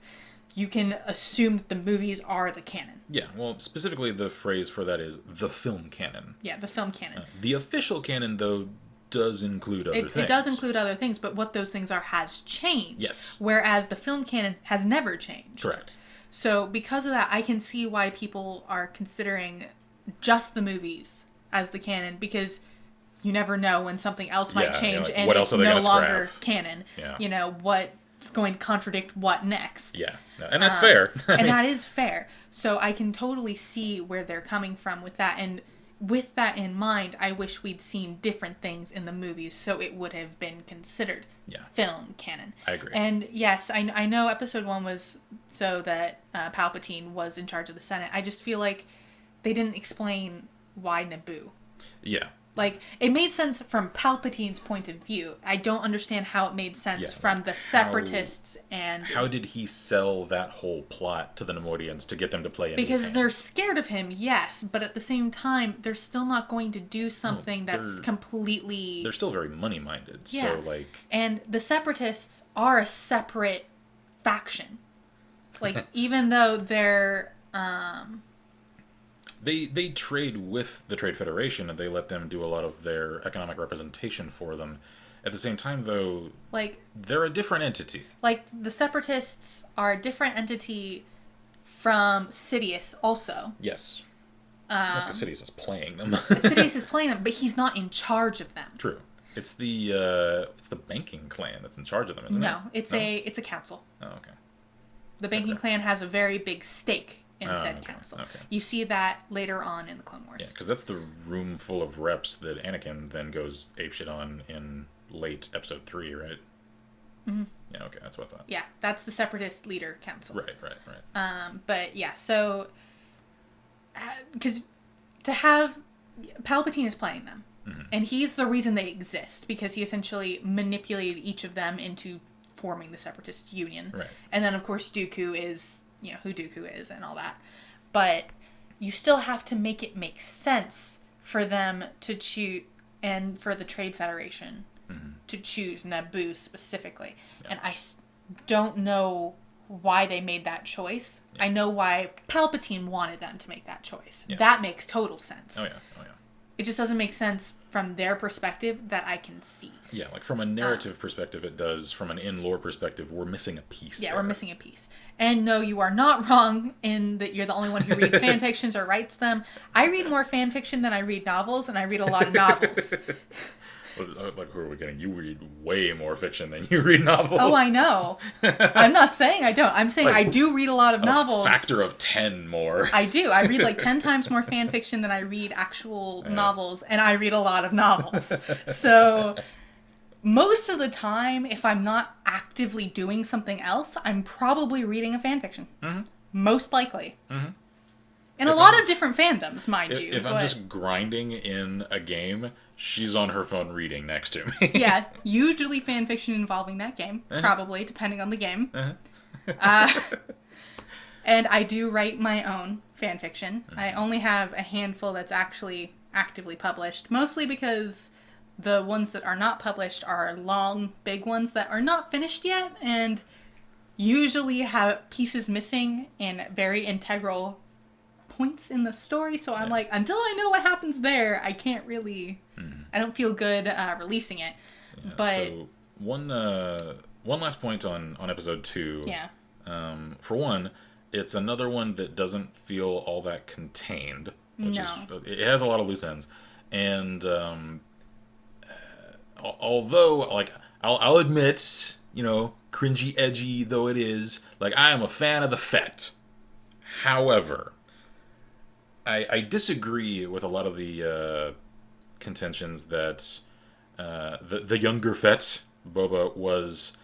you can assume that the movies are the canon. Yeah, well, specifically the phrase for that is the film canon. Yeah, the film canon. The official canon, though, does include other things. It does include other things, but what those things are has changed. Yes. Whereas the film canon has never changed. Correct. So because of that, I can see why people are considering just the movies as the canon, because you never know when something else might change and it's no longer canon. Yeah. What's going to contradict what next. Yeah, and that's fair. And that is fair. So I can totally see where they're coming from with that. And with that in mind, I wish we'd seen different things in the movies so it would have been considered film canon. I agree. And yes, I know episode 1 was so that Palpatine was in charge of the Senate. I just feel like they didn't explain why Naboo. Yeah. Like, it made sense from Palpatine's point of view. I don't understand how it made sense from the Separatists and... How did he sell that whole plot to the Neimoidians to get them to play into his hand? Because they're scared of him, yes, but at the same time, they're still not going to do something that's completely... They're still very money-minded, so, like... And the Separatists are a separate faction. Like, even though they're... They trade with the Trade Federation, and they let them do a lot of their economic representation for them. At the same time, though, like they're a different entity. Like, the Separatists are a different entity from Sidious, also. Yes. Like Sidious is playing them. Sidious is playing them, but he's not in charge of them. True. It's the banking clan that's in charge of them, isn't it? No, it's a council. Oh, okay. The banking clan has a very big stake in said council. Okay. You see that later on in the Clone Wars. Yeah, because that's the room full of reps that Anakin then goes apeshit on in late episode 3, right? Mm-hmm. Yeah, okay, that's what I thought. Yeah, that's the Separatist leader council. Right. But yeah, so because to have Palpatine is playing them, and he's the reason they exist because he essentially manipulated each of them into forming the Separatist Union. Right. And then, of course, Dooku is, you know, who Dooku is and all that. But you still have to make it make sense for them to choose, and for the Trade Federation to choose Naboo specifically. Yeah. And I don't know why they made that choice. Yeah. I know why Palpatine wanted them to make that choice. Yeah. That makes total sense. Oh, yeah. It just doesn't make sense from their perspective that I can see. Yeah, like from a narrative perspective it does. From an in-lore perspective, we're missing a piece there. We're missing a piece. And no, you are not wrong in that you're the only one who reads fan fictions or writes them. I read more fan fiction than I read novels, and I read a lot of novels. Like, who are we getting? You read way more fiction than you read novels. Oh, I know. I'm not saying I don't. I'm saying like, I do read a lot of novels. Factor of 10 more. I do. I read like 10 times more fan fiction than I read actual novels, and I read a lot of novels. So most of the time, if I'm not actively doing something else, I'm probably reading a fan fiction. Mm-hmm. Most likely. Mm-hmm. In a lot of different fandoms, mind you. If I'm just grinding in a game, she's on her phone reading next to me. Yeah, usually fan fiction involving that game, probably, depending on the game. And I do write my own fan fiction. I only have a handful that's actually actively published, mostly because the ones that are not published are long, big ones that are not finished yet, and usually have pieces missing in very integral points in the story, so I'm like, until I know what happens there, I can't really I don't feel good releasing it. Yeah, but so one last point on episode 2. For one, it's another one that doesn't feel all that contained, which is, it has a lot of loose ends, and although, like, I'll admit, you know, cringy edgy though it is, like, I am a fan of the Fett. However, I disagree with a lot of the contentions that the younger Fett, Boba, was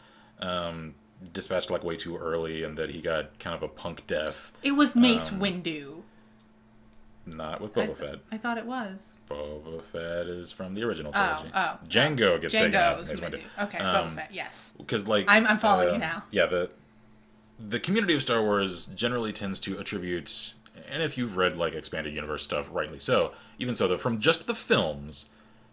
dispatched like way too early and that he got kind of a punk death. It was Mace Windu. Not with Boba Fett. I thought it was. Boba Fett is from the original trilogy. Django gets taken out. Windu. Okay, Boba Fett, yes. Because, like, I'm following you now. Yeah, the community of Star Wars generally tends to attribute, and if you've read, like, expanded universe stuff, rightly so, even so, though, from just the films,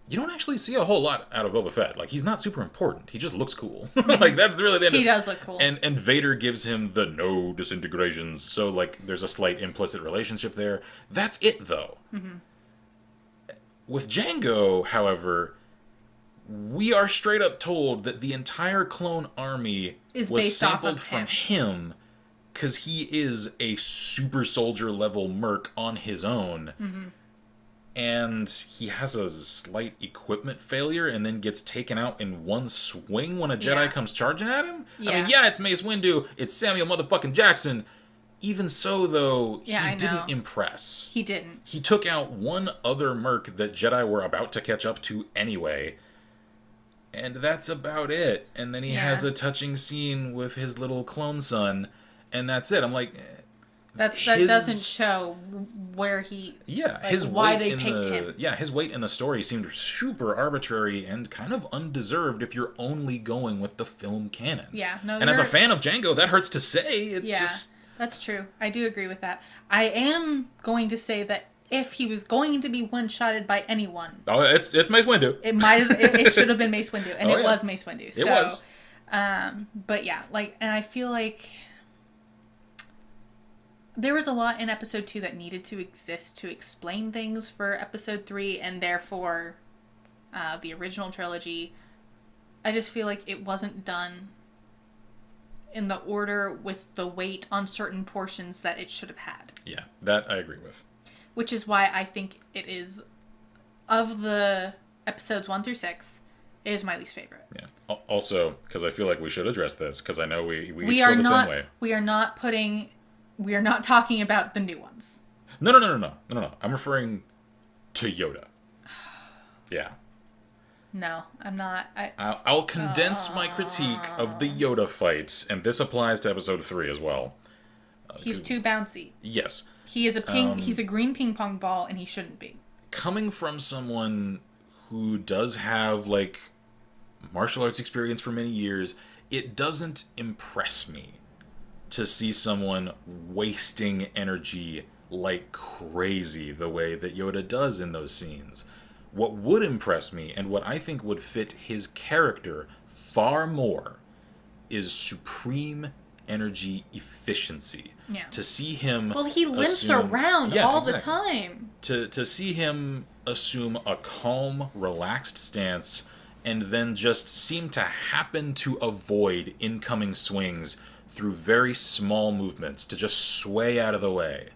you don't actually see a whole lot out of Boba Fett. Like, he's not super important. He just looks cool. Like, that's really the end. He does look cool. And Vader gives him the no disintegrations, so, like, there's a slight implicit relationship there. That's it, though. Mm-hmm. With Django, however, we are straight up told that the entire clone army was sampled from him, because he is a super soldier level merc on his own. Mm-hmm. And he has a slight equipment failure and then gets taken out in one swing when a Jedi comes charging at him? Yeah. I mean, yeah, it's Mace Windu, it's Samuel motherfucking Jackson. Even so, though, he didn't impress. He didn't. He took out one other merc that Jedi were about to catch up to anyway. And that's about it. And then he has a touching scene with his little clone son, and that's it. I'm like... That doesn't show where he... Yeah, like, his why weight they picked him. Yeah, his weight in the story seemed super arbitrary and kind of undeserved if you're only going with the film canon. Yeah, no. And as a fan of Django, that hurts to say. It's just... That's true. I do agree with that. I am going to say that if he was going to be one-shotted by anyone... Oh, it's Mace Windu. It should have been Mace Windu, and it was Mace Windu. It was. But yeah, like, and I feel like there was a lot in episode 2 that needed to exist to explain things for episode 3, and therefore the original trilogy. I just feel like it wasn't done in the order with the weight on certain portions that it should have had. Yeah, that I agree with. Which is why I think it is, of the episodes 1 through 6, it is my least favorite. Yeah. Also, because I feel like we should address this, because I know we each feel the same way. We are not talking about the new ones. No. I'm referring to Yoda. Yeah. No, I'm not. I'll condense my critique of the Yoda fight, and this applies to episode 3 as well. He's too bouncy. Yes. He is he's a green ping pong ball, and he shouldn't be. Coming from someone who does have, like, martial arts experience for many years, it doesn't impress me to see someone wasting energy like crazy the way that Yoda does in those scenes. What would impress me, and what I think would fit his character far more, is supreme energy efficiency. Yeah. To see him... Well, he limps around all the exactly. time. To see him assume a calm, relaxed stance and then just seem to happen to avoid incoming swings through very small movements, to just sway out of the way.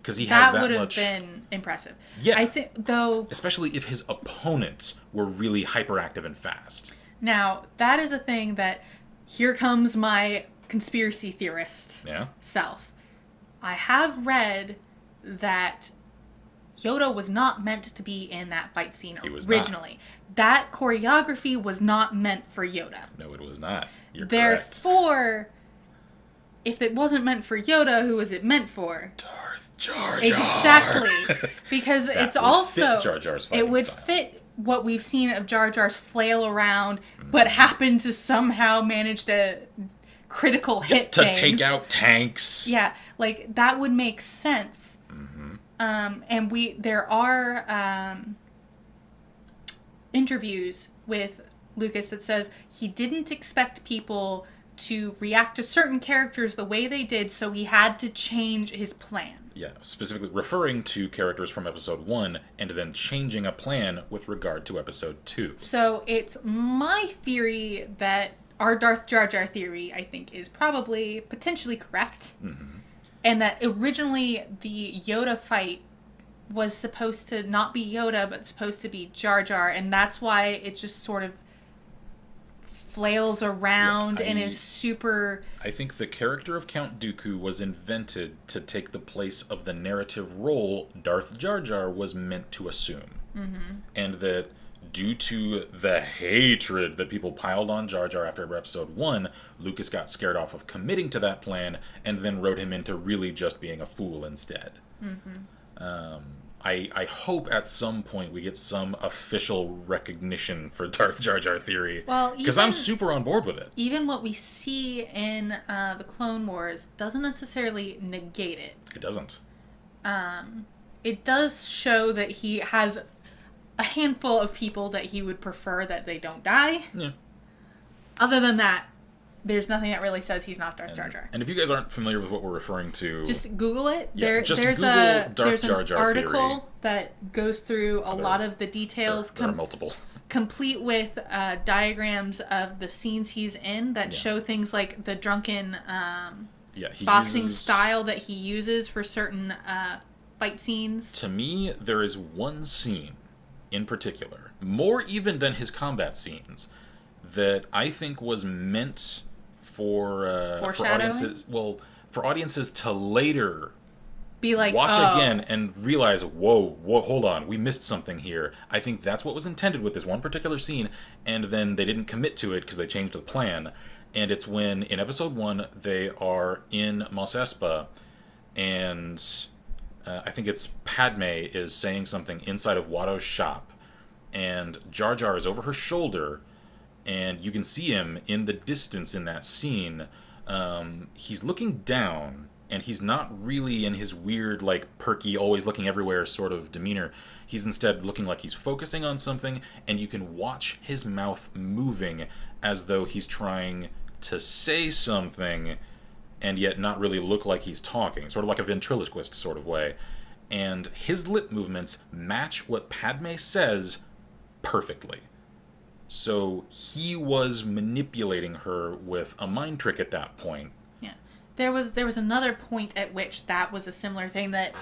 Because he has that much... That would have been impressive. Yeah. I think, though... Especially if his opponents were really hyperactive and fast. Now, that is a thing that... Here comes my conspiracy theorist self. I have read that Yoda was not meant to be in that fight scene originally. That choreography was not meant for Yoda. No, it was not. You're correct. Therefore, if it wasn't meant for Yoda, who was it meant for? Darth Jar Jar. Exactly. Because it's also... Fit Jar Jar's fighting it would style. fit what we've seen of Jar Jar's flail around, but happen to somehow manage to critical hit to things. Take out tanks. Yeah, like that would make sense. And there are interviews with Lucas that says he didn't expect people to react to certain characters the way they did, so he had to change his plan. Yeah, specifically referring to characters from episode 1 and then changing a plan with regard to episode 2. So it's my theory that our Darth Jar Jar theory, I think, is probably potentially correct. And that originally the Yoda fight was supposed to not be Yoda, but supposed to be Jar Jar. And that's why it just sort of flails around and is super... I think the character of Count Dooku was invented to take the place of the narrative role Darth Jar Jar was meant to assume. And that due to the hatred that people piled on Jar Jar after episode 1, Lucas got scared off of committing to that plan and then wrote him into really just being a fool instead. I hope at some point we get some official recognition for Darth Jar Jar theory. Well, because I'm super on board with it. Even what we see in the Clone Wars doesn't necessarily negate it. It doesn't. It does show that he has a handful of people that he would prefer that they don't die. Yeah. Other than that, there's nothing that really says he's not Darth JarJar. And if you guys aren't familiar with what we're referring to... Just Google it. Yeah, just there's Google Darth an Jar Jar article theory. that goes through a lot of the details. There are multiple. Complete with diagrams of the scenes he's in that show things like the drunken boxing style that he uses for certain fight scenes. To me, there is one scene in particular, more even than his combat scenes, that I think was meant for audiences. Well, for audiences to later be like, watch again and realize, whoa, hold on, we missed something here. I think that's what was intended with this one particular scene, and then they didn't commit to it because they changed the plan. And it's when in episode 1 they are in Mos Espa, and I think it's Padme is saying something inside of Watto's shop, and Jar Jar is over her shoulder. And you can see him in the distance in that scene. He's looking down, and he's not really in his weird, like, perky, always looking everywhere sort of demeanor. He's instead looking like he's focusing on something, and you can watch his mouth moving as though he's trying to say something, and yet not really look like he's talking. Sort of like a ventriloquist sort of way. And his lip movements match what Padme says perfectly. So he was manipulating her with a mind trick at that point. Yeah. There was another point at which that was a similar thing that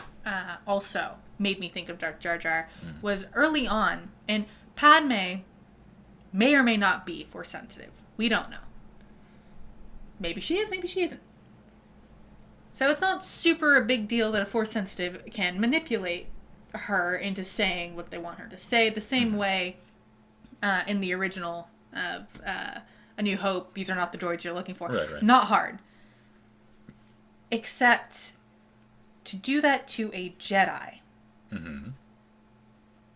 also made me think of Darth Jar Jar, was early on, and Padme may or may not be Force sensitive. We don't know. Maybe she is, maybe she isn't. So it's not super a big deal that a Force sensitive can manipulate her into saying what they want her to say, the same way... in the original of A New Hope, these are not the droids you're looking for. Right. Not hard. Except to do that to a Jedi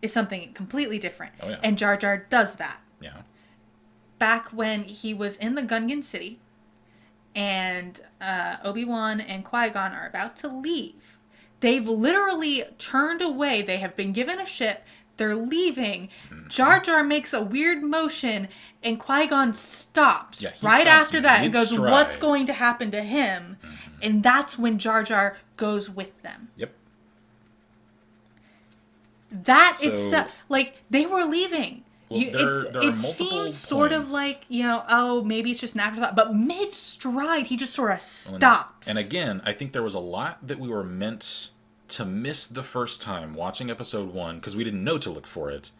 is something completely different. Oh, yeah. And Jar Jar does that. Yeah. back when he was in the Gungan City, and Obi-Wan and Qui-Gon are about to leave. They've literally turned away. They have been given a ship. They're leaving. Jar Jar makes a weird motion, and Qui-Gon stops right after that and goes, what's going to happen to him? And that's when Jar Jar goes with them. Yep. That it's like they were leaving. Well, it seems sort of like, maybe it's just an afterthought, but mid-stride, he just sort of stops. And again, I think there was a lot that we were meant to miss the first time watching episode 1, because we didn't know to look for it,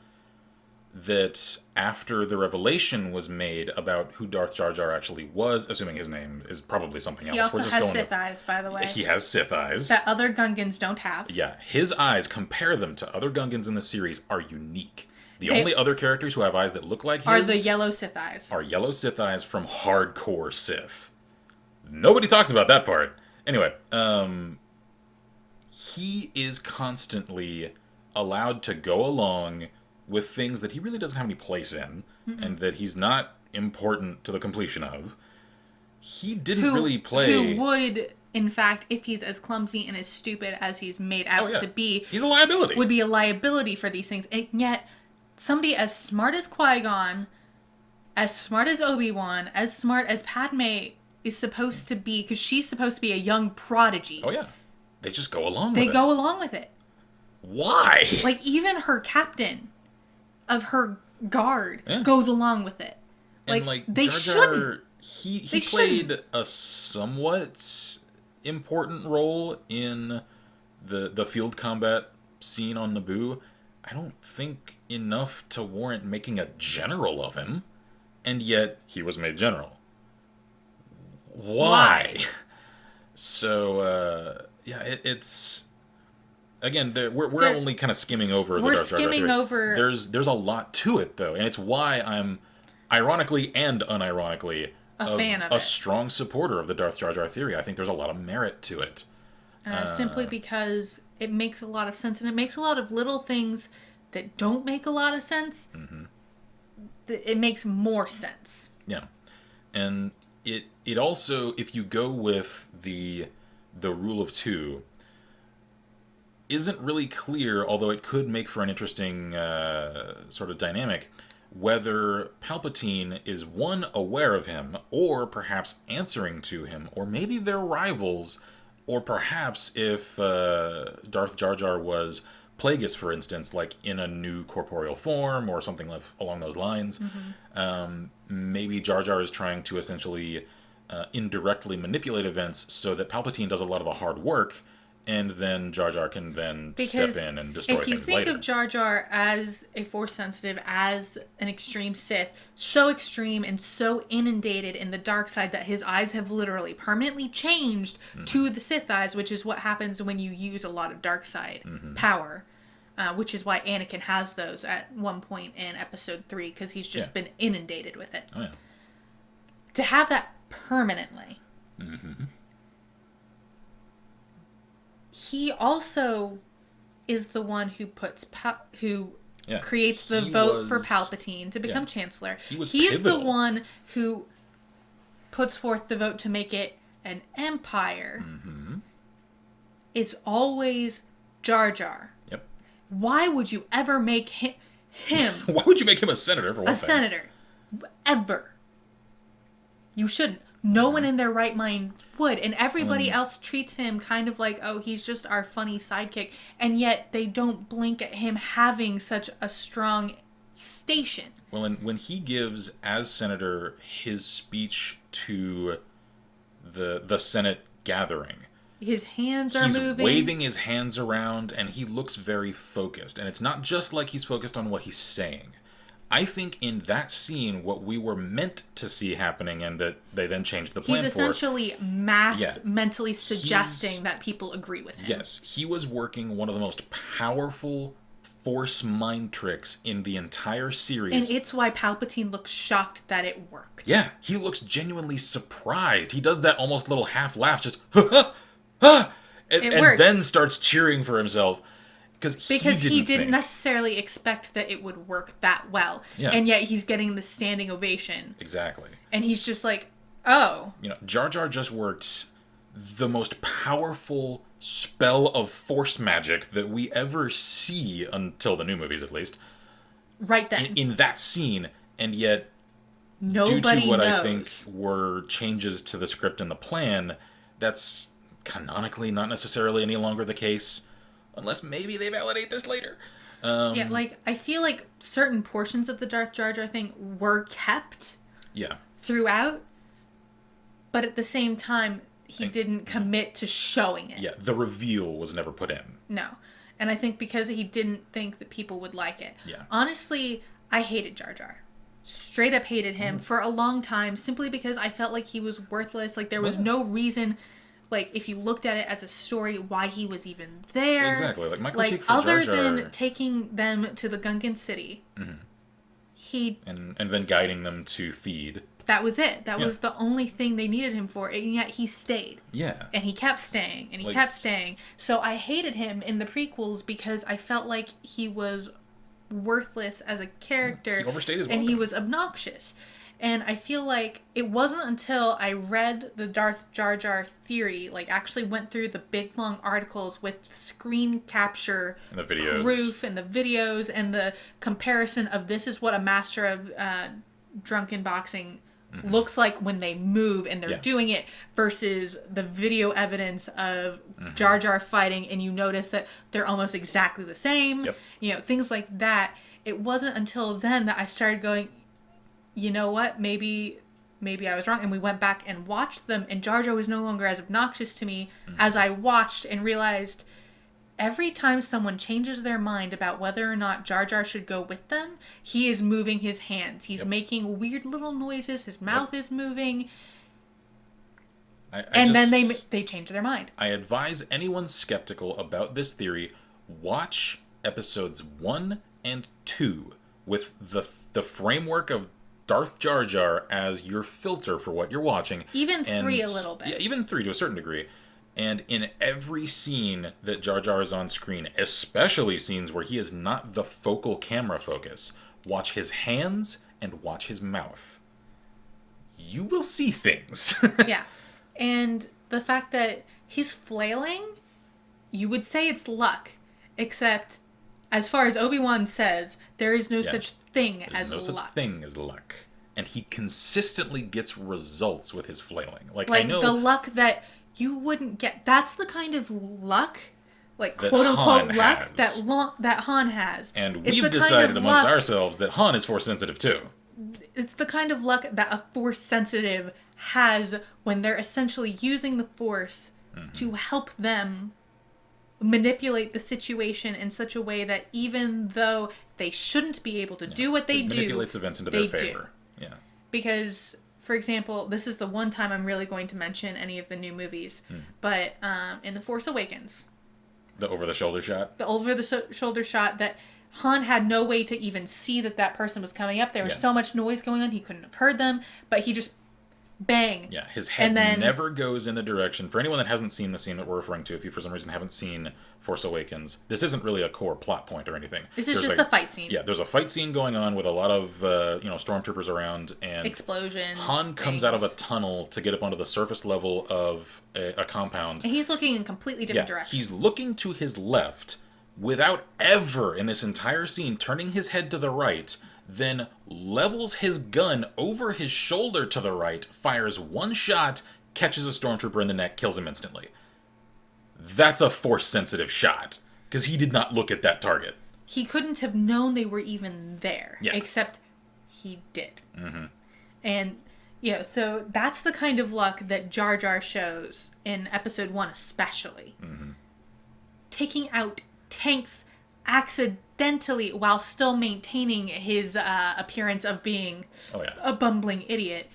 that after the revelation was made about who Darth Jar Jar actually was, assuming his name is probably something else. He also has Sith eyes, by the way. He has Sith eyes. That other Gungans don't have. Yeah, his eyes, compare them to other Gungans in the series, are unique. The only other characters who have eyes that look like his are the yellow Sith eyes. Are yellow Sith eyes from hardcore Sith. Nobody talks about that part. Anyway, he is constantly allowed to go along with things that he really doesn't have any place in, and that he's not important to the completion of. He didn't really play... Who would, in fact, if he's as clumsy and as stupid as he's made out to be... He's a liability. Would be a liability for these things. And yet, somebody as smart as Qui-Gon, as smart as Obi-Wan, as smart as Padme is supposed to be, because she's supposed to be a young prodigy. Oh, yeah. They just go along with it. They go along with it. Why? Like, even her captain of her guard goes along with it. And they Jar Jar, shouldn't. He played a somewhat important role in the field combat scene on Naboo. I don't think enough to warrant making a general of him, and yet he was made general. Why? So, it's... Again, we're only kind of skimming over the Darth Jar Jar theory. There's a lot to it, though, and it's why I'm, ironically and unironically, a fan of a strong supporter of the Darth Jar Jar theory. I think there's a lot of merit to it. Simply because it makes a lot of sense, and it makes a lot of little things that don't make a lot of sense. Mm-hmm. It makes more sense. Yeah, and it also, if you go with the rule of two, isn't really clear, although it could make for an interesting sort of dynamic, whether Palpatine is, one, aware of him, or perhaps answering to him, or maybe they're rivals, or perhaps if Darth Jar Jar was Plagueis, for instance, like in a new corporeal form, or something along those lines, maybe Jar Jar is trying to essentially indirectly manipulate events so that Palpatine does a lot of the hard work, and then Jar Jar can then step in and destroy things later. If you think of Jar Jar as a Force sensitive, as an extreme Sith, so extreme and so inundated in the dark side that his eyes have literally permanently changed to the Sith eyes, which is what happens when you use a lot of dark side power, which is why Anakin has those at one point in Episode 3, because he's just been inundated with it. Oh, yeah. To have that permanently... He also is the one who creates the vote for Palpatine to become Chancellor. He's the one who puts forth the vote to make it an empire. It's always Jar Jar. Yep. Why would you ever make him? Why would you make him a senator, for one thing? A senator. Ever. You shouldn't. No one in their right mind would. And everybody else treats him kind of like, oh, he's just our funny sidekick. And yet they don't blink at him having such a strong station. Well, and when he gives, as senator, his speech to the Senate gathering, his hands are moving. He's waving his hands around, and he looks very focused. And it's not just like he's focused on what he's saying. I think in that scene, what we were meant to see happening, and that they then changed the plan for... He's essentially mentally suggesting that people agree with him. Yes. He was working one of the most powerful Force mind tricks in the entire series. And it's why Palpatine looks shocked that it worked. Yeah. He looks genuinely surprised. He does that almost little half laugh, just... and then starts cheering for himself. Because he didn't think. necessarily expect that it would work that well. Yeah. And yet he's getting the standing ovation. Exactly. And he's just like, oh. Jar Jar just worked the most powerful spell of force magic that we ever see, until the new movies at least, Right then. in that scene, and yet Nobody due to what knows. I think were changes to the script and the plan, that's canonically not necessarily any longer the case, unless maybe they validate this later. Yeah, like, I feel like certain portions of the Darth Jar Jar thing were kept throughout, but at the same time, he didn't commit to showing it. Yeah, the reveal was never put in. No. And I think because he didn't think that people would like it. Yeah. Honestly, I hated Jar Jar. Straight up hated him for a long time, simply because I felt like he was worthless. Like, there was no reason, like, if you looked at it as a story, why he was even there. Exactly. Like, my Like, critique for other Jar Jar... than taking them to the Gungan city, he... And then guiding them to Theed. That was it. That was the only thing they needed him for, and yet he stayed. Yeah. And he kept staying, and he kept staying. So I hated him in the prequels because I felt like he was worthless as a character. He overstayed his and he welcome. was obnoxious. And I feel like it wasn't until I read the Darth Jar Jar theory, like actually went through the big long articles with screen capture And the videos. proof and the videos and the comparison of this is what a master of drunken boxing looks like when they move and they're doing it versus the video evidence of Jar Jar fighting, and you notice that they're almost exactly the same. Yep. Things like that. It wasn't until then that I started going, you know what, maybe I was wrong, and we went back and watched them, and Jar Jar was no longer as obnoxious to me as I watched and realized every time someone changes their mind about whether or not Jar Jar should go with them, he is moving his hands. He's making weird little noises. His mouth is moving. Then they change their mind. I advise anyone skeptical about this theory, watch episodes 1 and 2 with the framework of Darth Jar Jar as your filter for what you're watching. Even 3 a little bit. Yeah, even 3 to a certain degree. And in every scene that Jar Jar is on screen, especially scenes where he is not the focal camera focus, watch his hands and watch his mouth. You will see things. Yeah. And the fact that he's flailing, you would say it's luck. Except, as far as Obi-Wan says, there is no such thing as luck. There's no such thing as luck. And he consistently gets results with his flailing. Like Like, I know the luck that you wouldn't get. That's the kind of luck, like that quote-unquote Han luck, has. that Han has. And It's we've the decided kind of amongst luck, ourselves that Han is force sensitive too. It's the kind of luck that a force sensitive has when they're essentially using the force to help them manipulate the situation in such a way that even though they shouldn't be able to do what they do, manipulates events into their they favor. do. Yeah. Because, for example, this is the one time I'm really going to mention any of the new movies, but in The Force Awakens, The over-the-shoulder shot. the over-the-shoulder shot that Han had no way to even see that person was coming up. There was so much noise going on, he couldn't have heard them, but he just bang. Yeah, his head And then- never goes in the direction. For anyone that hasn't seen the scene that we're referring to, if you for some reason haven't seen Force Awakens, this isn't really a core plot point or anything. This is just a fight scene. Yeah, there's a fight scene going on with a lot of stormtroopers around, and Explosions. Han comes out of a things. tunnel to get up onto the surface level of a compound. And he's looking in completely different directions. He's looking to his left without ever, in this entire scene, turning his head to the right, then levels his gun over his shoulder to the right, fires one shot, catches a stormtrooper in the neck, kills him instantly. That's a force-sensitive shot, because he did not look at that target. He couldn't have known they were even there, except he did. And, so that's the kind of luck that Jar Jar shows in Episode 1 especially. Taking out tanks accidentally while still maintaining his appearance of being a bumbling idiot.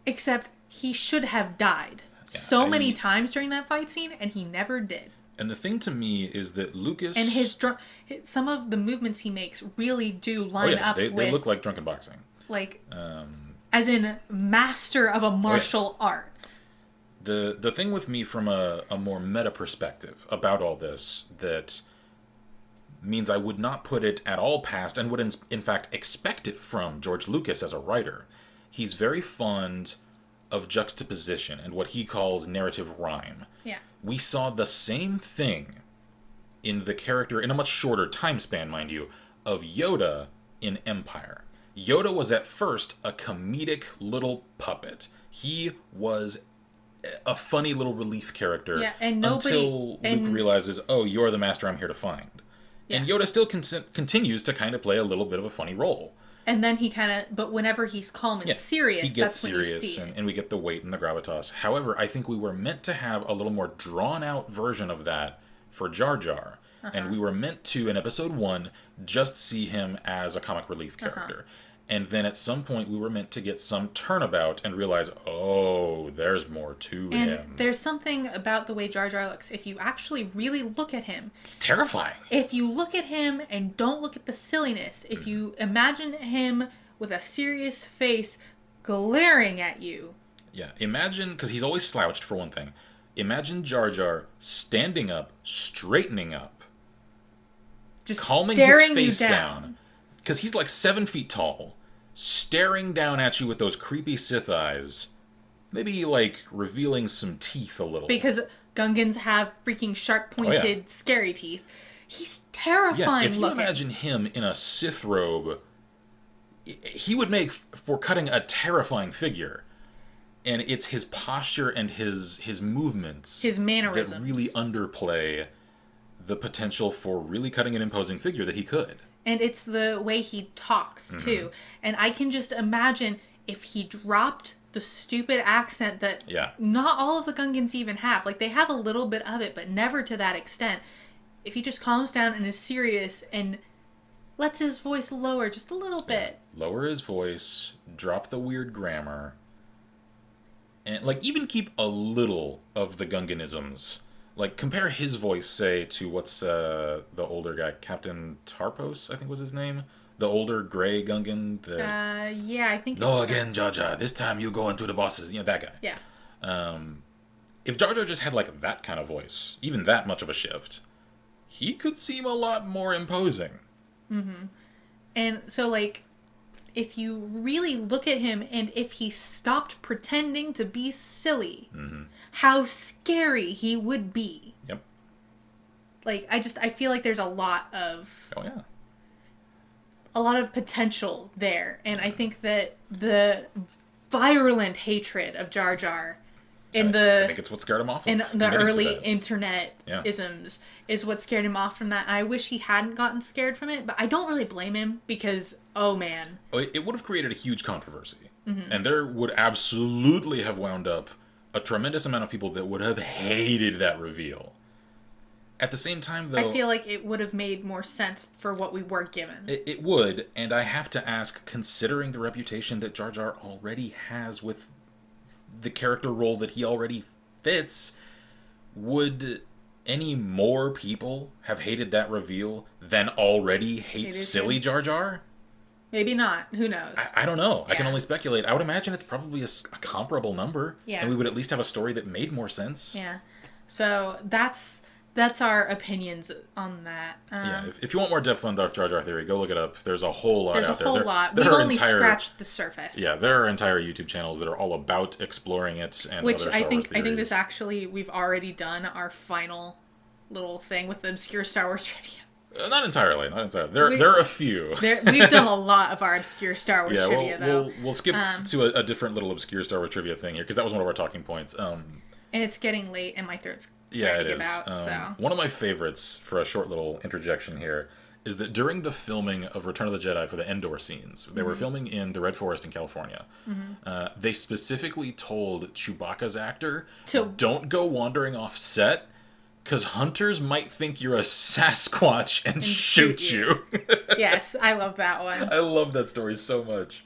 Except he should have died many times during that fight scene, and he never did. And the thing to me is that Lucas... And some of the movements he makes really do line up with... They look like drunken boxing. Like, as in master of a martial art. The thing with me from a more meta perspective about all this, that means I would not put it at all past, and would in fact expect it from George Lucas as a writer. He's very fond of juxtaposition and what he calls narrative rhyme. Yeah. We saw the same thing in the character, in a much shorter time span, mind you, of Yoda in Empire. Yoda was at first a comedic little puppet. He was a funny little relief character, yeah, and until Luke realizes, oh, you're the master I'm here to find. Yeah. And Yoda still continues to kind of play a little bit of a funny role. And then he kind of, but whenever he's calm and serious, he gets that's serious, when you see it. And we get the weight and the gravitas. However, I think we were meant to have a little more drawn-out version of that for Jar Jar. And we were meant to, in episode 1, just see him as a comic relief character. And then at some point, we were meant to get some turnabout and realize, oh, there's more to him. And there's something about the way Jar Jar looks. If you actually really look at him... Terrifying. If you look at him and don't look at the silliness, if you imagine him with a serious face glaring at you... Yeah, imagine, because he's always slouched for one thing. Imagine Jar Jar standing up, straightening up, just calming his face down. Because he's like 7 feet tall, staring down at you with those creepy Sith eyes, maybe like revealing some teeth a little. Because Gungans have freaking sharp pointed scary teeth. He's terrifying if you imagine him in a Sith robe, he would make for cutting a terrifying figure. And it's his posture and his movements, his mannerisms, that really underplay the potential for really cutting an imposing figure that he could. And it's the way he talks, too. And I can just imagine if he dropped the stupid accent that not all of the Gungans even have. Like, they have a little bit of it, but never to that extent. If he just calms down and is serious and lets his voice lower just a little bit. Lower his voice, drop the weird grammar, and, like, even keep a little of the Gunganisms. Like, compare his voice, say, to what's the older guy, Captain Tarpos, I think was his name? The older gray Gungan? Yeah, I think No, again, Jar Jar, this time you go into the bosses. You know, that guy. Yeah. If Jar Jar just had, like, that kind of voice, even that much of a shift, he could seem a lot more imposing. Mm-hmm. And so, like, if you really look at him and if he stopped pretending to be silly, how scary he would be. Yep. Like, I feel like there's a lot of... Oh, yeah. A lot of potential there. And I think that the virulent hatred of Jar Jar I think it's what scared him off of in the early internet isms is what scared him off from that. I wish he hadn't gotten scared from it, but I don't really blame him because, oh man. It would have created a huge controversy. And there would absolutely have wound up a tremendous amount of people that would have hated that reveal. At the same time, though... I feel like it would have made more sense for what we were given. It would, and I have to ask, considering the reputation that Jar Jar already has with the character role that he already fits, would any more people have hated that reveal than already hate silly Jar Jar? Maybe not. Who knows? I don't know. Yeah. I can only speculate. I would imagine it's probably a comparable number. Yeah. And we would at least have a story that made more sense. Yeah. So that's our opinions on that. If you want more depth on Darth Jar Jar theory, go look it up. There's a whole lot out there. There's a whole lot. We've only scratched the surface. Yeah, there are entire YouTube channels that are all about exploring it and other Star Wars theories. I think this actually, we've already done our final little thing with the obscure Star Wars trivia. Not entirely. There are a few. We've done a lot of our obscure Star Wars trivia, though. We'll skip to a different little obscure Star Wars trivia thing here, because that was one of our talking points. And it's getting late, and my throat's starting to give out, so... One of my favorites, for a short little interjection here, is that during the filming of Return of the Jedi for the Endor scenes, they were filming in the Red Forest in California, they specifically told Chewbacca's actor, don't go wandering off set, because hunters might think you're a Sasquatch and shoot you. Yes, I love that one. I love that story so much.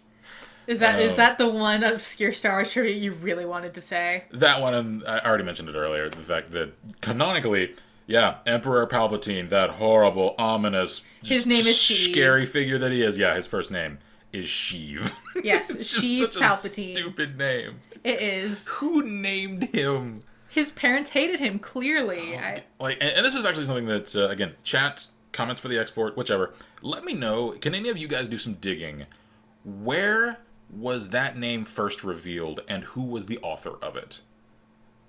Is that the one obscure Star Wars trivia you really wanted to say? That one, and I already mentioned it earlier, the fact that canonically, Emperor Palpatine, that horrible, ominous, his name is Sheev. Scary figure that he is, his first name is Sheev. Yes, it's Sheev just such Palpatine. A stupid name. It is. Who named him? His parents hated him, clearly. And this is actually something that, again, chat, comments for the export, whichever. Let me know. Can any of you guys do some digging? Where was that name first revealed, and who was the author of it?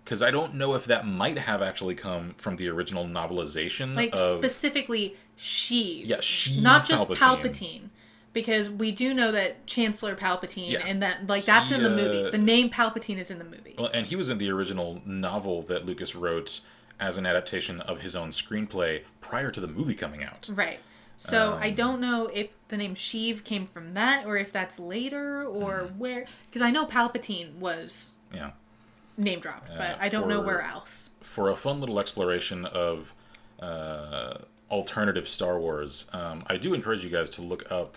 Because I don't know if that might have actually come from the original novelization. Like, specifically, Sheev. Yeah, Sheev Not just Palpatine. Because we do know that Chancellor Palpatine, and that, like, that's in the movie. The name Palpatine is in the movie. Well, and he was in the original novel that Lucas wrote as an adaptation of his own screenplay prior to the movie coming out. Right. So I don't know if the name Sheev came from that, or if that's later, or where. Because I know Palpatine was name dropped, but I don't know where else. For a fun little exploration of alternative Star Wars, I do encourage you guys to look up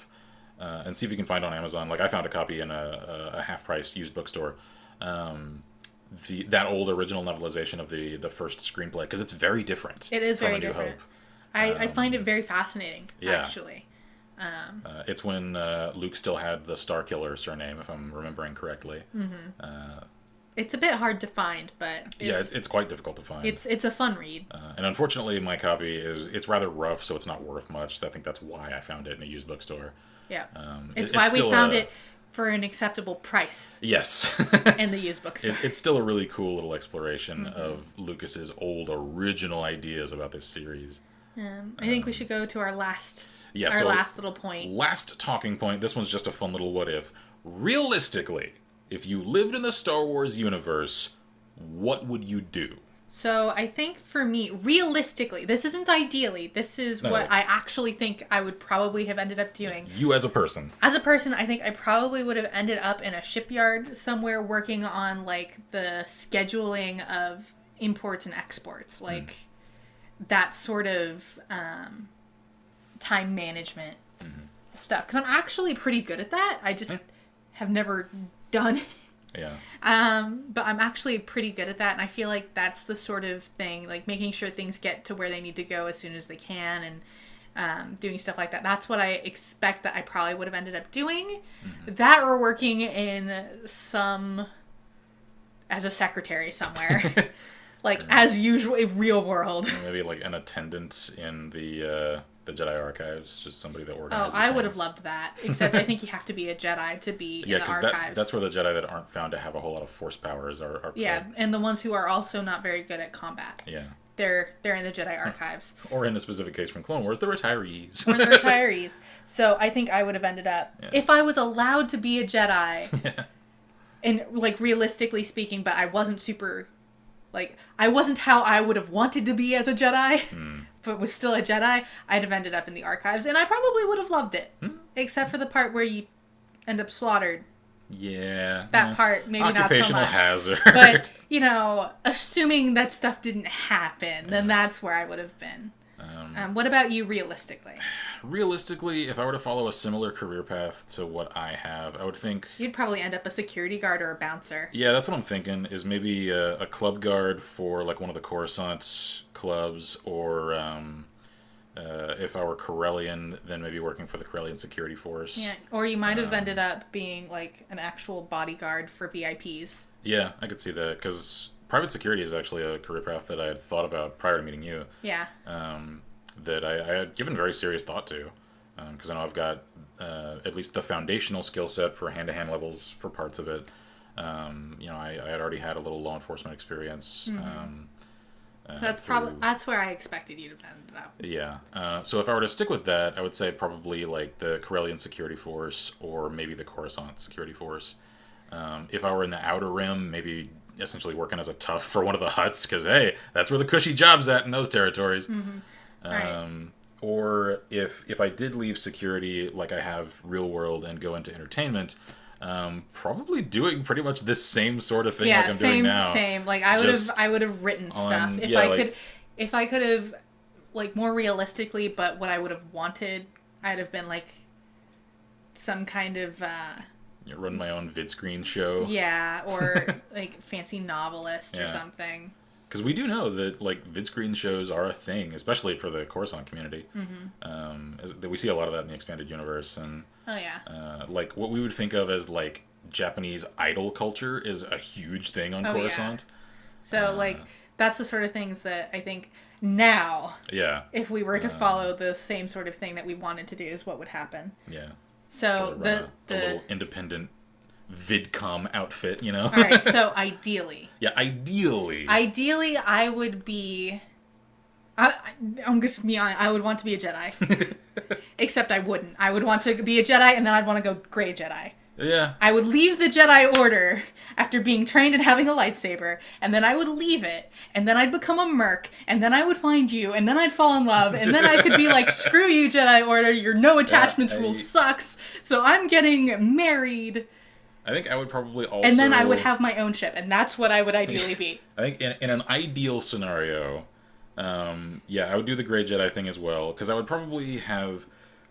and see if you can find on Amazon. Like, I found a copy in a half-price used bookstore. That old original novelization of the first screenplay, because it's very different. It is very different. I find it very fascinating, actually. It's when Luke still had the Starkiller surname, if I'm remembering correctly. It's a bit hard to find, but it's quite difficult to find. It's a fun read. And unfortunately, my copy it's rather rough, so it's not worth much. I think that's why I found it in a used bookstore. Yeah, it's why we found it for an acceptable price. Yes, in the used bookstore. It's still a really cool little exploration of Lucas's old original ideas about this series. I think we should go to our last little point. Last talking point. This one's just a fun little what if. Realistically, if you lived in the Star Wars universe, what would you do? So I think for me, realistically, this isn't ideally. This is what I actually think I would probably have ended up doing. You as a person. As a person, I think I probably would have ended up in a shipyard somewhere working on, like, the scheduling of imports and exports. Like, that sort of time management stuff. Because I'm actually pretty good at that. I just have never done it. Yeah. But I'm actually pretty good at that, and I feel like that's the sort of thing, like making sure things get to where they need to go as soon as they can, and doing stuff like that. That's what I expect that I probably would have ended up doing. That or working in as a secretary somewhere. Like, as usual, real world. Maybe like an attendant in the Jedi Archives, just somebody that organizes I would things. have loved that, except I think you have to be a Jedi to be in the Archives. That's where the Jedi that aren't found to have a whole lot of Force powers are put. Yeah, and the ones who are also not very good at combat. Yeah. They're in the Jedi Archives. Or in a specific case from Clone Wars, the retirees. Or the retirees. So I think I would have ended up, if I was allowed to be a Jedi, and, like, realistically speaking, but I wasn't super... Like, I wasn't how I would have wanted to be as a Jedi, but was still a Jedi, I'd have ended up in the Archives, and I probably would have loved it. Except for the part where you end up slaughtered. Yeah. That part, maybe not so much. Occupational hazard. But, assuming that stuff didn't happen, then that's where I would have been. What about you, realistically? Realistically, if I were to follow a similar career path to what I have, I would think... You'd probably end up a security guard or a bouncer. Yeah, that's what I'm thinking, is maybe a club guard for, like, one of the Coruscant clubs, or if I were Corellian, then maybe working for the Corellian security force. Yeah, or you might have ended up being, like, an actual bodyguard for VIPs. Yeah, I could see that, because private security is actually a career path that I had thought about prior to meeting you. Yeah. That I had given very serious thought to, because I know I've got at least the foundational skill set for hand-to-hand levels for parts of it. I had already had a little law enforcement experience. So that's where I expected you to end up. Yeah. So if I were to stick with that, I would say probably like the Corellian security force, or maybe the Coruscant security force. If I were in the Outer Rim, maybe essentially working as a tough for one of the Hutts, because hey, that's where the cushy job's at in those territories. Right. Or if I did leave security like I have real world and go into entertainment, probably doing pretty much this same sort of thing like I'm doing now. Same. Like I would have written stuff if I could have, like, more realistically, but what I would have wanted, I'd have been like some kind of run my own vidscreen show. Yeah, or like fancy novelist or something. Because we do know that, like, vidscreen shows are a thing, especially for the Coruscant community. That we see a lot of that in the expanded universe, and like what we would think of as like Japanese idol culture is a huge thing on Coruscant. Yeah. So like that's the sort of things that I think now, Yeah. if we were to follow the same sort of thing that we wanted to do, is what would happen. Yeah. So The little independent VidCom outfit, you know? All right, so ideally. Yeah, ideally. Ideally, I would be... I'm just be honest, I would want to be a Jedi. Except I wouldn't. I would want to be a Jedi, and then I'd want to go Grey Jedi. Yeah. I would leave the Jedi Order after being trained and having a lightsaber, and then I would leave it, and then I'd become a merc, and then I would find you, and then I'd fall in love, and then I could be like, screw you, Jedi Order, your no attachments rule sucks, so I'm getting married. I think I would probably also... And then I would have my own ship, and that's what I would ideally be. I think in an ideal scenario, I would do the Grey Jedi thing as well, because I would probably have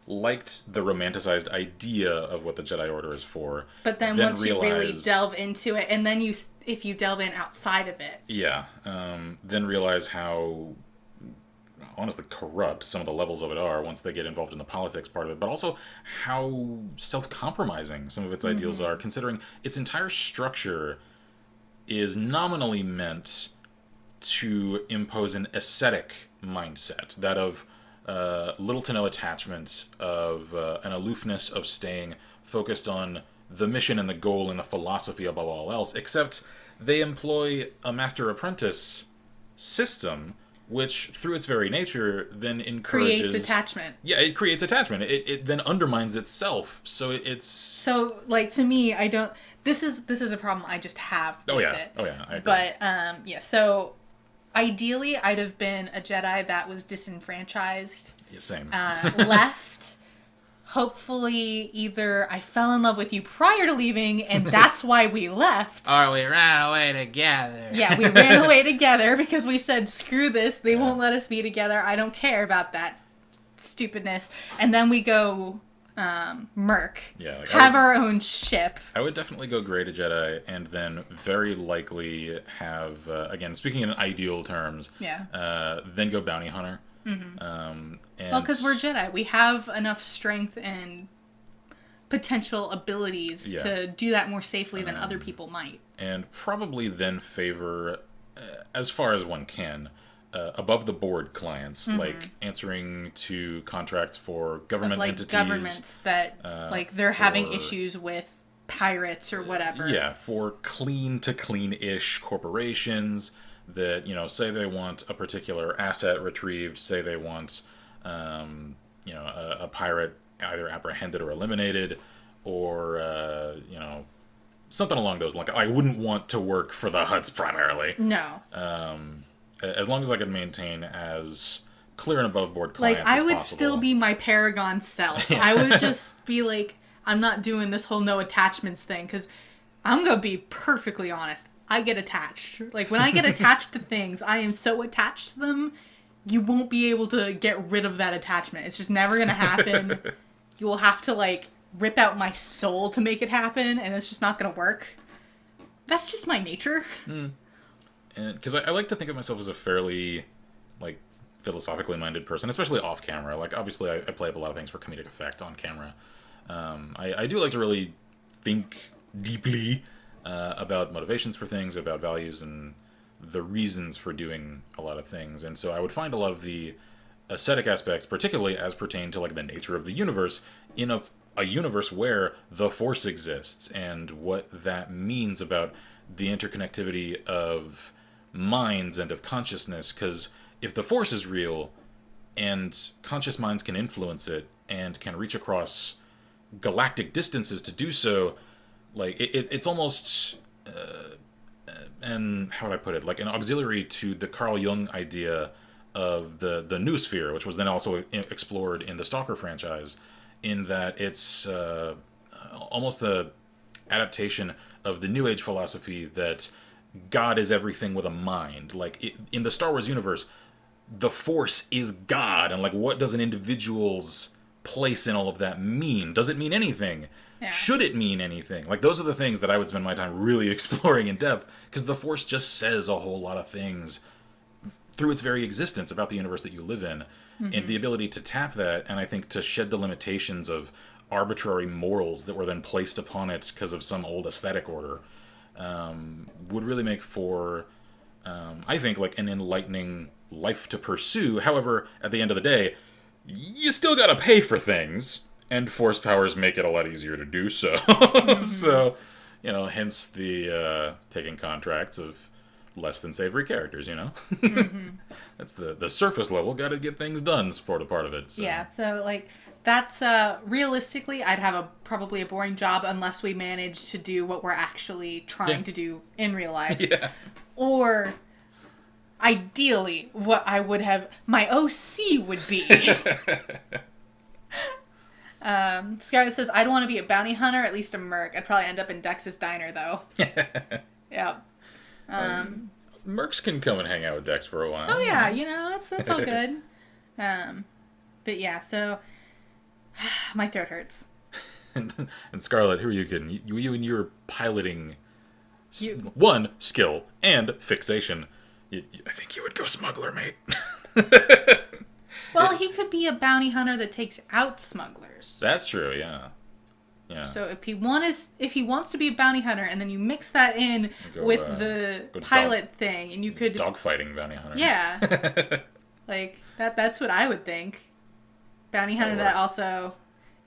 liked the romanticized idea of what the Jedi Order is for. But then once you really delve into it, and then if you delve in outside of it. Yeah, then realize how honestly corrupt some of the levels of it are once they get involved in the politics part of it, but also how self-compromising some of its ideals are, considering its entire structure is nominally meant to impose an ascetic mindset, that of little to no attachment, of an aloofness, of staying focused on the mission and the goal and the philosophy above all else, except they employ a master-apprentice system, which, through its very nature, then encourages... Creates attachment. Yeah, it creates attachment. It then undermines itself, so it's... So, like, to me, I don't... This is a problem I just have with it. Oh, yeah, I agree. But, so... Ideally, I'd have been a Jedi that was disenfranchised. Yeah, same. Left. Hopefully, either I fell in love with you prior to leaving, and that's why we left. Or we ran away together. Yeah, we ran away together because we said, screw this, they won't let us be together, I don't care about that stupidness. And then we go... merc. Yeah, like have our own ship. I would definitely go Grey to Jedi, and then very likely have, again, speaking in ideal terms, then go Bounty Hunter. Mm-hmm. Well, because we're Jedi. We have enough strength and potential abilities to do that more safely than other people might. And probably then favor, as far as one can, above-the-board clients, like answering to contracts for government entities. Governments that, they're having issues with pirates or whatever. Yeah, for clean-to-clean-ish corporations that, say they want a particular asset retrieved, say they want, a pirate either apprehended or eliminated, or, something along those lines. I wouldn't want to work for the Hutts primarily. No. As long as I could maintain as clear and above board clients as I would possible. still be my Paragon self. I would just be like, I'm not doing this whole no attachments thing, because I'm going to be perfectly honest. I get attached. Like, when I get attached to things, I am so attached to them, you won't be able to get rid of that attachment. It's just never going to happen. You will have to, rip out my soul to make it happen, and it's just not going to work. That's just my nature. Because I like to think of myself as a fairly, philosophically minded person, especially off camera. Obviously, I play up a lot of things for comedic effect on camera. I do like to really think deeply about motivations for things, about values, and the reasons for doing a lot of things. And so I would find a lot of the aesthetic aspects, particularly as pertain to, the nature of the universe, in a universe where the Force exists, and what that means about the interconnectivity of minds and of consciousness, because if the Force is real and conscious minds can influence it and can reach across galactic distances to do so, it's almost and how would I put it, an auxiliary to the Carl Jung idea of the noosphere, which was then also explored in the Stalker franchise, in that it's almost the adaptation of the New Age philosophy that God is everything with a mind. In the Star Wars universe, the Force is God, and what does an individual's place in all of that mean? Does it mean anything? Yeah. Should it mean anything? Those are the things that I would spend my time really exploring in depth, because the Force just says a whole lot of things through its very existence about the universe that you live in, and the ability to tap that, and I think to shed the limitations of arbitrary morals that were then placed upon it because of some old aesthetic order, would really make for, I think, an enlightening life to pursue. However, at the end of the day, you still gotta pay for things, and force powers make it a lot easier to do so. So, hence the taking contracts of less than savory characters, That's the surface level, gotta get things done, sort of part of it. So. Yeah, so, like, that's, realistically, I'd have probably a boring job unless we manage to do what we're actually trying to do in real life. Yeah. Or, ideally, what I would have, my OC would be. Scarlett says, I'd want to be a bounty hunter, at least a merc. I'd probably end up in Dex's diner, though. Yep. Mercs can come and hang out with Dex for a while. Oh, yeah, that's all good. But yeah, so my throat hurts. And Scarlett, who are you kidding? You and your piloting, one, skill, and fixation. I think you would go smuggler, mate. Well, he could be a bounty hunter that takes out smugglers. That's true, yeah. Yeah. So if he wants to be a bounty hunter, and then you mix that in with the pilot thing, and you could dogfighting bounty hunter. Yeah. Like that's what I would think. Bounty hunter that also,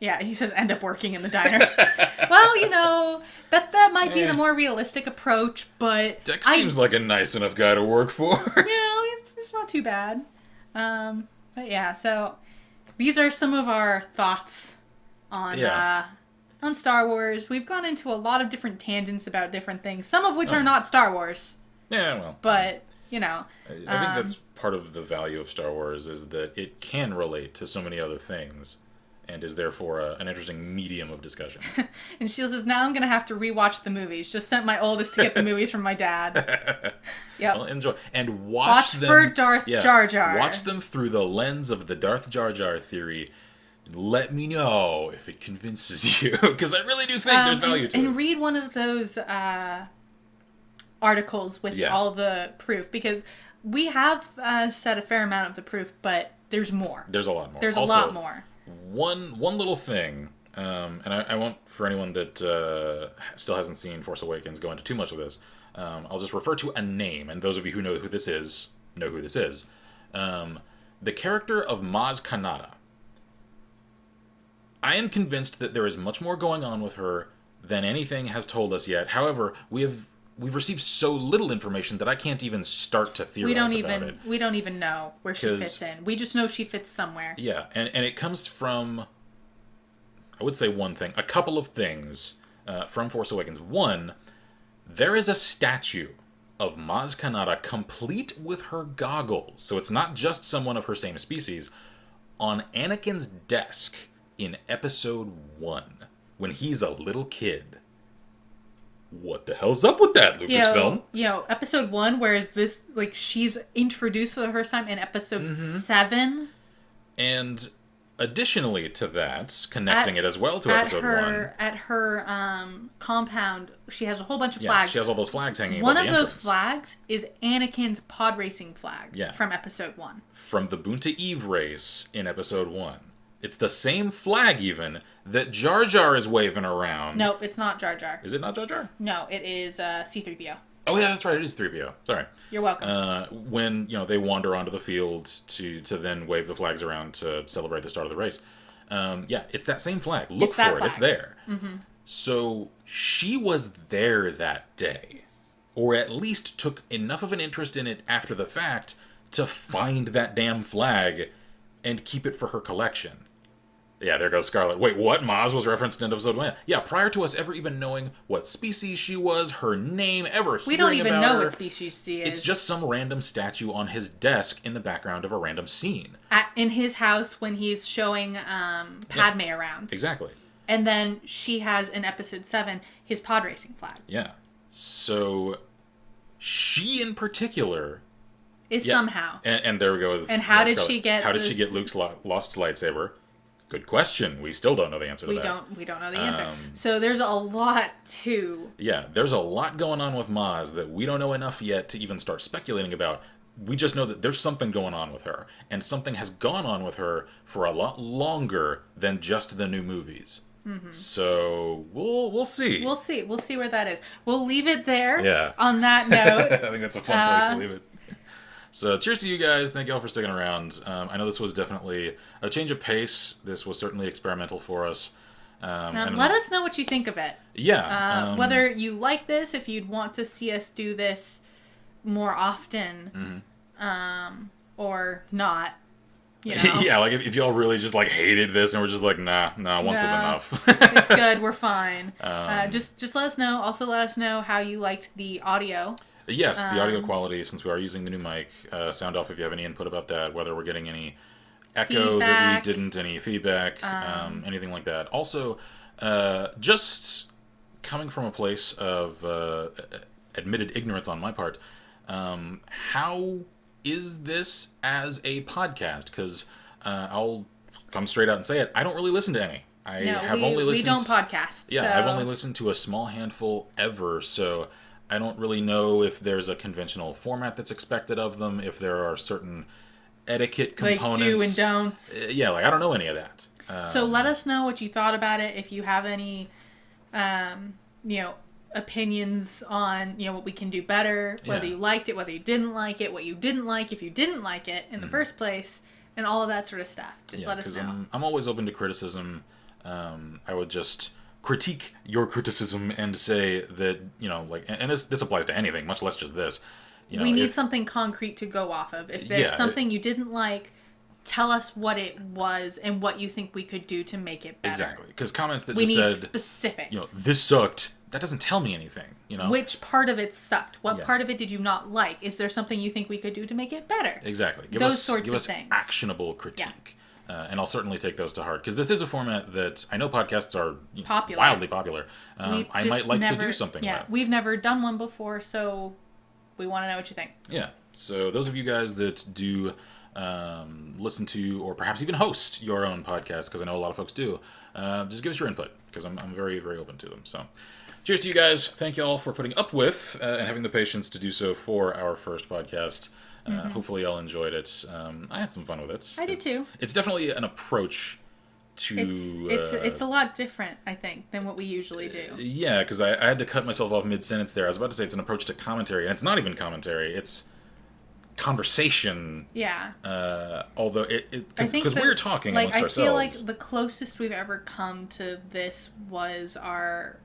yeah. He says end up working in the diner. Well, that might be the more realistic approach, but Dex seems like a nice enough guy to work for. It's not too bad. But yeah, so these are some of our thoughts on Star Wars. We've gone into a lot of different tangents about different things, some of which are not Star Wars. Yeah, well. But, I think that's part of the value of Star Wars is that it can relate to so many other things and is therefore an interesting medium of discussion. And Shield says, now I'm going to have to rewatch the movies. Just sent my oldest to get the movies from my dad. Yep. Well, enjoy. And watch them. For Darth Jar Jar. Watch them through the lens of the Darth Jar Jar theory. Let me know if it convinces you, because I really do think there's value to it. And read one of those articles with all the proof, because we have said a fair amount of the proof, but there's more. There's a lot more. There's also, a lot more. One little thing, and I won't, for anyone that still hasn't seen Force Awakens, go into too much of this. I'll just refer to a name, and those of you who know who this is, know who this is. The character of Maz Kanata. I am convinced that there is much more going on with her than anything has told us yet. However, we've received so little information that I can't even start to theorize about it. We don't even know where she fits in. We just know she fits somewhere. Yeah, and it comes from, I would say a couple of things from Force Awakens. One, there is a statue of Maz Kanata complete with her goggles, so it's not just someone of her same species, on Anakin's desk in Episode 1, when he's a little kid. What the hell's up with that, Lucasfilm? Episode 1, where is this, she's introduced for the first time in Episode 7. And additionally to that, connecting it as well to Episode 1. At her compound, she has a whole bunch of flags. She has all those flags hanging One above the of entrance. those flags is Anakin's pod racing flag from Episode 1. From the Boonta Eve race in Episode 1. It's the same flag, even, that Jar Jar is waving around. Nope, it's not Jar Jar. Is it not Jar Jar? No, it is C-3PO. Oh, yeah, that's right. It is 3PO. Sorry. You're welcome. When, they wander onto the field to then wave the flags around to celebrate the start of the race. It's that same flag. Look for it. It's there. Mm-hmm. So she was there that day. Or at least took enough of an interest in it after the fact to find that damn flag and keep it for her collection. Yeah, there goes Scarlett. Wait, what? Maz was referenced in Episode 1? Yeah, prior to us ever even knowing what species she was, her name, ever hearing about her. We don't even know what species she is. It's just some random statue on his desk in the background of a random scene. In his house when he's showing Padme around. Exactly. And then she has, in Episode 7, his pod racing flag. Yeah. So, she in particular... is somehow. And there we go. And how did she get Luke's lost lightsaber? Good question. We still don't know the answer to that. We don't know the answer. So there's a lot to... Yeah, there's a lot going on with Maz that we don't know enough yet to even start speculating about. We just know that there's something going on with her. And something has gone on with her for a lot longer than just the new movies. Mm-hmm. So we'll see. We'll see where that is. We'll leave it there. Yeah. On that note. I think that's a fun place to leave it. So cheers to you guys. Thank you all for sticking around. I know this was definitely a change of pace. This was certainly experimental for us. And let us know what you think of it. Yeah. Whether you like this, if you'd want to see us do this more often, or not. You know? Yeah, like if y'all really just like hated this and we're just like, nah, once was enough. It's good, we're fine. Just let us know. Also let us know how you liked the audio. Yes, the audio quality, since we are using the new mic. Sound off if you have any input about that, whether we're getting any echo that we didn't, any feedback, anything like that. Also, just coming from a place of admitted ignorance on my part, how is this as a podcast? Because I'll come straight out and say it. I don't really listen to any. We don't podcast. Yeah, so. I've only listened to a small handful ever, so I don't really know if there's a conventional format that's expected of them, if there are certain etiquette components. Like do and don'ts. Yeah, like I don't know any of that. So let us know what you thought about it. If you have any, opinions on, what we can do better, whether you liked it, whether you didn't like it, what you didn't like, if you didn't like it in the first place, and all of that sort of stuff. Just let us know. I'm always open to criticism. I would just critique your criticism and say that, and this applies to anything, much less just this. We need something concrete to go off of. If there's something you didn't like, tell us what it was and what you think we could do to make it better. Exactly. Because comments that we just need said, specifics. This sucked, that doesn't tell me anything, Which part of it sucked? What part of it did you not like? Is there something you think we could do to make it better? Exactly. Give those us, sorts give of us things. Actionable critique. Yeah. And I'll certainly take those to heart. Because this is a format that I know podcasts are wildly popular. I might like to do something with. We've never done one before, so we want to know what you think. Yeah. So those of you guys that do listen to or perhaps even host your own podcast, because I know a lot of folks do, just give us your input, because I'm very, very open to them. So cheers to you guys. Thank you all for putting up with and having the patience to do so for our first podcast. Hopefully y'all enjoyed it. I had some fun with it. I did too. It's definitely an approach to... It's a lot different, I think, than what we usually do. Yeah, because I had to cut myself off mid-sentence there. I was about to say it's an approach to commentary, and it's not even commentary. It's conversation. Yeah. Although because we're talking amongst ourselves. I feel like the closest we've ever come to this was our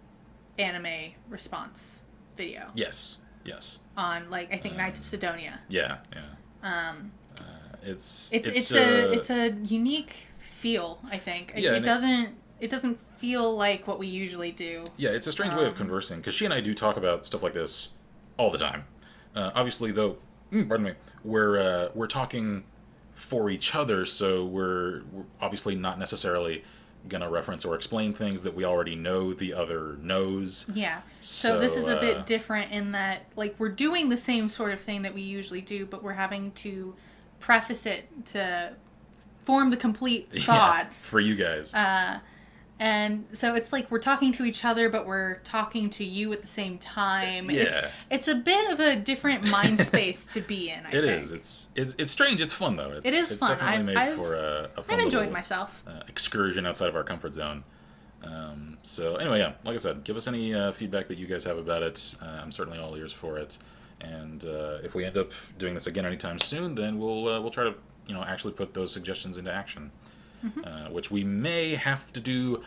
anime response video. Yes. On I think Knights of Sidonia. Yeah. It's a unique feel, I think. It doesn't feel like what we usually do. Yeah, it's a strange way of conversing, because she and I do talk about stuff like this all the time. Obviously, though, pardon me, we're talking for each other, so we're obviously not necessarily gonna reference or explain things that we already know the other knows. Yeah. So this is a bit different in that, we're doing the same sort of thing that we usually do, but we're having to preface it to form the complete thoughts. For you guys. And so it's like we're talking to each other, but we're talking to you at the same time. Yeah. It's a bit of a different mind space to be in, I think. It is. It's strange. It's fun, though. It is fun. It's definitely made for a fun I've enjoyed little, myself. Excursion outside of our comfort zone. So anyway, yeah, like I said, give us any feedback that you guys have about it. I'm certainly all ears for it. And if we end up doing this again anytime soon, then we'll try to actually put those suggestions into action. Which we may have to do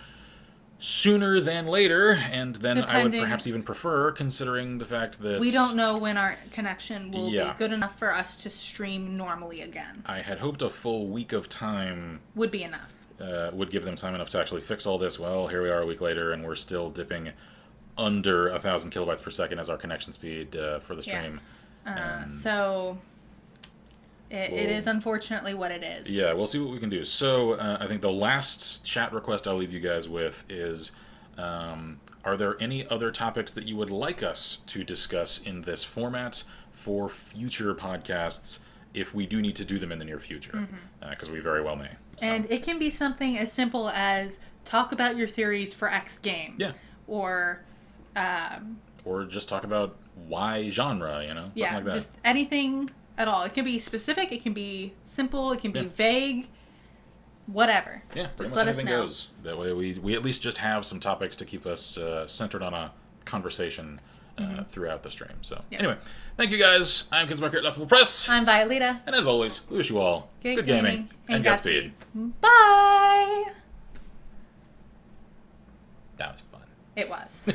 sooner than later, and then I would perhaps even prefer, considering the fact that we don't know when our connection will be good enough for us to stream normally again. I had hoped a full week of time would be enough. Would give them time enough to actually fix all this. Well, here we are a week later, and we're still dipping under 1,000 kilobytes per second as our connection speed for the stream. So it is unfortunately what it is. Yeah, we'll see what we can do. So I think the last chat request I'll leave you guys with is, are there any other topics that you would like us to discuss in this format for future podcasts if we do need to do them in the near future? Because we very well may. So. And it can be something as simple as talk about your theories for X game. Yeah. Or just talk about Y genre, something like that. Just anything at all. It can be specific, it can be simple, it can be vague, whatever. Yeah, just much let us anything know. Goes. That way we at least just have some topics to keep us centered on a conversation throughout the stream. So anyway, thank you guys. I'm Kinsmarker at Last Level Press. I'm Violeta. And as always, we wish you all good gaming and Godspeed. Bye! That was fun. It was.